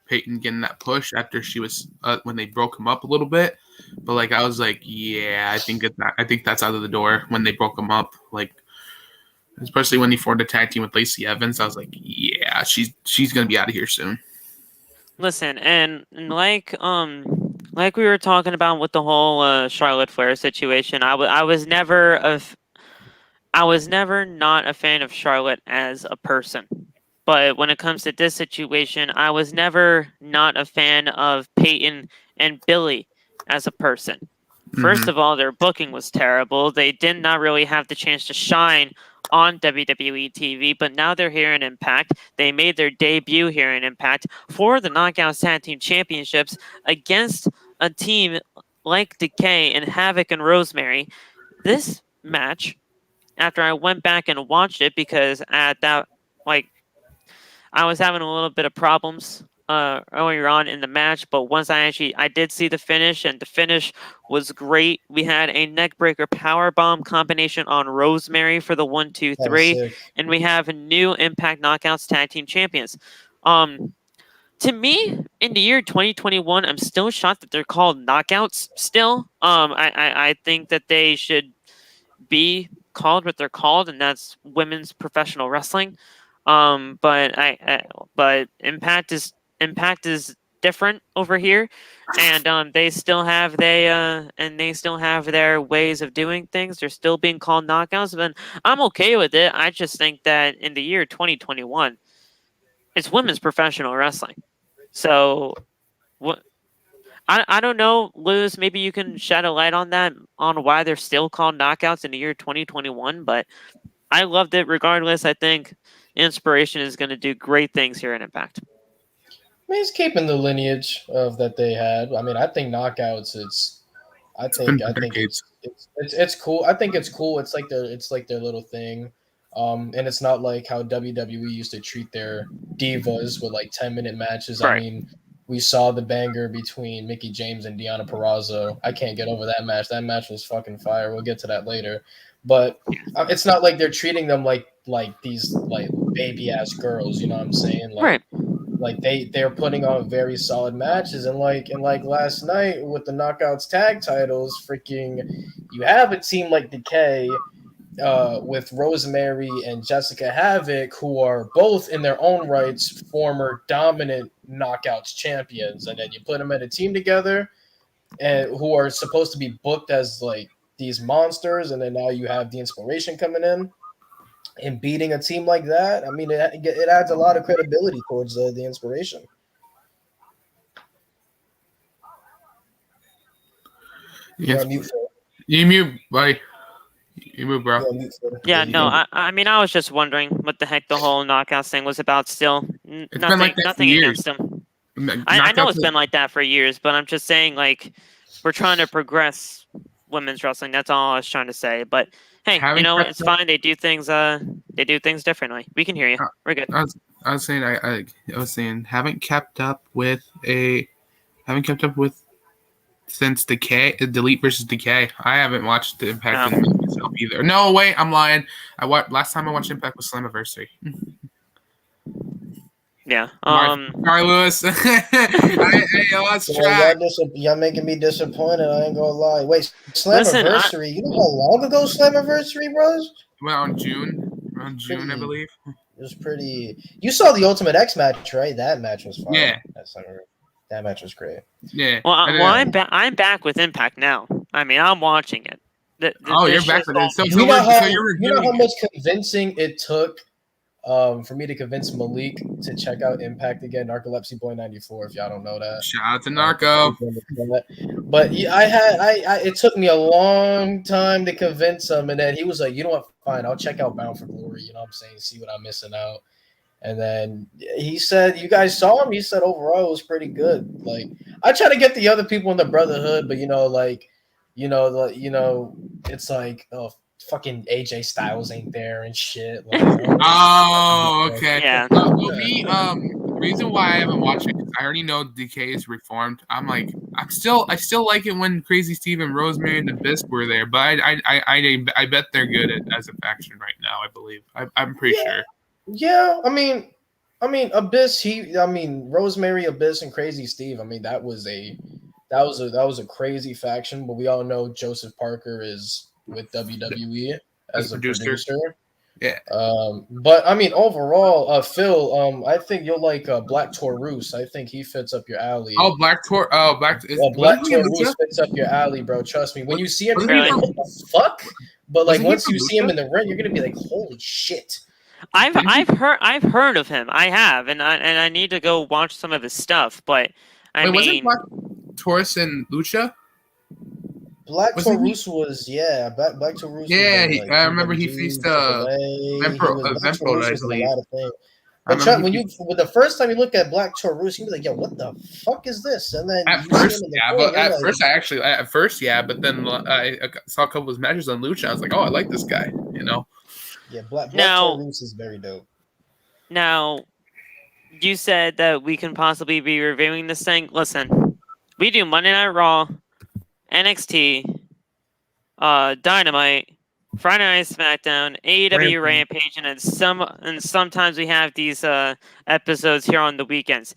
Peyton getting that push after she was when they broke him up a little bit, but like I was like, yeah, I think that's out of the door when they broke him up, like. Especially when he formed a tag team with Lacey Evans, I was like, "Yeah, she's gonna be out of here soon." Listen, and like we were talking about with the whole Charlotte Flair situation, I was never I was never not a fan of Charlotte as a person. But when it comes to this situation, I was never not a fan of Peyton and Billy as a person. First of all, their booking was terrible. They did not really have the chance to shine on WWE TV, but now they're here in Impact. They made their debut here in Impact for the Knockouts Tag Team Championships against a team like Decay and Havoc and Rosemary. This match, after I went back and watched it, because at that, I was having a little bit of problems earlier on in the match, but once I did see the finish, and the finish was great. We had a neckbreaker power bomb combination on Rosemary for the 1, 2, 3, and we have new Impact Knockouts Tag Team Champions. To me, in the year 2021, I'm still shocked that they're called Knockouts still. I think that they should be called what they're called, and that's women's professional wrestling. But Impact is different over here, and they still have their ways of doing things. They're still being called knockouts, but I'm okay with it. I just think that in the year 2021, it's women's professional wrestling. So, what? I don't know, Liz. Maybe you can shed a light on that, on why they're still called knockouts in the year 2021. But I loved it regardless. I think Inspiration is going to do great things here in Impact. I mean, it's keeping the lineage of that they had. I mean, I think knockouts. I think it's cool. I think it's cool. It's like their little thing. And it's not like how WWE used to treat their divas with like 10-minute matches. Right. I mean, we saw the banger between Mickie James and Deonna Purrazzo. I can't get over that match. That match was fucking fire. We'll get to that later. But it's not like they're treating them like these like baby ass girls. You know what I'm saying? Right. Like they're putting on very solid matches, and like last night with the Knockouts tag titles, freaking, you have a team like Decay with Rosemary and Jessica Havoc, who are both in their own rights former dominant Knockouts champions, and then you put them in a team together, and who are supposed to be booked as like these monsters, and then now you have the Inspiration coming in and beating a team like that. I mean, it adds a lot of credibility towards the Inspiration. Yes. You mute, buddy. You move, bro. Yeah, no, I mean, I was just wondering what the heck the whole Knockouts thing was about still. Nothing against them. I know it's been like that for years, but I'm just saying, like, we're trying to progress women's wrestling. That's all I was trying to say. But hey, you know what? It's fine. They do things differently. We can hear you. We're good. I was saying haven't kept up with since Decay, Delete versus Decay. I haven't watched the Impact myself either. No, wait, I'm lying. Last time I watched Impact was Slammiversary. Yeah. Sorry, Lewis. I lost track. Y'all making me disappointed. I ain't gonna lie. Wait, Slammiversary. You know how long ago Slammiversary was? Around June, I believe. It was pretty. You saw the Ultimate X match, right? That match was fun. Yeah. That match was great. Yeah. Well, I'm back with Impact now. I mean, I'm watching it. You're back with it. So you know how much convincing it took for me to convince Malik to check out Impact again. Narcolepsy Boy 94. If y'all don't know that, shout out to Narco. But it took me a long time to convince him, and then he was like, "You know what? Fine, I'll check out Bound for Glory." You know what I'm saying? See what I'm missing out. And then he said, "You guys saw him?" He said, "Overall, it was pretty good." Like, I try to get the other people in the Brotherhood, but it's like, oh, fucking AJ Styles ain't there and shit. Like, oh, okay. Yeah. The reason why I haven't watched it is I already know Decay is reformed. I still like it when Crazy Steve and Rosemary and Abyss were there, but I bet they're good as a faction right now. I believe. I'm pretty sure. Yeah, I mean, Abyss. Rosemary, Abyss, and Crazy Steve. I mean, that was a crazy faction. But we all know Joseph Parker is with WWE as a producer. Yeah. But I mean, overall, Phil, I think you'll like Black Taurus. I think he fits up your alley. Oh, Black Taurus fits up your alley, bro. Trust me. When you see him, you're like, what the fuck? But like Wasn't he once from you see him Lucha? in the ring, you're gonna be like, holy shit. I've heard of him. I have, and I need to go watch some of his stuff. But I Wait, wasn't mean, Black Taurus in Lucha? Black Wasn't he? Taurus was Black Taurus was Yeah, in like I remember he PWG, faced AAA. He was Black Vempro, Taurus I was in a believe. lot of things. I But remember when he- you the first time you look at Black Taurus, you be like, yo, what the fuck is this? And then At you first, see him in the yeah, ring, but you're at like, first I actually, at first, yeah, but then I saw a couple of his matches on Lucha. I was like, oh, I like this guy, you know. yeah, Black Now- Taurus is very dope. now you said that we can possibly be reviewing this thing. Listen, we do Monday Night Raw, NXT, Dynamite, Friday Night SmackDown, AEW Rampage, and sometimes we have these episodes here on the weekends.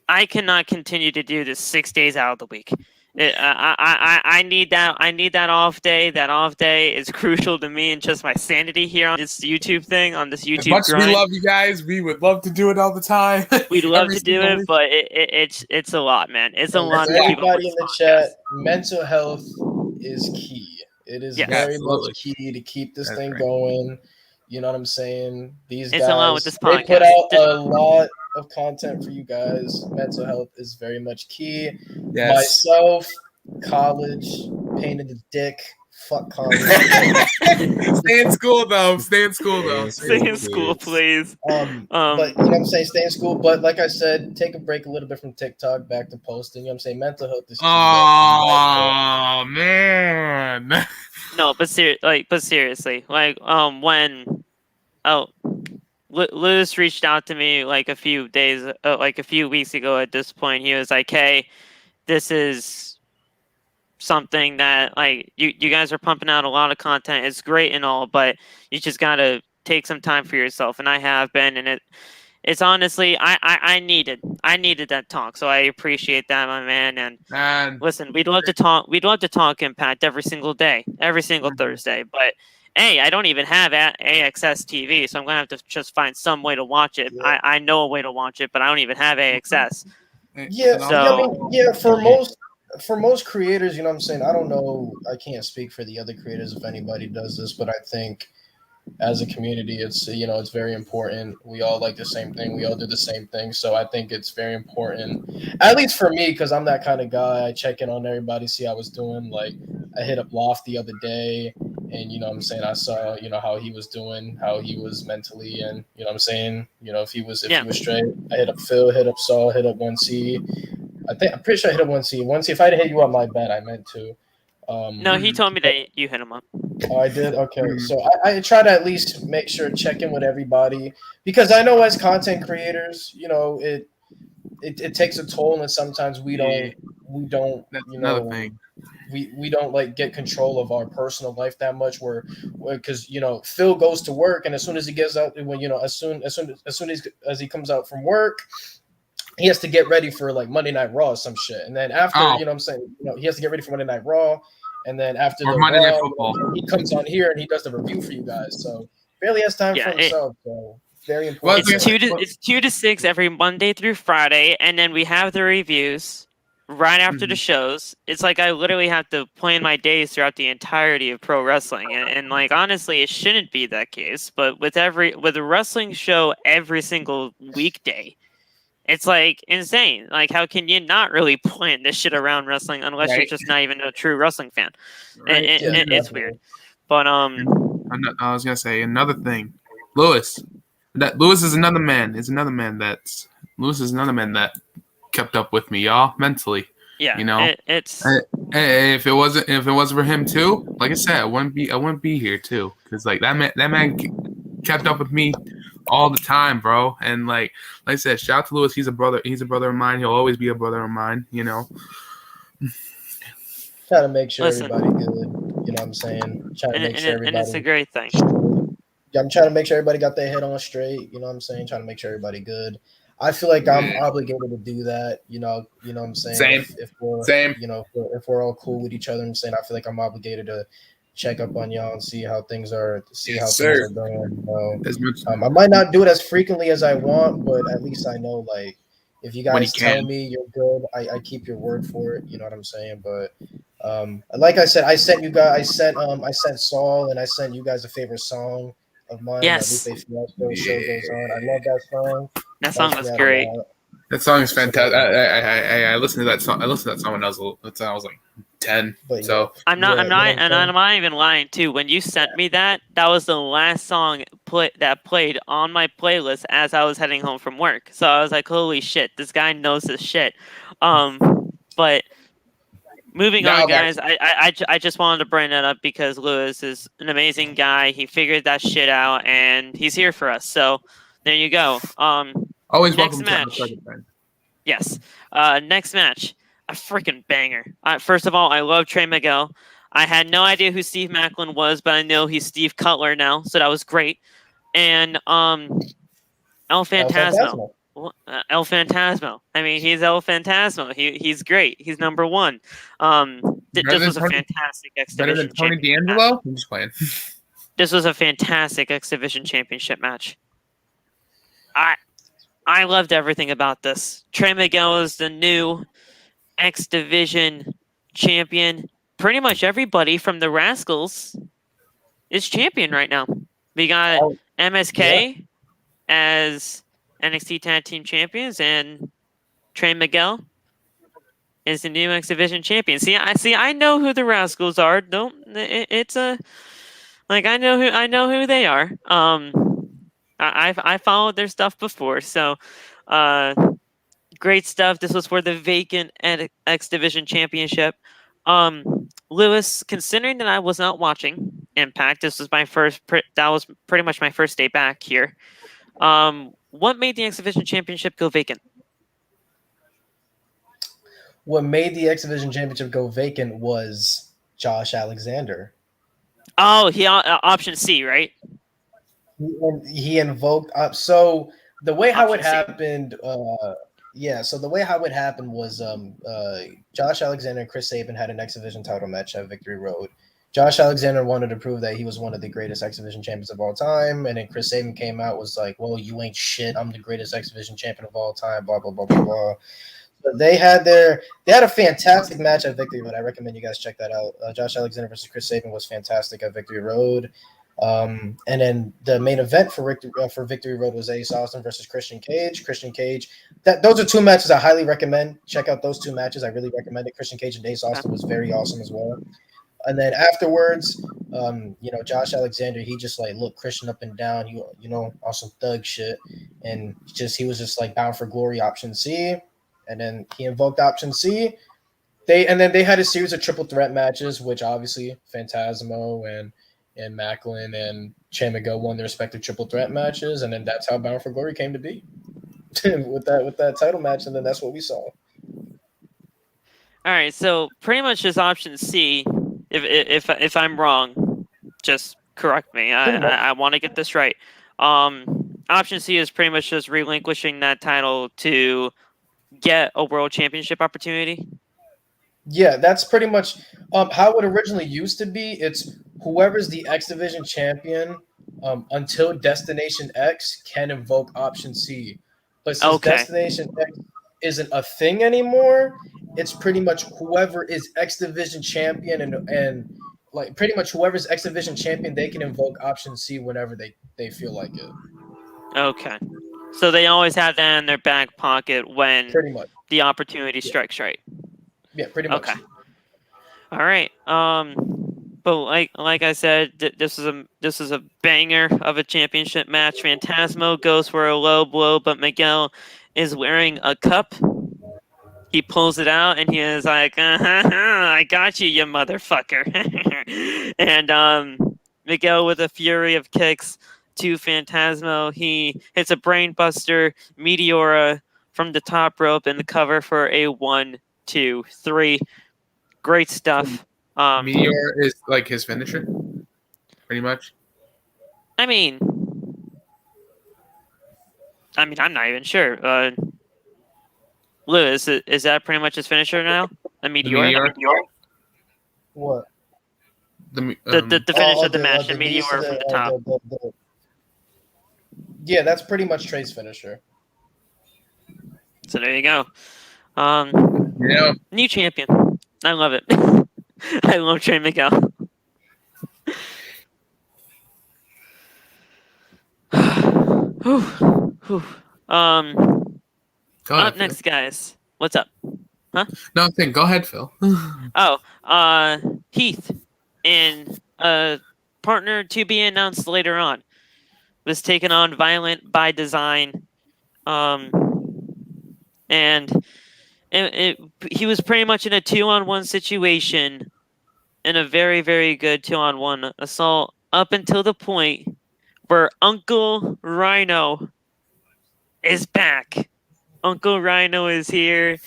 I cannot continue to do this 6 days out of the week. I need that. I need that off day. That off day is crucial to me and just my sanity here on this YouTube thing, on this As YouTube much as grind. we love you guys, we would love to do it all the time. We'd love Every to do single it, week. but it's a lot, man. It's a And lot. for to keep up everybody with in the this chat, podcast. mental health is key. It is Yes. very Absolutely. much key to keep this That's thing right. going. You know what I'm saying? These It's a lot with guys, this they put podcast. out a lot of content for you guys. Mental health is very much key. Yes. Myself, college, pain in the dick, fuck college. Stay in school though. Stay in school though. Stay in school, please. But you know what I'm saying, stay in school. But like I said, take a break a little bit from TikTok, back to posting. You know what I'm saying? Mental health is key. Oh man. No, but seriously, when Lewis reached out to me like a few weeks ago. At this point, he was like, "Hey, this is something that like you guys are pumping out a lot of content. It's great and all, but you just gotta take some time for yourself." And I have been, and it's honestly I needed that talk, so I appreciate that, my man. And Man. listen, we'd love to talk Impact every single day, every single Thursday. But hey, I don't even have AXS TV, so I'm gonna have to just find some way to watch it. Yeah. I know a way to watch it, but I don't even have AXS. Yeah, So- for most creators, you know what I'm saying? I don't know, I can't speak for the other creators if anybody does this, but I think as a community, it's it's very important. We all like the same thing. We all do the same thing. So I think it's very important, at least for me, because I'm that kind of guy. I check in on everybody, see how I was doing. Like I hit up Loft the other day, and you know what I'm saying, I saw how he was doing, how he was mentally, and you know what I'm saying, if he was straight. I hit up Phil, hit up Saul, hit up 1C. I'm pretty sure I hit up 1C. 1C, if I didn't hit you up, my bad. I meant to. No, he told me that you hit him up. Oh, I did? Okay. So I try to at least make sure check in with everybody, because I know as content creators, it takes a toll, and sometimes we don't That's another thing. we don't like get control of our personal life that much, because Phil goes to work, and as soon as he gets out, as soon as he comes out from work, he has to get ready for like Monday Night Raw or some shit. And then after, you know what I'm saying, he has to get ready for Monday Night Raw. And then after Or the Monday Night Raw, Football. he comes on here and he does the review for you guys. So barely has time for himself. So very important. It's 2 to 6 every Monday through Friday, and then we have the reviews right after the shows. It's like I literally have to plan my days throughout the entirety of pro wrestling, and like honestly, it shouldn't be that case. But with a wrestling show every single weekday, it's like insane. Like, how can you not really plan this shit around wrestling unless you're just not even a true wrestling fan? Right. It's weird. But I was gonna say another thing. Lewis is another man. Lewis is another man that kept up with me, y'all, mentally. Yeah, if it wasn't for him too, like I said, I wouldn't be here too, because like that man kept up with me all the time, bro. And like I said, shout out to Lewis. He's a brother of mine. He'll always be a brother of mine. Try to make sure Listen. everybody good. You know what I'm saying? Try to make sure everybody. And it's a great thing. I'm trying to make sure everybody got their head on straight. You know what I'm saying? Trying to make sure everybody good. I feel like I'm obligated to do that. You know what I'm saying? Same. If we're, Same. If we're all cool with each other, I'm saying I feel like I'm obligated to check up on y'all and see how things are. Things are going. I might not do it as frequently as I want, but at least I know, like, if you guys tell me you're good, I keep your word for it. You know what I'm saying? But Like I said, I sent you guys. I sent Saul, and I sent you guys a favorite song of mine. Yes. Lupe Fiasco, Show Goes On. I love that song. That song Helps was me out a great. lot. That song is fantastic. I listened to that song. I listened to that song when I was like 10. But So I'm not, Yeah, I'm not, you know what and I'm I'm not even lying too. When you sent me that was the last song that played on my playlist as I was heading home from work. So I was like, holy shit, this guy knows his shit. But moving Now on, back- guys, I just wanted to bring that up because Lewis is an amazing guy. He figured that shit out, and he's here for us. So there you go. always next welcome match. to our friend. Yes. Next match, a freaking banger. First of all, I love Trey Miguel. I had no idea who Steve Macklin was, but I know he's Steve Cutler now, so that was great. And El Phantasmo. El Phantasmo. I mean, he's El Phantasmo. He's great. He's number one. This was a fantastic X Better than Division Tony championship match. D'Angelo. I'm just playing. This was a fantastic X Division championship match. I loved everything about this. Trey Miguel is the new X Division champion. Pretty much everybody from the Rascals is champion right now. We got MSK as NXT Tag Team Champions, and Trey Miguel is the new X Division champion. I know who the Rascals are. I know who they are. I followed their stuff before, so great stuff. This was for the vacant X Division Championship. Lewis, considering that I was not watching Impact, this was that was pretty much my first day back here. What made the X Division Championship go vacant? What made the X Division Championship go vacant was Josh Alexander. Oh, he option C, right? He invoked up. So the way how it Option C. happened, so the way how it happened was Josh Alexander and Chris Sabin had an X Division title match at Victory Road. Josh Alexander wanted to prove that he was one of the greatest X Division champions of all time, and then Chris Sabin came out, was like, "Well, you ain't shit. I'm the greatest X Division champion of all time." Blah blah blah blah blah. So they had a fantastic match at Victory Road. I recommend you guys check that out. Josh Alexander versus Chris Sabin was fantastic at Victory Road. And then the main event for Victory Road was Ace Austin versus Christian Cage. Those are two matches I highly recommend. Check out those two matches. I really recommend it. Christian Cage and Ace Austin was very awesome as well. And then afterwards, Josh Alexander, he just like looked Christian up and down, on some thug shit. And he was just like bound for glory option C. And then he invoked option C. They had a series of triple threat matches, which obviously Phantasmo and Macklin and Trey Miguel won their respective triple threat matches, and then that's how Bound for Glory came to be with that title match, and then that's what we saw. All right, so pretty much just option C. If I'm wrong, just correct me. I want to get this right. Option C is pretty much just relinquishing that title to get a world championship opportunity. Yeah, that's pretty much how it originally used to be. It's whoever's the X Division champion until Destination X can invoke option C. But since Destination X isn't a thing anymore, it's pretty much whoever is X Division champion and like pretty much whoever's X Division champion, they can invoke option C whenever they feel like it. Okay. So they always have that in their back pocket when pretty much the opportunity strikes right. Yeah, pretty much. Okay. All right. But like I said, this is a banger of a championship match. Phantasmo goes for a low blow, but Miguel is wearing a cup. He pulls it out and he is like, I got you, you motherfucker. And Miguel with a fury of kicks to Phantasmo. He hits a brainbuster Meteora from the top rope and the cover for a 1, 2, 3. Great stuff. Meteor is like his finisher, pretty much. I mean, I'm not even sure. Lewis, is that pretty much his finisher now? A Meteor? What? The finish of the match, the Meteor from the top. Yeah, that's pretty much Trey's finisher. So there you go. Yeah. New champion. I love it. I love Trey Miguel. Whew, whew. Go ahead, Up next, guys. What's up? Phil. No, go ahead, Phil. Heath and partner to be announced later on was taken on Violent by Design, and he was pretty much in a 2-on-1 situation, in a very, very good 2-on-1 assault up until the point where Uncle Rhino is back. Uncle Rhino is here.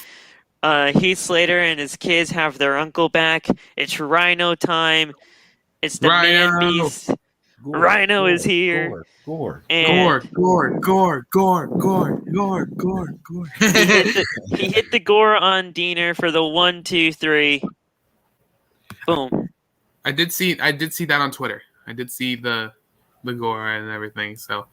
Heath Slater and his kids have their uncle back. It's Rhino time. It's the man beast. Rhino is here. Gore. And Gore. he hit the gore on Diener for the 1, 2, 3. Boom. I did see that on Twitter. I did see the gore and everything. So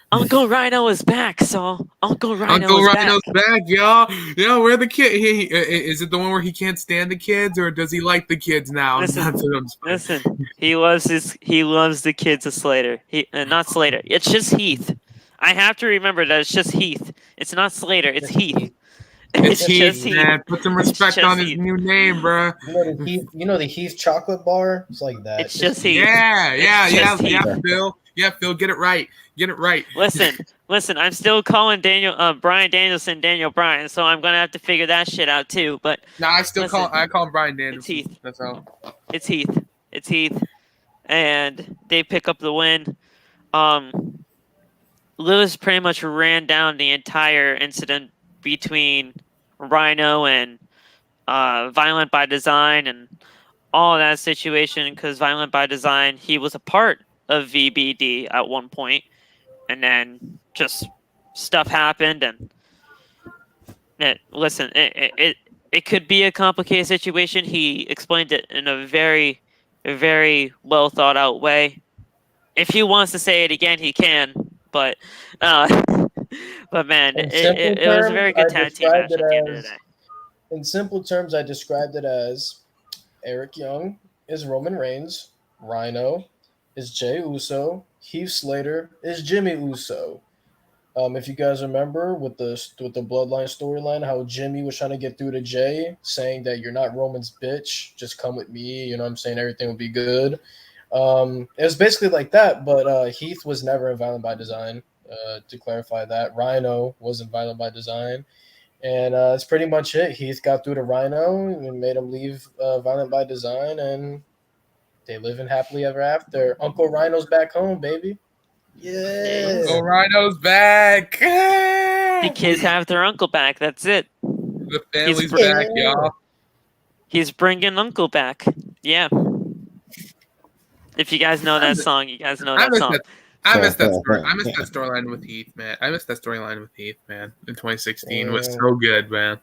Uncle Rhino is back, Saul. Uncle Rhino's back, y'all. Yeah, where the kid? Is it the one where he can't stand the kids, or does he like the kids now? Listen. He loves the kids of Slater. Not Slater. It's just Heath. I have to remember that it's just Heath. It's not Slater. It's Heath. It's Heath, man. Put some respect on his new name, bro. You know the Heath chocolate bar? It's like that. It's just Heath. Yeah, Phil. Yeah, Phil, get it right. Listen. I'm still calling Brian Danielson Daniel Bryan, so I'm gonna have to figure that shit out too. But no, I call him Brian Danielson. It's Heath. That's all. It's Heath, and they pick up the win. Lewis pretty much ran down the entire incident between Rhino and Violent by Design and all that situation, because Violent by Design, he was a part of VBD at one point, and then just stuff happened, and it could be a complicated situation. He explained it in a very, very well thought out way. If he wants to say it again, he can, but man, it was a very good tag team match at the end of the day. In simple terms, I described it as Eric Young is Roman Reigns, Rhino is Jey Uso, Heath Slater is Jimmy Uso. If you guys remember with the Bloodline storyline, how Jimmy was trying to get through to Jey, saying that you're not Roman's bitch, just come with me, you know what I'm saying, everything will be good. It was basically like that, but Heath was never in Violent by Design, to clarify that. Rhino wasn't Violent by Design. And that's pretty much it. Heath got through to Rhino and made him leave Violent by Design, and they live in happily ever after. Uncle Rhino's back home, baby. Yeah. Uncle Rhino's back. The kids have their uncle back. That's it. The family's back, y'all. He's bringing Uncle back. Yeah. If you guys know that song, you guys know that song. I missed that story. I missed that storyline with Heath, man. In 2016 was so good, man.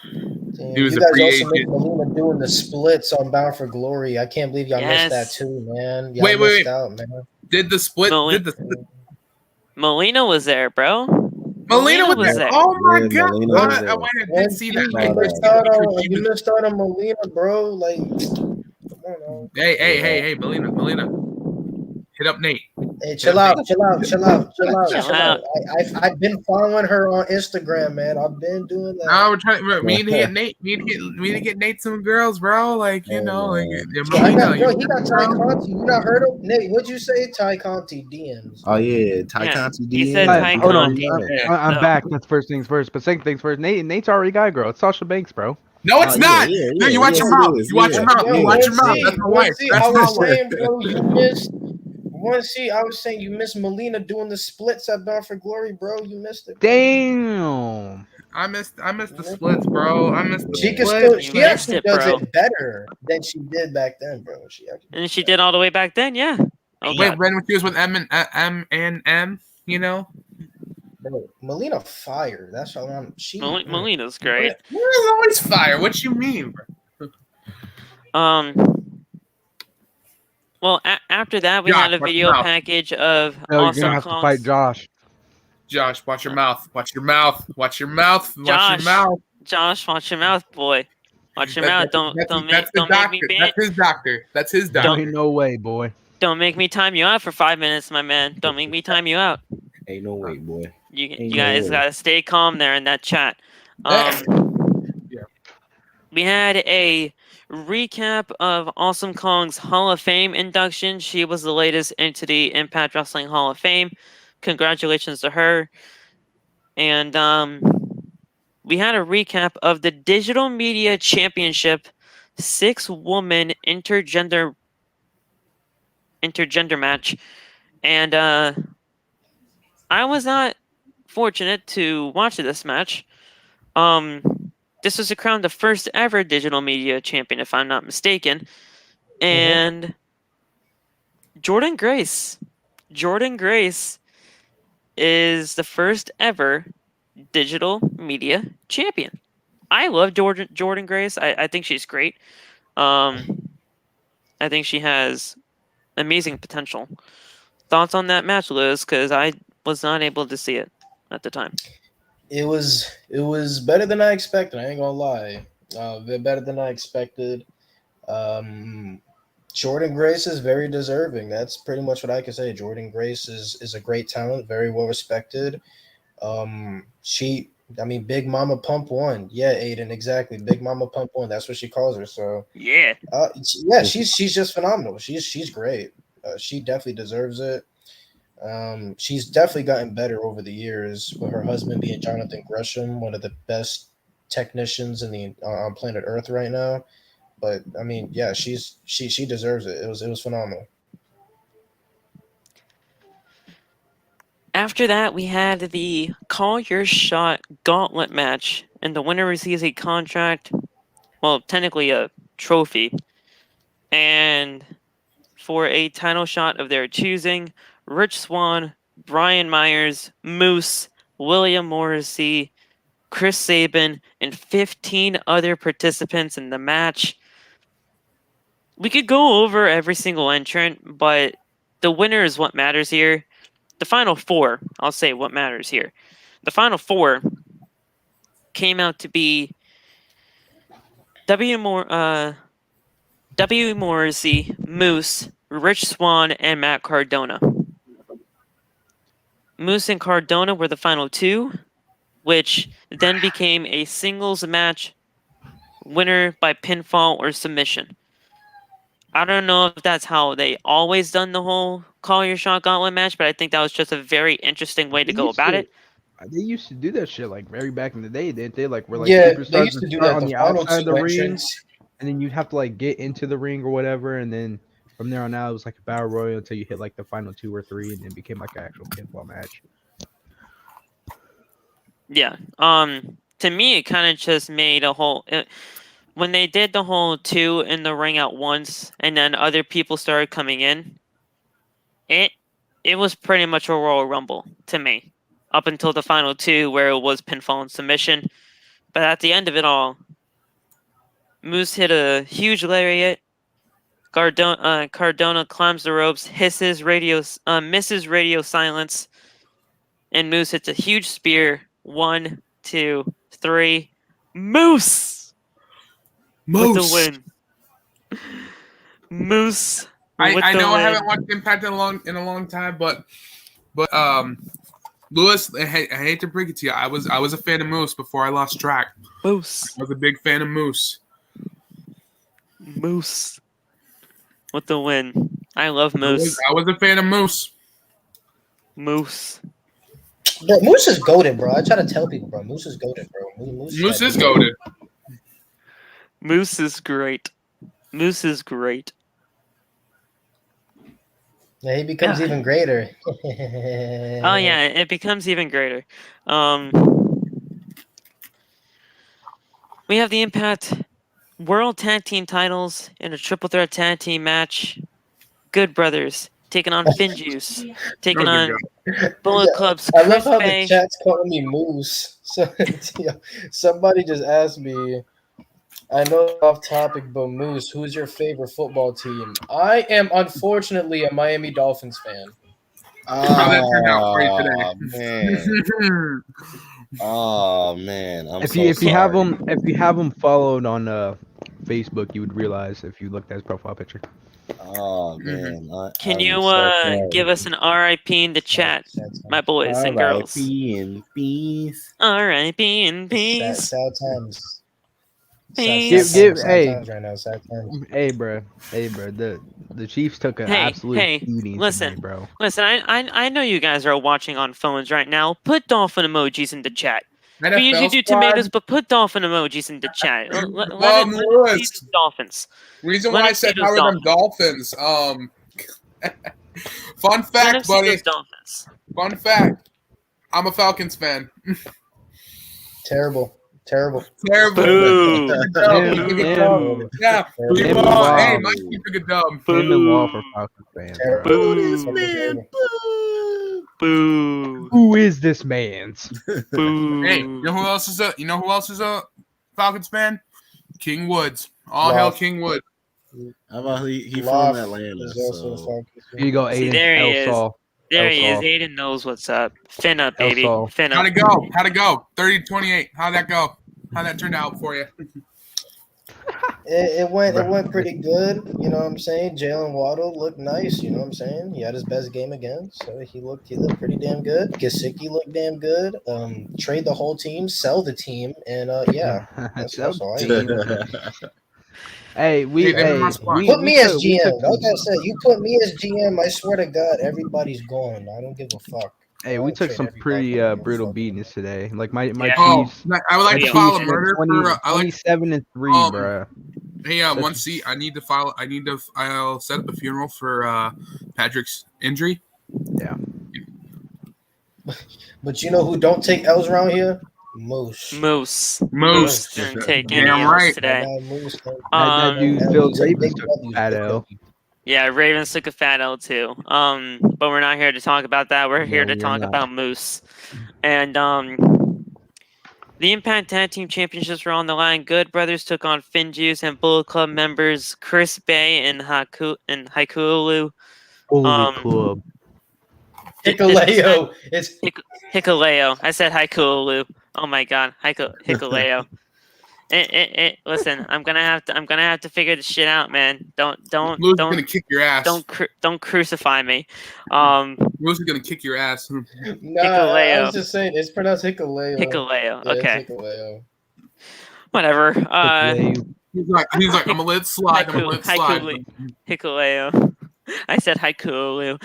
He was you a guys free also agent. made Melina doing the splits on Bound for Glory. I can't believe y'all missed that too, man. Y'all Wait. missed out, man. Did the split? Melina was there, bro. Melina was there. Oh my god! I didn't see that. You missed out on Melina, bro. Like, come on. Hey, Melina. Hit up Nate. Hey, chill out. I've been following her on Instagram, man. I've been doing that. No, we're trying. We need to get Nate. We need to get Nate some girls, bro. Like he got Ty Conti. You not heard him, Nate? What'd you say? Ty Conti DMs. Oh yeah, Ty Conti DMs. He said Ty Hold on, Conti. I'm back. That's first things first. But second things first, Nate's already got a girl. It's Sasha Banks, bro. No, it's not. No, you watch your mouth. You watch your mouth. That's my wife. I was saying, bro, you missed. I was saying you missed Melina doing the splits at Bound for Glory, bro. You missed it. Damn. I missed the splits, bro. I missed the splits. She actually does bro. it better than she did back then, bro. And she did all the way back then, yeah. Oh, wait, when she was with M, you know? Bro, Melina fire. That's how I'm. Melina's great. Melina's always fire. What you mean, bro? Well, after that, we had a video package of No, Awesome you're gonna have to fight Josh. Josh, watch your mouth. Watch your mouth. Watch your mouth. Watch your mouth. Josh, watch your mouth, boy. Watch your mouth. Don't make me ban. That's his doctor. That's his There doctor. ain't no way, boy. Don't make me time you out for 5 minutes, my man. Don't make me time you out. Ain't no way, boy. You Ain't guys no way. gotta stay calm there in that chat. Yeah. We had a recap of Awesome Kong's Hall of Fame induction. She was the latest into the Impact Wrestling Hall of Fame. Congratulations to her. And we had a recap of the Digital Media Championship 6-woman intergender match. And I was not fortunate to watch this match. This was to crown the first ever digital media champion, if I'm not mistaken. And Jordan Grace is the first ever digital media champion. I love Jordan Grace. I think she's great. I think she has amazing potential. Thoughts on that match, Liz? Because I was not able to see it at the time. It was better than I expected. I ain't gonna lie. Better than I expected. Jordan Grace is very deserving. That's pretty much what I can say. Jordan Grace is a great talent, very well respected. Big Mama Pump 1. Yeah, Aiden, exactly. Big Mama Pump 1. That's what she calls her. So yeah, she's just phenomenal. She's great. She definitely deserves it. She's definitely gotten better over the years, with her husband being Jonathan Gresham, one of the best technicians on planet Earth right now. But I mean, yeah, she deserves it. It was phenomenal. After that, we had the Call Your Shot Gauntlet match, and the winner receives a contract, well, technically a trophy, and for a title shot of their choosing, Rich Swann, Brian Myers, Moose, William Morrissey, Chris Sabin, and 15 other participants in the match. We could go over every single entrant, but the winner is what matters here. The final four, I'll say what matters here. The final four came out to be W. Morrissey, Moose, Rich Swann, and Matt Cardona. Moose and Cardona were the final two, which then became a singles match, winner by pinfall or submission. I don't know if that's how they always done the whole Call Your Shot Gauntlet match, but I think that was just a very interesting way to go about it. They used to do that shit like very back in the day, didn't they? Like where like Yeah, superstars they used to would do start that. on The the final outside of two the ring, entrants. and then you'd have to like get into the ring or whatever, and then from there on out it was like a battle royal until you hit like the final 2 or 3, and then became like an actual pinfall match. Yeah. To me, it kind of just made a whole. When they did the whole 2 in the ring at once, and then other people started coming in, it was pretty much a Royal Rumble to me, up until the final 2 where it was pinfall and submission. But at the end of it all, Moose hit a huge lariat. Cardona climbs the ropes, misses radio silence, and Moose hits a huge spear. 1, 2, 3. Moose with the win. Moose. I know I haven't watched Impact in a long time, but Lewis, I hate to break it to you, I was a fan of Moose before I lost track. Moose. I was a big fan of Moose. Moose with the win. I love Moose. I was a fan of Moose. Moose. Bro, Moose is goated, bro. I try to tell people, bro. Moose is goated, bro. Moose is goated. Moose is great. Moose is great. Yeah, he becomes even greater. Oh yeah, it becomes even greater. We have the Impact World Tag Team titles in a triple threat tag team match. Good Brothers taking on Finjuice, taking on Bullet Club's I love Chris how Bay. the chat's calling me Moose. So somebody just asked me, I know off topic, but Moose, who's your favorite football team? I am unfortunately a Miami Dolphins fan. How that turned out great today. Man. Oh man. If you have them followed on Facebook, you would realize if you looked at his profile picture. Oh man, Can I'm you so proud. give us an RIP in the chat, my boys and girls? R.I.P. in peace. RIP in Sad, peace. sad times. Peace. Sad times right now. Sad times. Hey, bro. The Chiefs took an Hey, absolute beating listen. tonight, bro. Listen, I know you guys are watching on phones right now. Put dolphin emojis in the chat. We usually NFL do squad. tomatoes, but put dolphin emojis in the chat. Let it see Lewis. the dolphins. Reason Let why I him see said those how are them Dolphins? Fun Let him fact, see buddy. those dolphins. Fun fact. I'm a Falcons fan. Terrible. Terrible. Boo. Keep a dub. Yeah. Keep Him on. Hey, and Mike, keep a good dub. Him and Wall for Falcons fans, bro. Boo. Boo. Who is this man's? Boo. Hey, you know who else is a Falcons fan? King Woods. All hail King Woods. How about he from Loft Atlanta? is also a So Falcons Here you go, Aiden. See, there he El is. Sol. There El he is. Sol. Aiden knows what's up. Fin up, El baby. Sol. Fin up. How'd it go? How'd it go? 30-28. How'd that go? How'd that turn out for you? It went pretty good. You know what I'm saying? Jalen Waddle looked nice. You know what I'm saying? He had his best game again, so he looked pretty damn good. Gesicki looked damn good. Trade the whole team, sell the team, and yeah, that's all I need. Hey, we put me as GM. Like I said, you put me as GM. I swear to God, everybody's gone. I don't give a fuck. Hey, we took some pretty brutal beatings today. Like my Yeah. Chiefs. I would like to file a murder for 27-3, bro. Hey, one seat. I'll set up a funeral for Patrick's injury. Yeah. But you know who don't take L's around here? Moose. Didn't take any Damn L's right. today. That dude Phil Davis took a fat L. Yeah, Ravens took a fat L too. But we're not here to talk about that. We're here to talk about Moose. And the Impact Tag Team Championships were on the line. Good Brothers took on Finn Juice and Bullet Club members Chris Bay and Haikulu. Club. Hikuleo. It's Hikuleo. I said Haikulu. Oh my god, Hikuleo. Listen, I'm gonna have to figure this shit out, man. Don't gonna kick your ass. Don't crucify me. Lou's gonna kick your ass. Nah, I was just saying it's pronounced Hikuleo. Hikuleo. Yeah, Okay. Hikuleo. Whatever. He's like, I'm gonna let it slide. Hikuleo. I said Haikulu.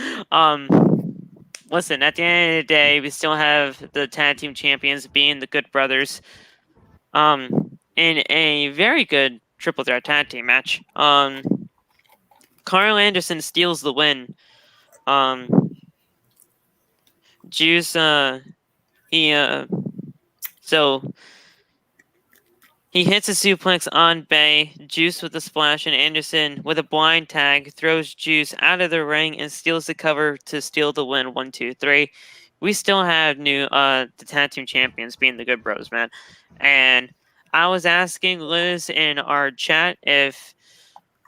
Listen, at the end of the day, we still have the tag team champions being the Good Brothers. In a very good triple threat tag team match. Carl Anderson steals the win. Juice, so he hits a suplex on Bay, Juice with a splash, and Anderson with a blind tag throws Juice out of the ring and steals the cover to steal the win. 1, 2, 3. We still have the tag team champions being the Good Bros, man. And I was asking Liz in our chat if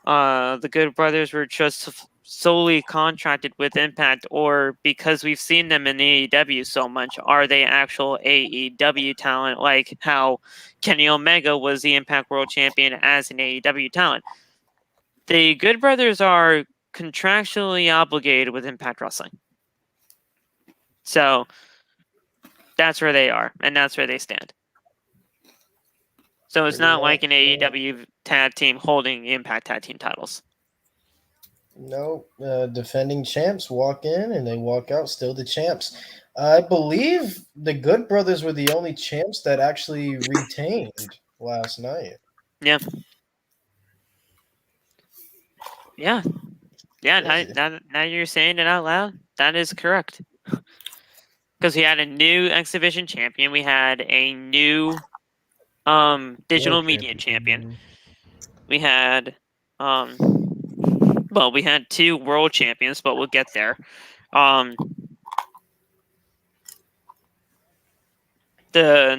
the Good Brothers were just solely contracted with Impact, or because we've seen them in AEW so much, are they actual AEW talent, like how Kenny Omega was the Impact World Champion as an AEW talent? The Good Brothers are contractually obligated with Impact Wrestling. So that's where they are, and that's where they stand. So it's not like an AEW tag team holding Impact tag team titles. No, defending champs walk in and they walk out still the champs. I believe the Good Brothers were the only champs that actually retained last night. Yeah. Yeah. Now you're saying it out loud. That is correct. Because we had a new exhibition champion. We had a new digital media champion. We had we had 2 world champions, but we'll get there. The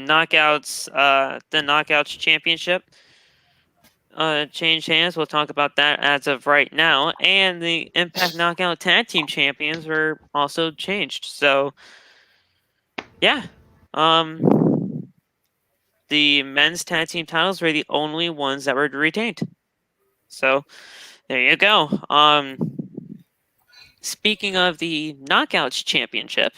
knockouts championship changed hands. We'll talk about that as of right now. And the Impact Knockout Tag Team Champions were also changed. So yeah. the men's tag team titles were the only ones that were retained. So there you go. Speaking of the Knockouts Championship,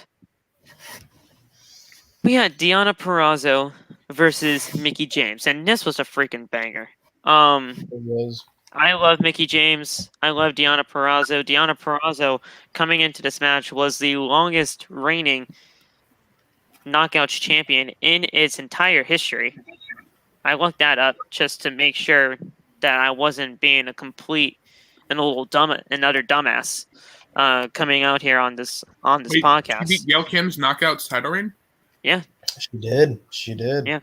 we had Deonna Purrazzo versus Mickie James, and this was a freaking banger. It was. I love Mickie James. I love Deonna Purrazzo. Deonna Purrazzo coming into this match was the longest reigning Knockouts champion in its entire history. I looked that up just to make sure that I wasn't being another dumbass coming out here on this Wait, podcast. She beat Gail Kim's Knockouts title reign? Yeah. She did. She did. Yeah.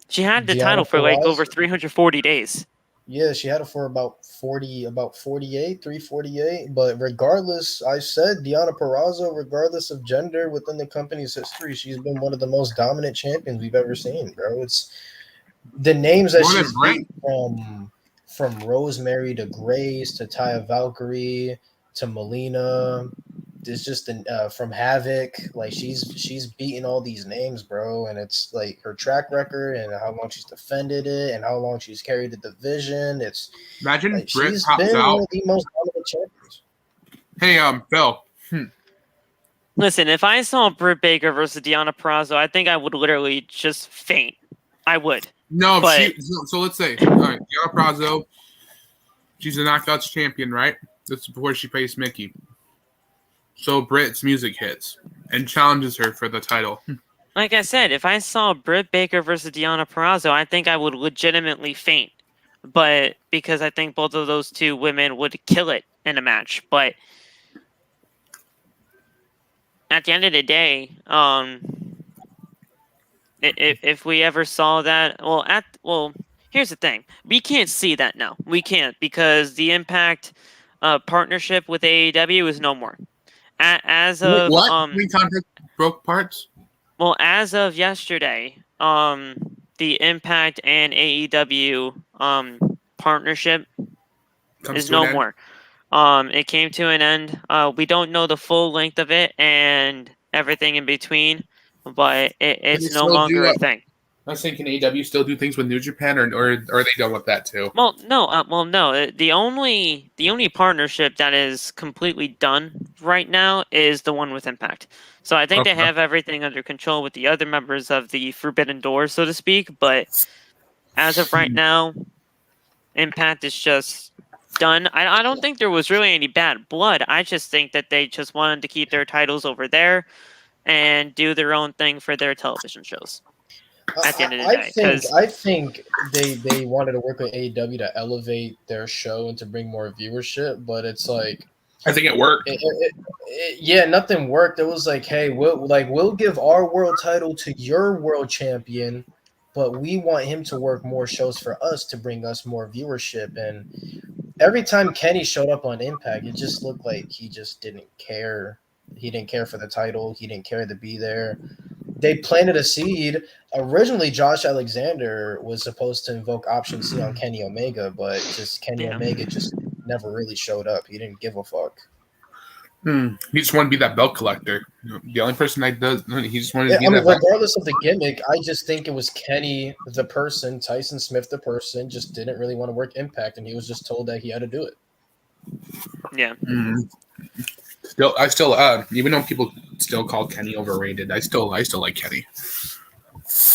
She had the Deonna title for like Purrazzo? over 340 days. Yeah, she had it for about 348. But regardless, I said Deonna Purrazzo, regardless of gender within the company's history, she's been one of the most dominant champions we've ever seen, bro. It's the names that More than she's Brett? beat from Rosemary to Grace to Taya Valkyrie to Melina. It's just from Havoc. Like she's beaten all these names, bro, and it's like her track record and how long she's defended it and how long she's carried the division. It's Imagine like Britt she's pops been one out. of the most dominant champions. Hey, Phil. Listen, if I saw Britt Baker versus Deonna Purrazzo, I think I would literally just faint. I would. No, But- so let's say, all right, Deonna Purrazzo, she's a Knockouts champion, right? That's before she faced Mickie. So Britt's music hits and challenges her for the title. Like I said, if I saw Britt Baker versus Deonna Purrazzo, I think I would legitimately faint. But because I think both of those two women would kill it in a match. But at the end of the day, if we ever saw that, here's the thing: we can't see that now. We can't because the Impact partnership with AEW is no more. As of What? Contract broke parts? well, as of yesterday, the Impact and AEW partnership Comes is to an no end? more. It came to an end. We don't know the full length of it and everything in between, but it's they no still longer do a it? thing. I was thinking AEW still do things with New Japan, or are they done with that too? Well, no. The only partnership that is completely done right now is the one with Impact. So I think they Okay. have everything under control with the other members of the Forbidden Door, so to speak. But as of right now, Impact is just done. I don't think there was really any bad blood. I just think that they just wanted to keep their titles over there and do their own thing for their television shows. At the end of the day, I think they wanted to work with AEW to elevate their show and to bring more viewership, but it's like I think it worked. yeah, nothing worked. It was like, hey, we'll give our world title to your world champion, but we want him to work more shows for us to bring us more viewership. And every time Kenny showed up on Impact, it just looked like he just didn't care. He didn't care for the title. He didn't care to be there. They planted a seed. Originally, Josh Alexander was supposed to invoke Option C on Kenny Omega, but just Kenny Omega just never really showed up. He didn't give a fuck. He just wanted to be that belt collector. The only person that does, he just wanted to be that. Regardless of the gimmick, I just think it was Kenny, the person, Tyson Smith, the person, just didn't really want to work Impact, and he was just told that he had to do it. Yeah. I still, even though people still call Kenny overrated, I still like Kenny.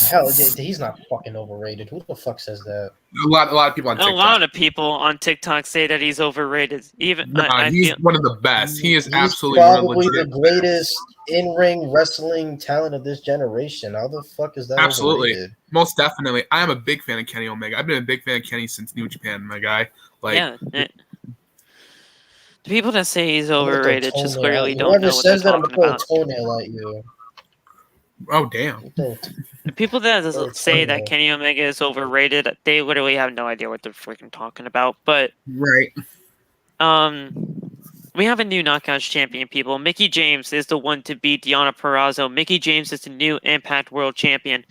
Hell, he's not fucking overrated. Who the fuck says that? A lot of people on TikTok. A lot of people on TikTok say that he's overrated. Even he's one of the best. He is He's absolutely probably one of the greatest in-ring wrestling talent of this generation. How the fuck is that? Absolutely, overrated? Most definitely. I am a big fan of Kenny Omega. I've been a big fan of Kenny since New Japan, my guy. The people that say he's overrated just clearly don't know Whoever what says they're that, I'm talking gonna about. throw a toenail at you. Oh damn! The people that say that Kenny Omega is overrated, they literally have no idea what they're freaking talking about. But right, we have a new Knockouts champion. People, Mickie James is the one to beat Deonna Purrazzo. Mickie James is the new Impact World Champion,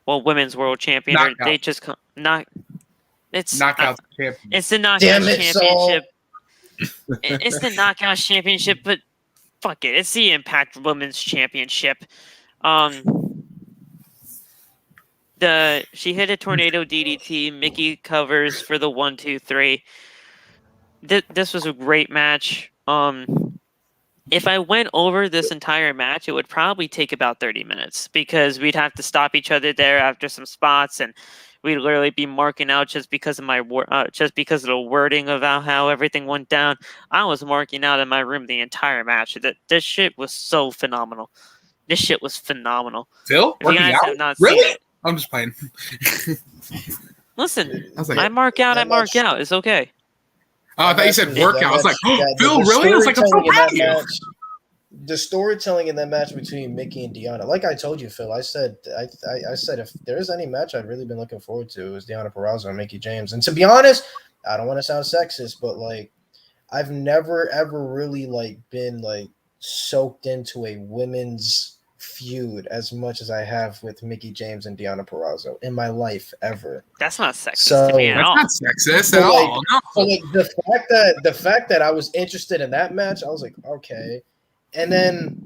Women's World Champion. Knockout. They just It's Knockout champion. It's the Knockouts Championship. It's the Knockouts Championship, but fuck it, it's the Impact Women's Championship. She hit a tornado DDT. Mickey covers for the 1-2-3. This was a great match. If I went over this entire match, it would probably take about 30 minutes because we'd have to stop each other there after some spots, and we'd literally be marking out just because of just because of the wording about how everything went down. I was marking out in my room the entire match. This shit was so phenomenal. This shit was phenomenal. Phil, If you working guys out? have not Really? seen it, I'm just playing. listen. I was like, I mark out. I that mark match- out. It's okay. oh, I thought you said That workout. I was like, match- oh, that- Phil, the really? I was like, I'm so storytelling in proud that of you. match- The storytelling in that match between Mickey and Deonna, like I told you, Phil, I said if there's any match I'd really been looking forward to, it was Deonna Purrazzo and Mickey James. And to be honest, I don't want to sound sexist, but like I've never ever really like been like soaked into a women's feud as much as I have with Mickey James and Deonna Purrazzo in my life ever. That's not sexist So- to me at That's all. not sexist But, at like, all. So No. like the fact that I was interested in that match, I was like, okay. And then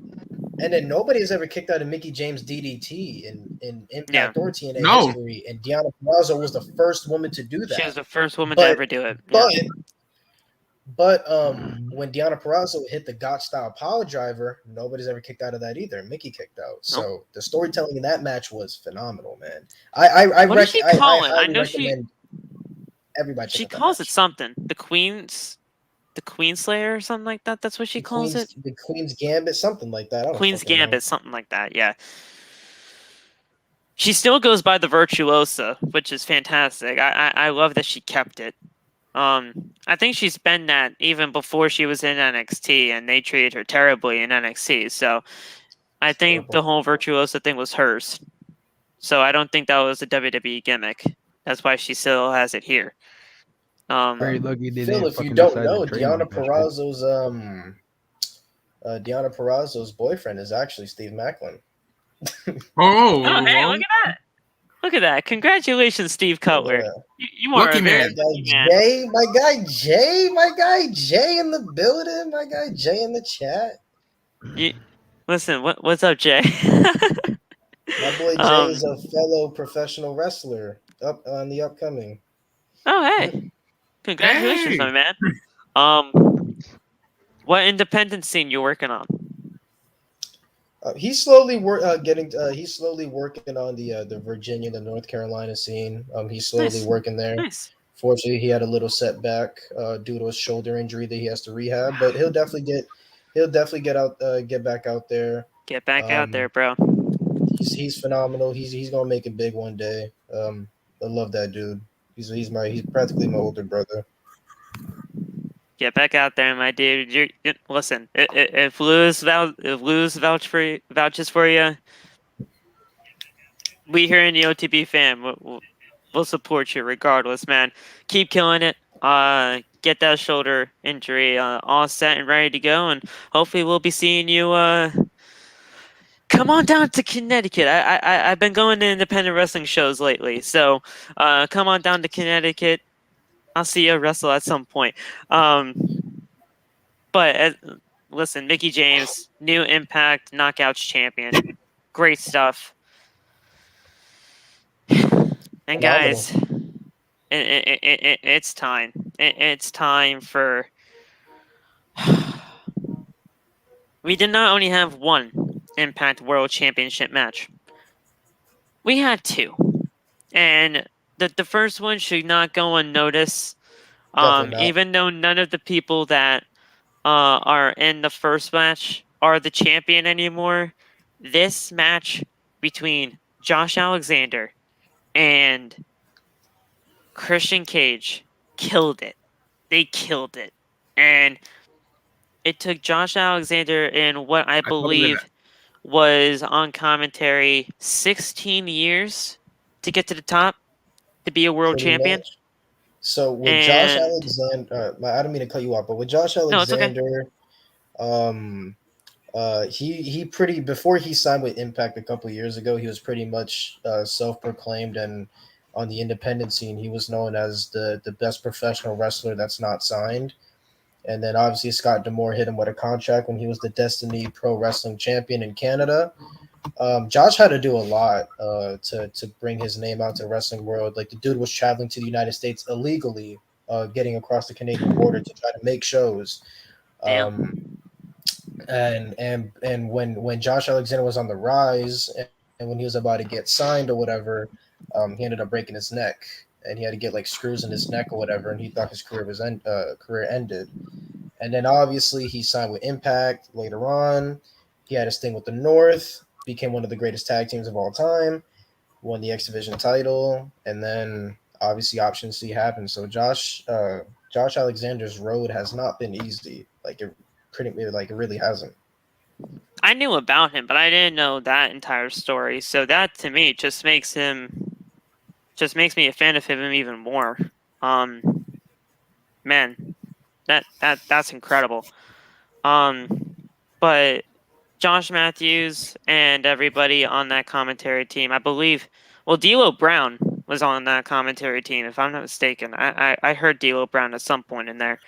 nobody has ever kicked out a Mickey James DDT in Impact or TNA No. history, and Deonna Purrazzo was the first woman to do that. She was the first woman But- to ever do it. Yeah. But when Deonna Purrazzo hit the Gotch style power driver, nobody's ever kicked out of that either. Mickey kicked out. So the storytelling in that match was phenomenal, man. What does she call it? I know recommend everybody. She check out that calls match. it something. The Queenslayer or something like that. That's what she calls it. The Queen's Gambit, something like that. I don't Queen's fucking know. Gambit, something like that. Yeah. She still goes by the Virtuosa, which is fantastic. I love that she kept it. I think she's been that even before she was in NXT, and they treated her terribly in NXT. So I think Terrible. the whole Virtuosa thing was hers. So I don't think that was a WWE gimmick. That's why she still has it here. Very lucky they Phil, didn't if you fucking don't decide to know, trademark that shit. Deonna Purrazzo's boyfriend is actually Steve Macklin. Oh, Oh, hey, look at that! Look at that! Congratulations, Steve Cutler. Yeah. You are Lucky a very man. lucky man. Jay, my guy Jay in the building, my guy Jay in the chat. Listen, what's up, Jay? My boy Jay is a fellow professional wrestler up on the upcoming. Oh, hey! Congratulations, Hey! my man. What independent scene you working on? He's slowly he's slowly working on the Virginia, the North Carolina scene. He's slowly Nice. working there. Nice. Fortunately, he had a little setback due to a shoulder injury that he has to rehab, but he'll definitely get back out there. Get back out there, bro. He's phenomenal. He's gonna make it big one day. I love that dude. He's practically my older brother. Get back out there, my dude. Listen. If Lewis vouches for you, we here in the OTB fam we'll support you regardless, man. Keep killing it. Get that shoulder injury all set and ready to go, and hopefully we'll be seeing you. Come on down to Connecticut. I've been going to independent wrestling shows lately, so come on down to Connecticut. I'll see you wrestle at some point. But listen, Mickey James, new Impact Knockouts champion, great stuff. And guys, it's time. It's time for. We did not only have one Impact World Championship match. We had two, and the first one should not go unnoticed. Definitely not. Even though none of the people that are in the first match are the champion anymore, this match between Josh Alexander and Christian Cage killed it. They killed it. And it took Josh Alexander in what I believe was on commentary 16 years to get to the top, to be a world Pretty champion. much. So with Josh And- Alexander, I don't mean to cut you off, but with Josh No, it's okay. Alexander, he pretty before he signed with Impact a couple of years ago, he was pretty much self-proclaimed, and on the independent scene, he was known as the best professional wrestler that's not signed. And then obviously Scott D'Amore hit him with a contract when he was the Destiny Pro Wrestling Champion in Canada. Josh had to do a lot to bring his name out to the wrestling world. Like the dude was traveling to the United States illegally, getting across the Canadian border to try to make shows. Damn. And when Josh Alexander was on the rise and when he was about to get signed or whatever, he ended up breaking his neck and he had to get like screws in his neck or whatever, and he thought his career ended. And then obviously he signed with Impact later on. He had his thing with the North, became one of the greatest tag teams of all time, won the X Division title, and then obviously Option C happened. So Josh Alexander's road has not been easy. It really hasn't. I knew about him, but I didn't know that entire story. So that to me just makes me a fan of him even more. Man, that's incredible. But Josh Matthews and everybody on that commentary team, I believe. Well, D'Lo Brown was on that commentary team, if I'm not mistaken. I heard D'Lo Brown at some point in there.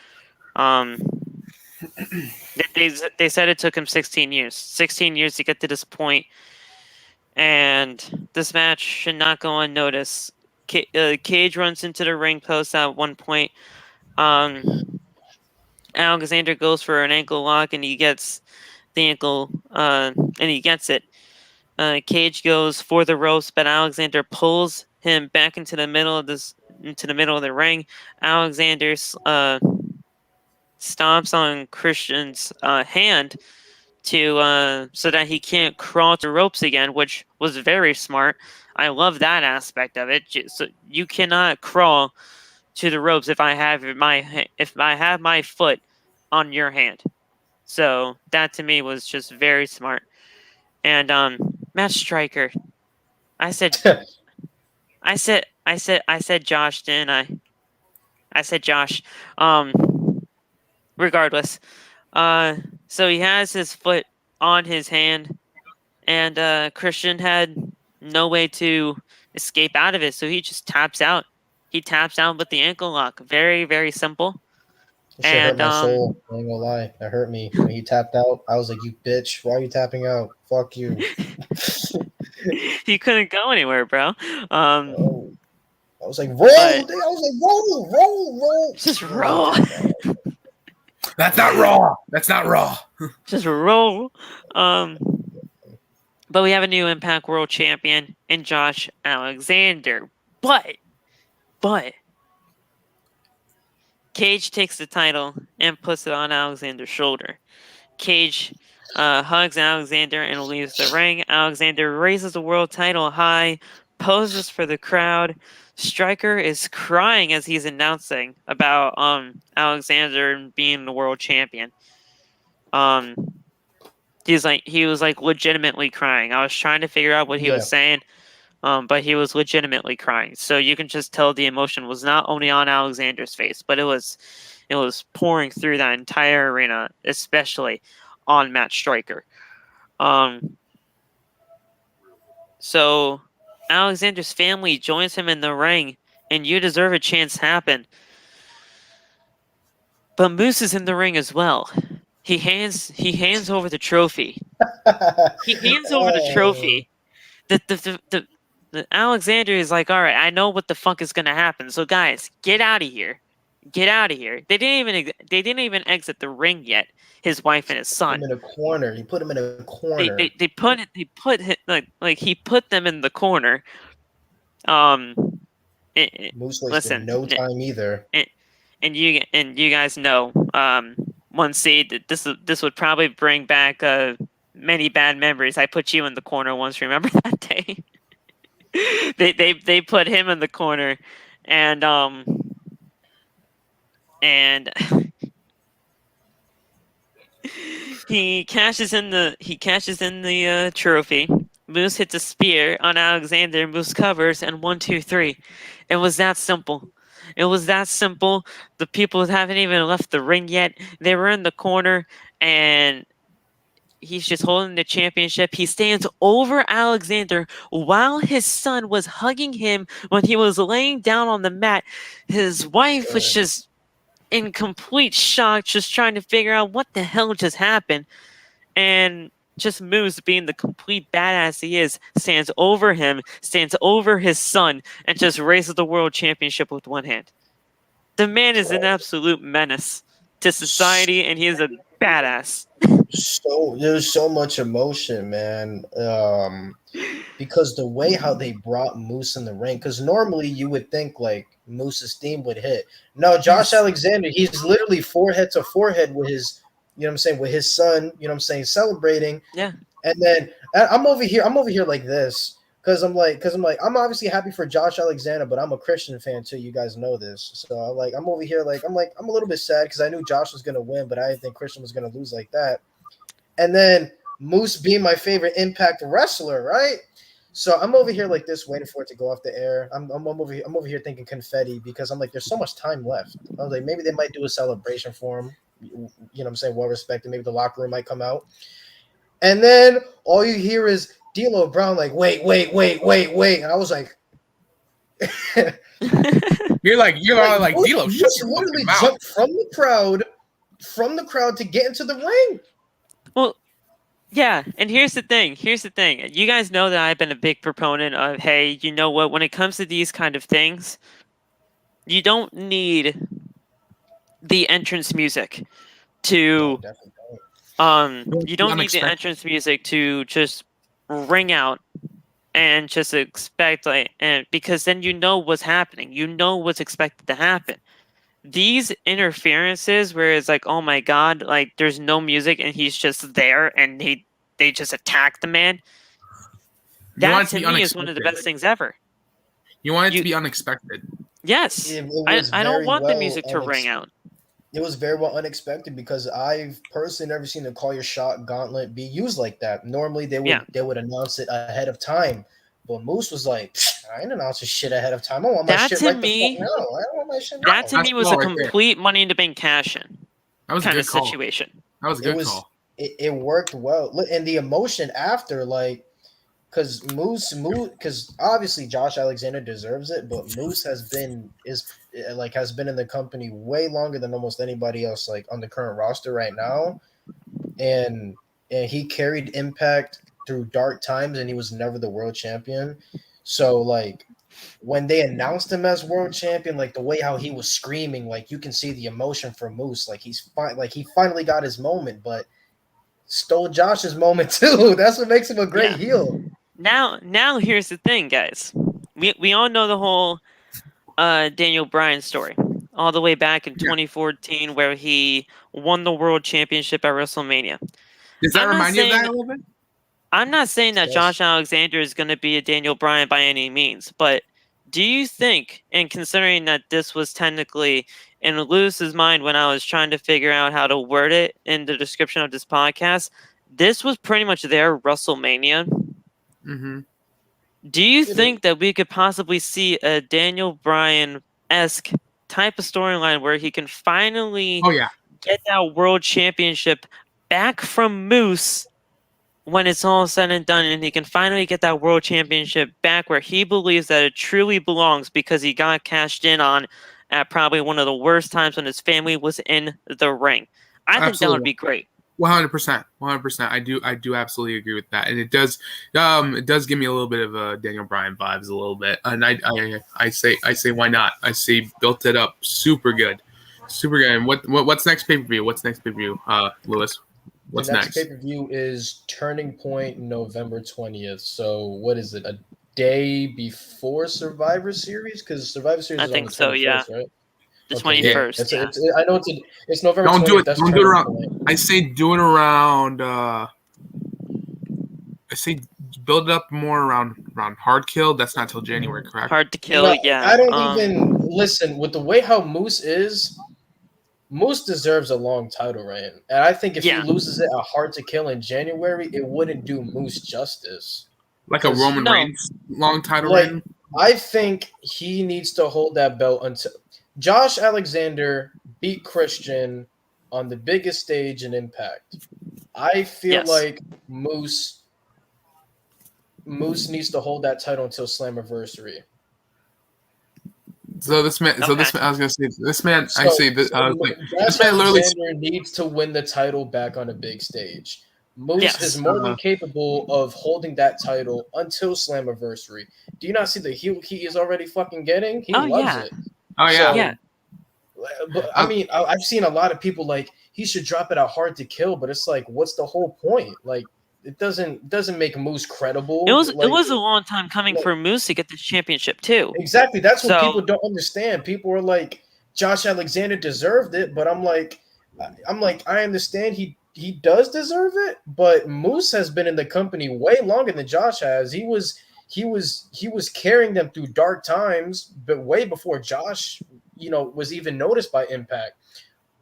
They said it took him 16 years. 16 years to get to this point, and this match should not go unnoticed. Cage runs into the ring post at one point. Alexander goes for an ankle lock, and he gets the ankle, and he gets it. Cage goes for the ropes, but Alexander pulls him back into the middle of the ring. Alexander stomps on Christian's hand to so that he can't crawl to ropes again, which was very smart. I love that aspect of it. So you cannot crawl to the ropes if I have my foot on your hand. So that to me was just very smart. And Matt Striker, I said Josh, didn't I? I said Josh. Regardless, so he has his foot on his hand, and Christian had no way to escape out of it, so he just taps out. He taps out with the ankle lock. Very, very simple. It shit hurt my soul. I ain't gonna lie. That hurt me. When he tapped out, I was like, you bitch, why are you tapping out? Fuck you. He couldn't go anywhere, bro. I was like, roll! I was like, roll! Just roll. That's not Raw. That's not Raw. Just roll. But we have a new Impact World Champion in Josh Alexander. But Cage takes the title and puts it on Alexander's shoulder. Cage hugs Alexander and leaves the ring. Alexander raises the world title high, poses for the crowd. Striker is crying as he's announcing about Alexander being the world champion. He was legitimately crying. I was trying to figure out what he was saying, but he was legitimately crying. So you can just tell the emotion was not only on Alexander's face, but it was pouring through that entire arena, especially on Matt Striker. So Alexander's family joins him in the ring, and You Deserve a Chance happen. But Moose is in the ring as well. He hands over the trophy. He hands over the trophy. The Alexander is like, all right, I know what the fuck is gonna happen. So guys, get out of here. Get out of here. They didn't even exit the ring yet. His wife and his son. He put him in a corner. He put them in the corner. Moose wasted no time either. And you guys know, one seed. This would probably bring back many bad memories. I put you in the corner once. Remember that day? they put him in the corner, and he cashes in the trophy. Moose hits a spear on Alexander. Moose covers, and 1, 2, 3. It was that simple. The people haven't even left the ring yet. They were in the corner, and he's just holding the championship. He stands over Alexander while his son was hugging him when he was laying down on the mat. His wife was just in complete shock, just trying to figure out what the hell just happened. And just Moose being the complete badass he is, stands over him, stands over his son, and just raises the world championship with one hand. The man is an absolute menace to society, and he is a badass. So there's so much emotion, man. Because the way how they brought Moose in the ring, because normally you would think like Moose's theme would hit. No, Josh Alexander, he's literally forehead to forehead with his, you know what I'm saying, with his son, you know what I'm saying, celebrating. Yeah. And then I'm over here like this. Because I'm I'm obviously happy for Josh Alexander, but I'm a Christian fan too. You guys know this. So I'm over here I'm a little bit sad because I knew Josh was gonna win, but I didn't think Christian was gonna lose like that. And then Moose being my favorite Impact wrestler, right? So I'm over here like this, waiting for it to go off the air. I'm over here thinking confetti because I'm like, there's so much time left. I was like, maybe they might do a celebration for him. You know what I'm saying? Well respected. Maybe the locker room might come out. And then all you hear is D'Lo Brown like, wait. And I was like, You're all like D'Lo, shut Moose your literally fucking mouth. jumped from the crowd to get into the ring. Well, yeah, and here's the thing. You guys know that I've been a big proponent of, hey, you know what? When it comes to these kind of things, you don't need the entrance music to Definitely don't. you don't need the Unexpected. entrance music to just ring out and just expect and because then you know what's happening. You know what's expected to happen. These interferences where it's like, oh my god, like there's no music and he's just there and they just attack the man. You want That it to to be me is one of the best unexpected. things ever. You want it to be unexpected. Yes. It I was don't very want the well music to ring out. It was very well unexpected because I've personally never seen the Call Your Shot gauntlet be used like that. Normally they would announce it ahead of time. But Moose was like, I ain't announcing shit ahead of time. I want my That shit to right me- the fuck now. I don't want my shit That now. to me was a That's all right there. complete Money in the Bank cash in That was a kind good of call. situation. That was a good call. It worked well. And the emotion after, like, because obviously Josh Alexander deserves it, but Moose has been in the company way longer than almost anybody else, like on the current roster right now, and he carried Impact through dark times, and he was never the world champion. So like when they announced him as world champion, like the way how he was screaming, like you can see the emotion from Moose, like he finally got his moment, but stole Josh's moment too. That's what makes him a great heel. Now here's the thing, guys. We all know the whole Daniel Bryan story, all the way back in 2014, where he won the world championship at WrestleMania. Does that I'm not remind you of that saying- a little bit? I'm not saying that Yes. Josh Alexander is going to be a Daniel Bryan by any means, but do you think, and considering that this was technically in Lewis's mind when I was trying to figure out how to word it in the description of this podcast, this was pretty much their WrestleMania. Mm-hmm. Do you think that we could possibly see a Daniel Bryan-esque type of storyline where he can finally Oh yeah. get that world championship back from Moose when it's all said and done, and he can finally get that world championship back where he believes that it truly belongs because he got cashed in on at probably one of the worst times when his family was in the ring? I think that would be great. 100%. 100%. I do absolutely agree with that, and it does give me a little bit of Daniel Bryan vibes a little bit, and I say why not? I say built it up super good. And what's next pay per view? Lewis? What's the next next? pay-per-view is Turning Point November 20th. So what is it? A day before Survivor Series? Because Survivor Series I is think on the 21st, so, yeah. right? The Okay, 21st. yeah. I know it's November 20th. Don't do it. That's Don't do it Turning around. Point. I say do it around. I say build it up more around Hard Kill. That's not till January, correct? Hard to kill, No, yeah. I don't even listen with the way how Moose is. Moose deserves a long title reign, and I think if he loses it at Hard to Kill in January, it wouldn't do Moose justice. Like a Roman No. Reigns long title Like, reign. I think he needs to hold that belt until Josh Alexander beat Christian on the biggest stage in Impact. I feel like Moose needs to hold that title until Slammiversary. So this man. So this man. I was gonna say this man. I say that. Josh this man literally. Alexander needs to win the title back on a big stage. Moose Yes. is more than capable of holding that title until Slammiversary. Do you not see the heat he is already fucking getting? He loves it. Oh yeah. So, Yeah. but I mean, I've seen a lot of people like he should drop it out hard to kill, but it's like, what's the whole point? Like, it doesn't make Moose credible. It was Like, a long time coming for Moose to get this championship too. exactly. That's what So- people don't understand. People are like, Josh Alexander deserved it, but I'm like, I understand he does deserve it, but Moose has been in the company way longer than Josh has. He was carrying them through dark times, but way before Josh, was even noticed by Impact.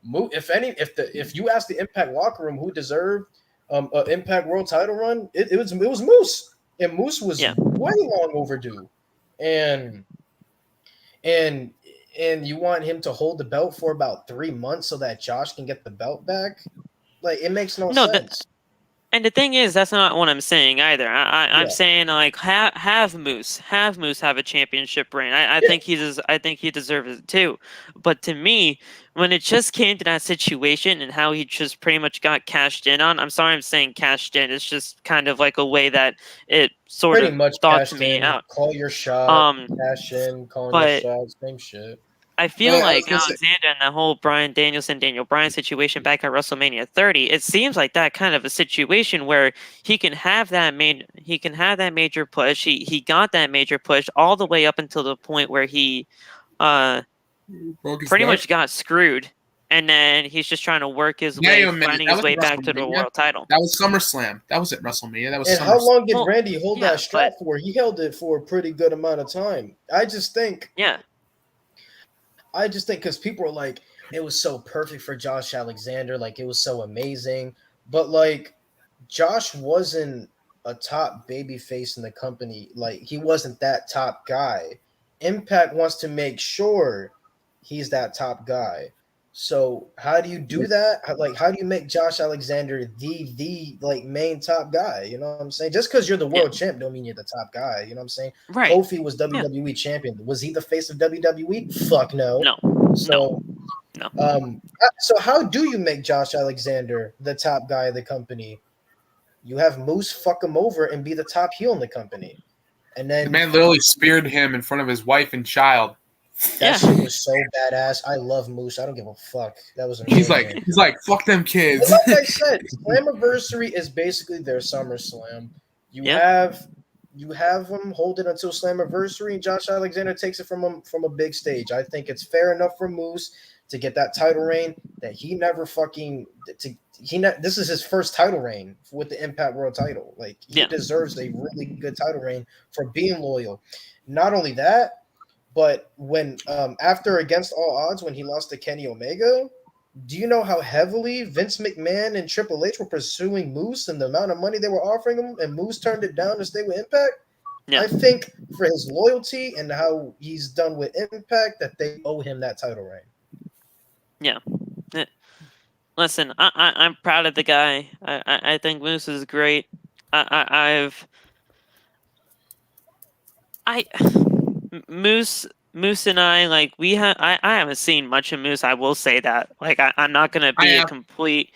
If you ask the Impact locker room who deserved an Impact World Title run, it was Moose, and Moose was way long overdue, and you want him to hold the belt for about 3 months so that Josh can get the belt back? Like, it makes no sense. And the thing is, that's not what I'm saying either. I'm saying like have Moose have a championship reign. I think he deserves it too. But to me, when it just came to that situation and how he just pretty much got cashed in on, I'm sorry I'm saying cashed in. It's just kind of like a way that it sort Pretty of much thought to me out. Call your shot, cash in, calling your shot, same shit. I feel like Alexander and the whole Bryan Danielson, Daniel Bryan situation back at WrestleMania 30, it seems like that kind of a situation where he can have that major push. He got that major push all the way up until the point where he pretty much got screwed. And then he's just trying to work his way, finding his way back to the world title. That was SummerSlam. That was at WrestleMania. That was. And how long did Randy hold that strap for? He held it for a pretty good amount of time. I just think because people are like, it was so perfect for Josh Alexander, like it was so amazing. But like, Josh wasn't a top baby face in the company. Like, he wasn't that top guy. Impact wants to make sure he's that top guy. So how do you do that? How do you make Josh Alexander the like main top guy? You know what I'm saying? Just because you're the world champ don't mean you're the top guy. You know what I'm saying? Right. Kofi was WWE champion. Was he the face of WWE? Fuck no. No. So no. So how do you make Josh Alexander the top guy of the company? You have Moose fuck him over and be the top heel in the company. And then the man literally speared him in front of his wife and child. That shit was so badass. I love Moose. I don't give a fuck. That was amazing. He's like, fuck them kids. Like I said, Slammiversary is basically their SummerSlam. You have them hold it until Slammiversary, and Josh Alexander takes it from a big stage. I think it's fair enough for Moose to get that title reign that he never fucking this is his first title reign with the Impact World title. Like, he deserves a really good title reign for being loyal. Not only that, but when after Against All Odds, when he lost to Kenny Omega, do you know how heavily Vince McMahon and Triple H were pursuing Moose and the amount of money they were offering him, and Moose turned it down to stay with Impact? Yeah. I think for his loyalty and how he's done with Impact, that they owe him that title reign. Yeah. Listen, I'm proud of the guy. I think Moose is great. Moose and I, like, I haven't seen much of Moose. I will say that. Like, I'm not gonna be a complete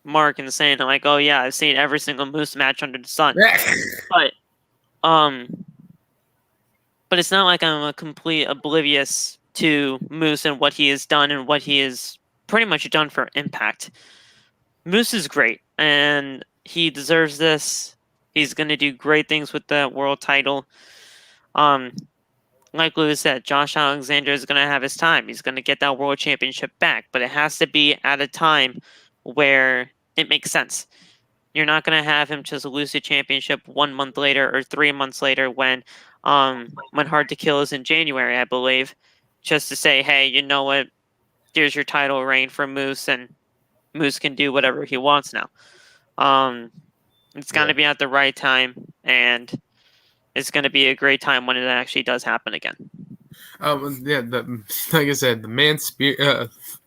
mark and saying like, oh yeah, I've seen every single Moose match under the sun. But it's not like I'm a complete oblivious to Moose and what he has done and what he has pretty much done for Impact. Moose is great, and he deserves this. He's going to do great things with the world title. Like Lewis said, Josh Alexander is going to have his time. He's going to get that world championship back, but it has to be at a time where it makes sense. You're not going to have him just lose the championship 1 month later or 3 months later when Hard to Kill is in January, I believe, just to say, hey, you know what? Here's your title reign for Moose, and Moose can do whatever he wants now. It's going to be at the right time, and it's going to be a great time when it actually does happen again. Like I said, the man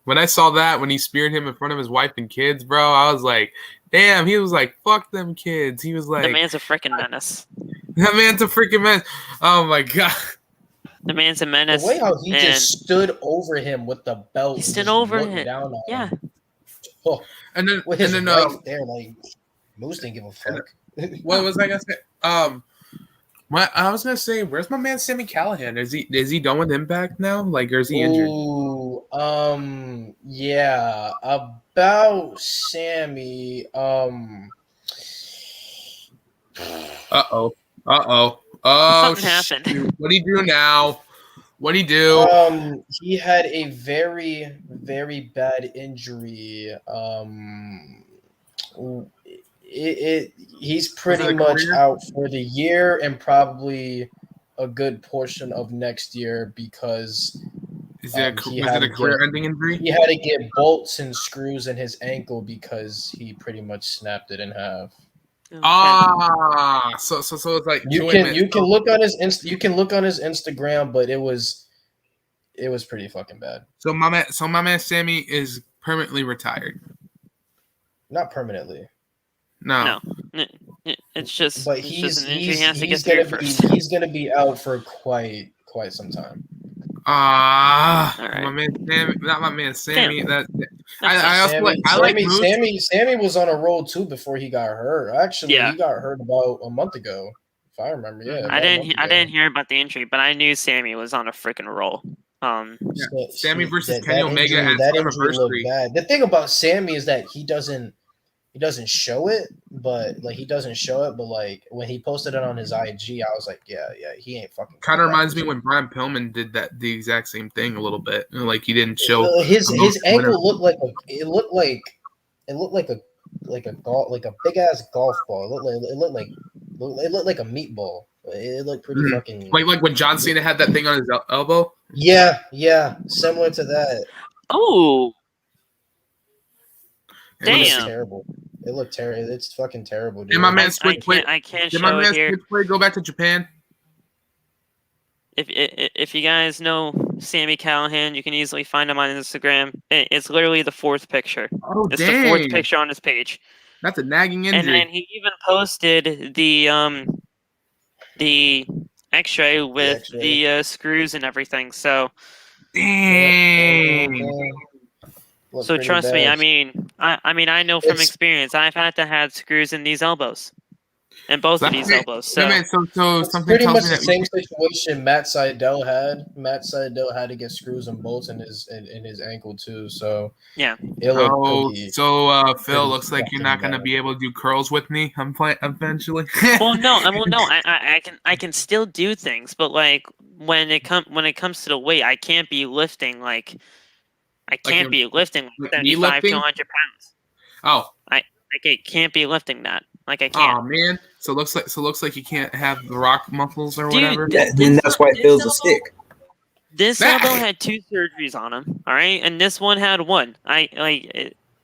when I saw that, when he speared him in front of his wife and kids, bro, I was like, damn, he was like, fuck them kids. He was like, the man's a freaking menace. That man's a freaking menace. Oh my God. The man's a menace. The way how he just stood over him with the belt. He stood over him. Down on him. Oh, And then with his wife there, like Moose didn't give a fuck. what was I gonna say? I was gonna say, where's my man Sami Callihan? Is he done with Impact now? Like, or is he injured? Ooh, yeah. About Sammy, Oh, Something happened. shoot. What'd he do now? What'd he do? he had a very, very bad injury. He's pretty much career? out for the year and probably a good portion of next year because Was it he a had to career-ending injury? he had to get bolts and screws in his ankle because he pretty much snapped it in half. Ah, so it's like You can look on his Instagram, but it was pretty fucking bad. So my man Sammy is permanently retired. Not permanently. No. It's just, But it's just an injury he has to get through gonna first. he's gonna be out for quite some time. All right. My man Sammy, not my man Sammy. Damn. I also like Moose. Sammy was on a roll too before he got hurt. Actually, Yeah. he got hurt about a month ago, if I remember. Yeah, I didn't hear about the injury, but I knew Sammy was on a freaking roll. Sammy versus that Kenny Omega at that injury looked Slammiversary. bad. The thing about Sammy is that he doesn't show it, but like when he posted it on his IG, I was like, yeah, he ain't fucking. Kind of reminds me when Brian Pillman did the exact same thing a little bit. Like he didn't show his ankle looked like a big ass golf ball. It looked like a meatball. It looked pretty fucking like when John Cena had that thing on his elbow. Yeah, similar to that. Oh, It looked damn! terrible. It looked terrible. It's fucking terrible, dude. Did my man Switchblade? I can't Did my show man it here. Switchblade go back to Japan? If you guys know Sami Callihan, you can easily find him on Instagram. It's literally the fourth picture. Oh, It's the fourth picture on his page. That's a nagging injury. And then he even posted the X-ray with the screws and everything. So Dang. So trust me. I mean, I know from experience. I've had to have screws in these elbows, in both of these elbows. So so something pretty tells much me the that same situation Matt Sydal had. Matt Sydal had to get screws and bolts in his ankle too. So yeah. Phil, looks like you're not going to be able to do curls with me. Eventually. No. I can still do things, but like when it comes to the weight, I can't be lifting like. I can't be lifting like 75 to 100 pounds. Oh, I can't be lifting that. Like I can't. Oh man, so it looks like you can't have the rock muscles or Dude, whatever. Then that's why it feels a stick. This elbow had 2 surgeries on him. All right, and this one had 1.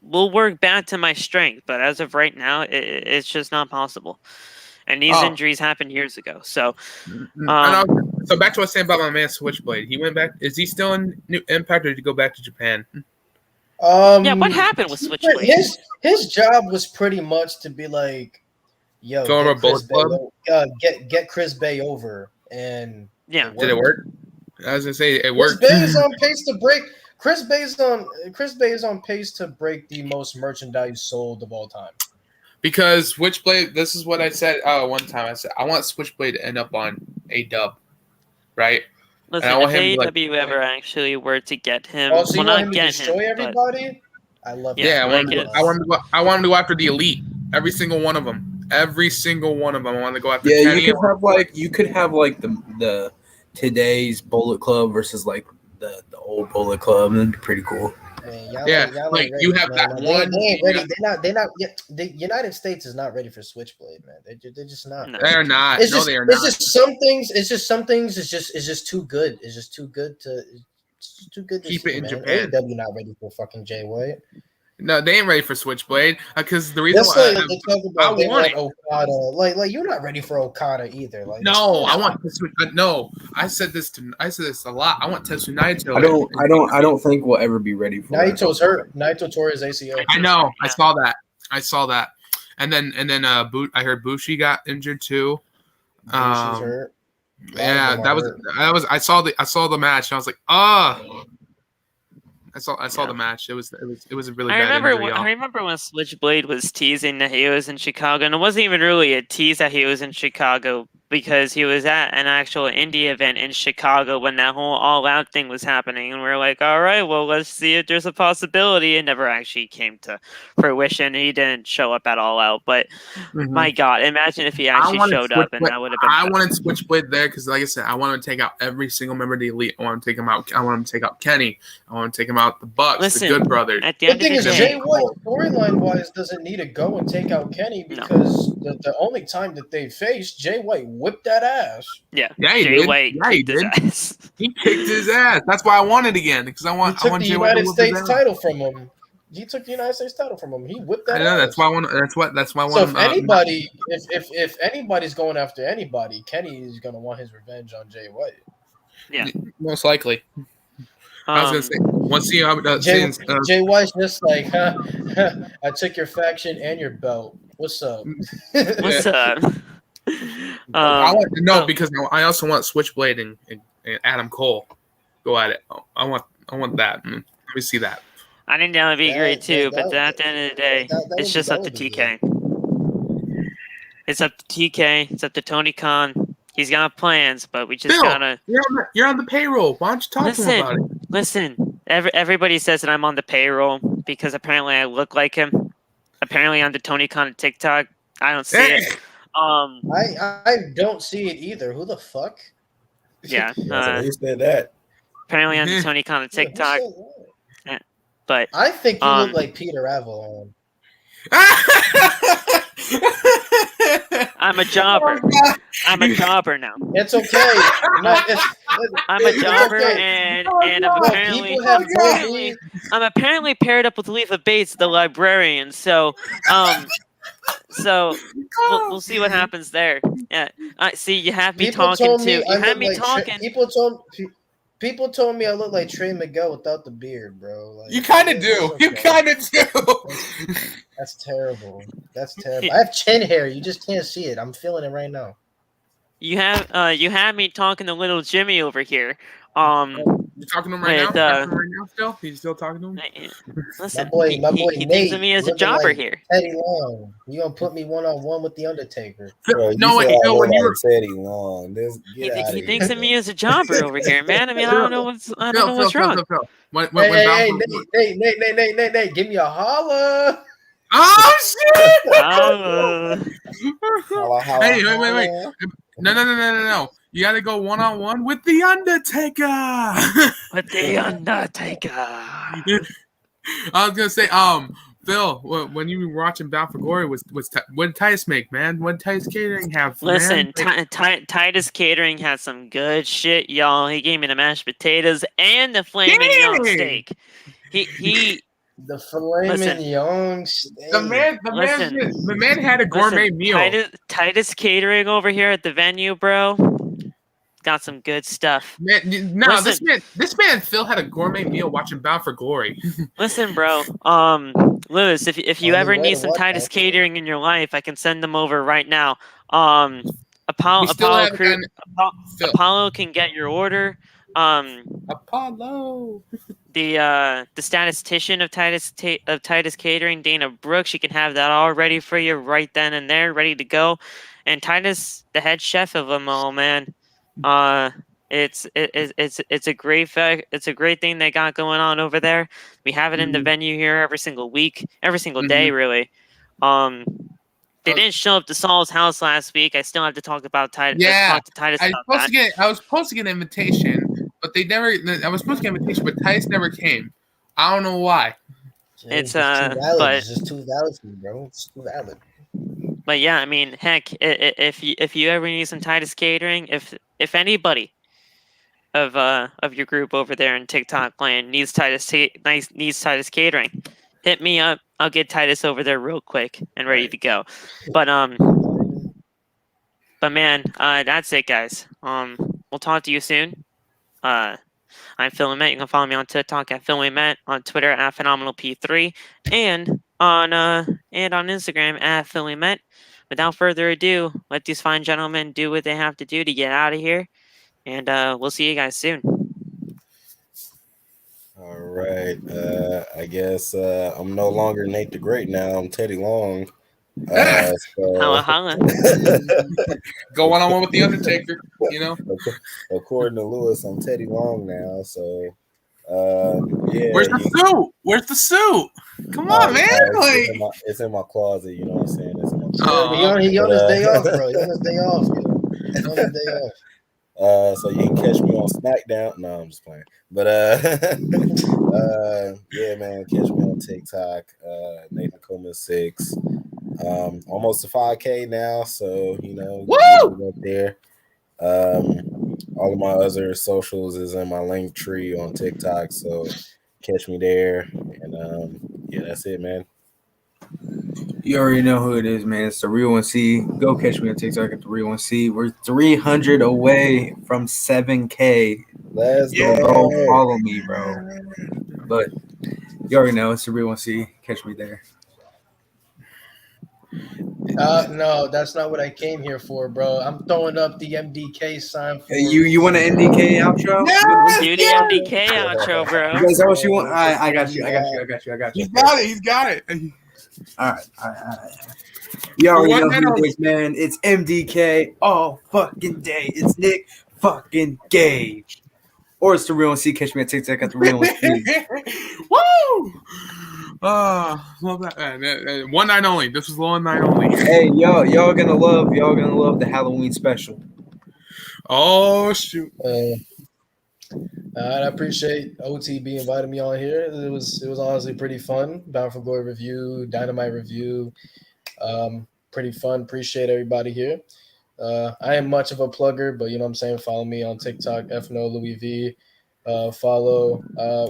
We'll work back to my strength, but as of right now, it's just not possible. And these injuries happened years ago. So, so back to what I was saying about my man Switchblade. He went back. Is he still in New Impact, or did he go back to Japan? Yeah, what happened with Switchblade? His job was pretty much to be like, yo, get Chris Bay over, and yeah, did it work? I was gonna say it worked. Chris Bay is on pace to break. Chris Bay is on pace to break the most merchandise sold of all time. Because Switchblade, this is what I said one time. I said I want Switchblade to end up on a dub, right? Listen, if AEW ever actually were to get him, so you want him to destroy everybody? I love it. Yeah, I want him to go after the elite. Every single one of them. I want to go after. Yeah, Kenny. you could have the today's Bullet Club versus like the old Bullet Club. That'd be pretty cool. Man, you have that one. They ain't ready. They're not. The United States is not ready for Switchblade, man. They're just not. No. They're not. They are not. It's just some things. It's just some things. It's just too good. It's just too good to. It's too good to keep see, it in man. Japan. AEW not ready for fucking Jay White. No, they ain't ready for Switchblade because the reason why they talk about they want Okada. Like you're not ready for Okada either. Like no, I want no. I said this a lot. I want Tetsu Naito. I don't think we'll ever be ready for Naito's hurt. Naito tore his ACL. I know. I saw that. And then I heard Bushi got injured too. Bushi's hurt. Yeah, that was I saw the match and I was like, I saw Yeah. the match. It was a really I bad remember injury. when, y'all. I remember when Switchblade was teasing that he was in Chicago, and it wasn't even really a tease that he was in Chicago because he was at an actual indie event in Chicago when that whole All Out thing was happening, and we are like, all right, well, let's see if there's a possibility. It never actually came to fruition. He didn't show up at All Out, but Mhm. my God, imagine if he actually showed up, and that would have been. I wanted Switchblade there because, like I said, I want him to take out every single member of the Elite. I want him to take him out. I want him to take out Kenny. I want him to take him out the Bucks, Listen, the Good Brothers. At the The end thing of is, the Jay day, White storyline wise doesn't need to go and take out Kenny No. because the only time that they faced, Jay White whipped that ass. yeah, Yeah, he Jay did. White Yeah, he kicked his did. ass. He kicked his ass. That's why I want it again because I He want. I took want the Jay White to United whoop his States ass. title from him. He took the United States title from him. He whipped that I know. ass. That's why I want. That's why I So want if him. anybody, if anybody's going after anybody, Kenny is gonna want his revenge on Jay White. Yeah. Most likely. I was gonna say once Jay White's just like, huh, I took your faction and your belt. What's up? What's up? I want to know oh. because I also want Switchblade and Adam Cole go at it. I want that. Let me see that. I think that would be great too, but at the end of the day, it's just up to would be TK. It's up to TK. It's up to Tony Khan. He's got plans, but we just Phil, gotta you're on the payroll. Why don't you talk to him about it? Listen. Everybody says that I'm on the payroll because apparently I look like him. Apparently on the Tony Khan TikTok, I don't see it. I don't see it either. Who the fuck? Yeah. Who said that? Apparently on the Tony Khan TikTok. But I think you look like Peter Avalon. I'm a jobber. I'm a jobber now. It's okay. No, I'm a jobber, okay. and I'm apparently paired up with Lisa Bates, the librarian. So we'll see what happens there. Yeah, see, you have me talking too. You have me talking. People told me I look like Trey Miguel without the beard, bro. Like, you kind of do. Okay. You kind of do. That's terrible. That's terrible. I have chin hair. You just can't see it. I'm feeling it right now. You have me talking to little Jimmy over here. You talking to him right now? Still? He's still talking to him? Listen, my boy he Nate thinks of me as a jobber like here. Teddy Long. You gonna put me 1-on-1 with the Undertaker? Bro, when you were Teddy Long, he thinks of me as a jobber over here, man. I mean, I don't know what's wrong. Nate, give me a holla. Oh shit! Hey, wait. No. You gotta go 1-on-1 with the Undertaker. With the Undertaker. I was gonna say, Phil, when you were watching Bound for Glory, what did Titus make, man? What did Titus Catering have? Listen, Titus Catering had some good shit, y'all. He gave me the mashed potatoes and the flaming young steak. The filet mignon steak. The man had a gourmet meal. Titus Catering over here at the venue, bro. Got some good stuff. This man Phil had a gourmet meal watching Bound for Glory. Listen, bro. Lewis, if you ever need some Titus Catering in your life, I can send them over right now. Apollo can get your order. Apollo. The statistician of Titus Catering, Dana Brooks, she can have that all ready for you right then and there, ready to go. And Titus, the head chef of them all, man. It's a great thing they got going on over there. We have it in the venue here every single week, every single day, really. They didn't show up to Saul's house last week. I still have to talk about Titus. Yeah, Titus I was supposed to get an invitation, but they never. I was supposed to get an invitation, but Titus never came. I don't know why. It's too valid. It's just too valid for me, bro. It's too valid. But yeah, I mean, heck, if you ever need some Titus Catering, if anybody of your group over there in TikTok land needs Titus Catering, hit me up. I'll get Titus over there real quick and ready to go. But man, that's it, guys. We'll talk to you soon. I'm Phil Met. You can follow me on TikTok at Phil Met, on Twitter at PhenomenalP3, and on Instagram at Phil Met. Without further ado, let these fine gentlemen do what they have to do to get out of here, and we'll see you guys soon. All right. right. I guess I'm no longer Nate the Great now. I'm Teddy Long. Holla, holla. Go one-on-one with the Undertaker. You know. According to Lewis, I'm Teddy Long now. So, yeah. Where's the suit? Where's the suit? Come on, man! It's in my closet. You know what I'm saying? It's in my Oh, He on his day off, bro. He on his day off. He on his day off. So you can catch me on SmackDown. No, I'm just playing. But yeah, man, catch me on TikTok. Nathan Coleman 6. Almost to 5K now, so you know, woo! up there. All of my other socials is in my link tree on TikTok, so catch me there. And yeah, that's it, man. You already know who it is, man. It's the Real 1C. Go catch me on TikTok at the Real 1C. We're 300 away from 7K. Let's go, go. bro. Follow me, bro. But you already know it's the Real 1C. Catch me there. No, that's not what I came here for, bro. I'm throwing up the MDK sign for You want an MDK outro? Do the MDK outro, bro. Is that what you want? I got you. He's got it. All right. You already know who it is, man. It's MDK all fucking day. It's Nick fucking Gage. Or it's the Real 1C. Catch me on TikTok at the Real 1C. Woo! Love that, man. One night only. This was one night only. Hey, y'all gonna love the Halloween special. Oh shoot! I appreciate OTB inviting me on here. It was honestly pretty fun. Bound for Glory review, Dynamite review, pretty fun. Appreciate everybody here. I am much of a plugger, but you know what I'm saying. Follow me on TikTok, FNO Louis V. Follow.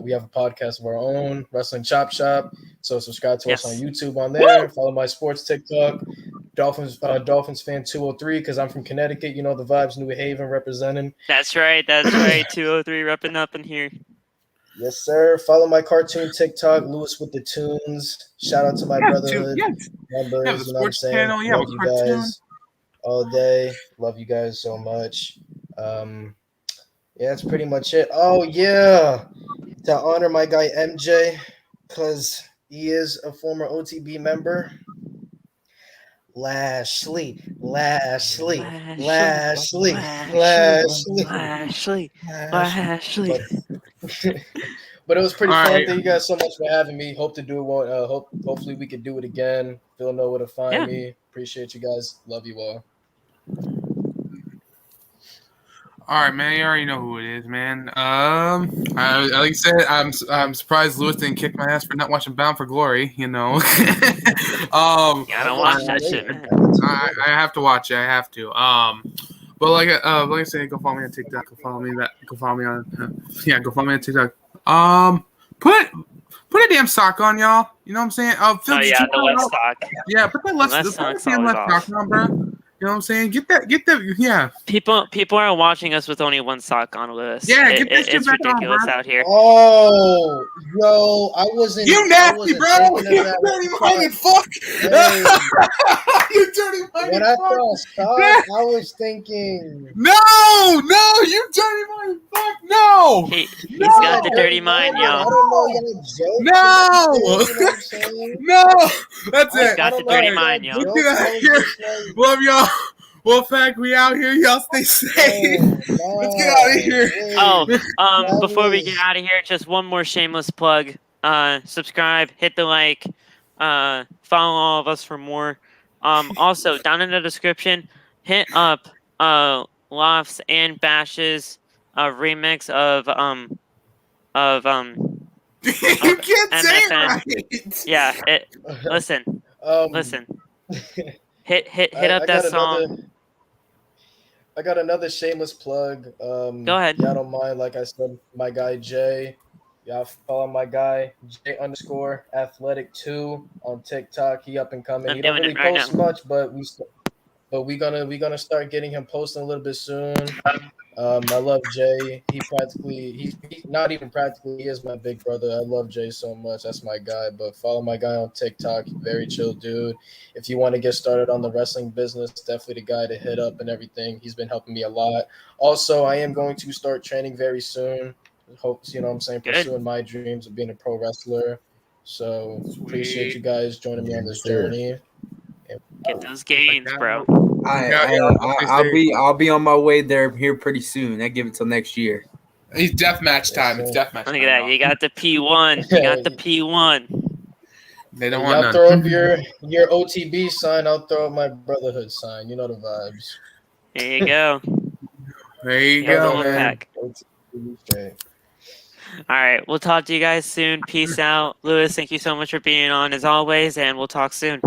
We have a podcast of our own, Wrestling Chop Shop. So subscribe to us on YouTube on there. Follow my sports TikTok, Dolphins fan 203, because I'm from Connecticut. You know the vibes, New Haven representing. That's right. 203 repping up in here. Yes, sir. Follow my cartoon TikTok, Lewis with the Tunes. Shout out to my brotherhood members. You know what I'm saying? Channel, love you guys all day. Love you guys so much. Yeah, that's pretty much it. Oh yeah, to honor my guy MJ, because he is a former OTB member. Lashley. But it was pretty fun. Thank you guys so much for having me. Hope to do it. Hopefully we could do it again. Phil know where to find me. Appreciate you guys. Love you all. All right, man. You already know who it is, man. Like I said, I'm surprised Lewis didn't kick my ass for not watching Bound for Glory. You know. I don't watch that shit, man. I have to watch it. I have to. But like I said, go follow me on TikTok. Go follow me on TikTok. Put a damn sock on, y'all. You know what I'm saying? The left sock. Yeah, put that left sock on, bro. You know what I'm saying? Get that, yeah. People are watching us with only one sock on, Lewis. Yeah, get that shit it's back ridiculous on, bro. out here. Oh, yo, I wasn't. You nasty, bro. You dirty minded fuck. Hey. You dirty minded When I saw sock, I was thinking. No, you dirty minded fuck. No. He's got the dirty mind, I y'all. don't know, y'all joke. No. You know what I'm saying? No. That's He's it. got the dirty mind, y'all. Let's get out of here. Love y'all. Well, fact, we out here. Y'all stay safe. Let's get out of here. Oh, before we get out of here, just one more shameless plug. Subscribe, hit the like, follow all of us for more. Also, down in the description, hit up Lofts and Bash's remix of You can't say it right. Yeah, listen. Hit up that song. I got another shameless plug. Go ahead. Y'all don't mind, like I said, my guy Jay. Y'all follow my guy J_athletic2 on TikTok. He up and coming. He don't really post much, but we gonna start getting him posting a little bit soon. I love Jay. He not even practically, he is my big brother. I love Jay so much. That's my guy. But follow my guy on TikTok. Very chill dude. If you want to get started on the wrestling business, definitely the guy to hit up and everything. He's been helping me a lot. Also, I am going to start training very soon. hopes, you know what I'm saying, Good. pursuing my dreams of being a pro wrestler. So appreciate you guys joining me on this Sure. journey. Get those gains, bro. I'll be on my way there here pretty soon. I give it till next year. It's deathmatch time. Yes, It's sir. deathmatch Look time. at that. y'all. You got the P1. You got the P1. They don't want Y'all none. throw up your OTB sign, I'll throw up my brotherhood sign. You know the vibes. There you go. There you Got the go, whole man. pack. OTB straight. All right. We'll talk to you guys soon. Peace out. Lewis, thank you so much for being on as always, and we'll talk soon.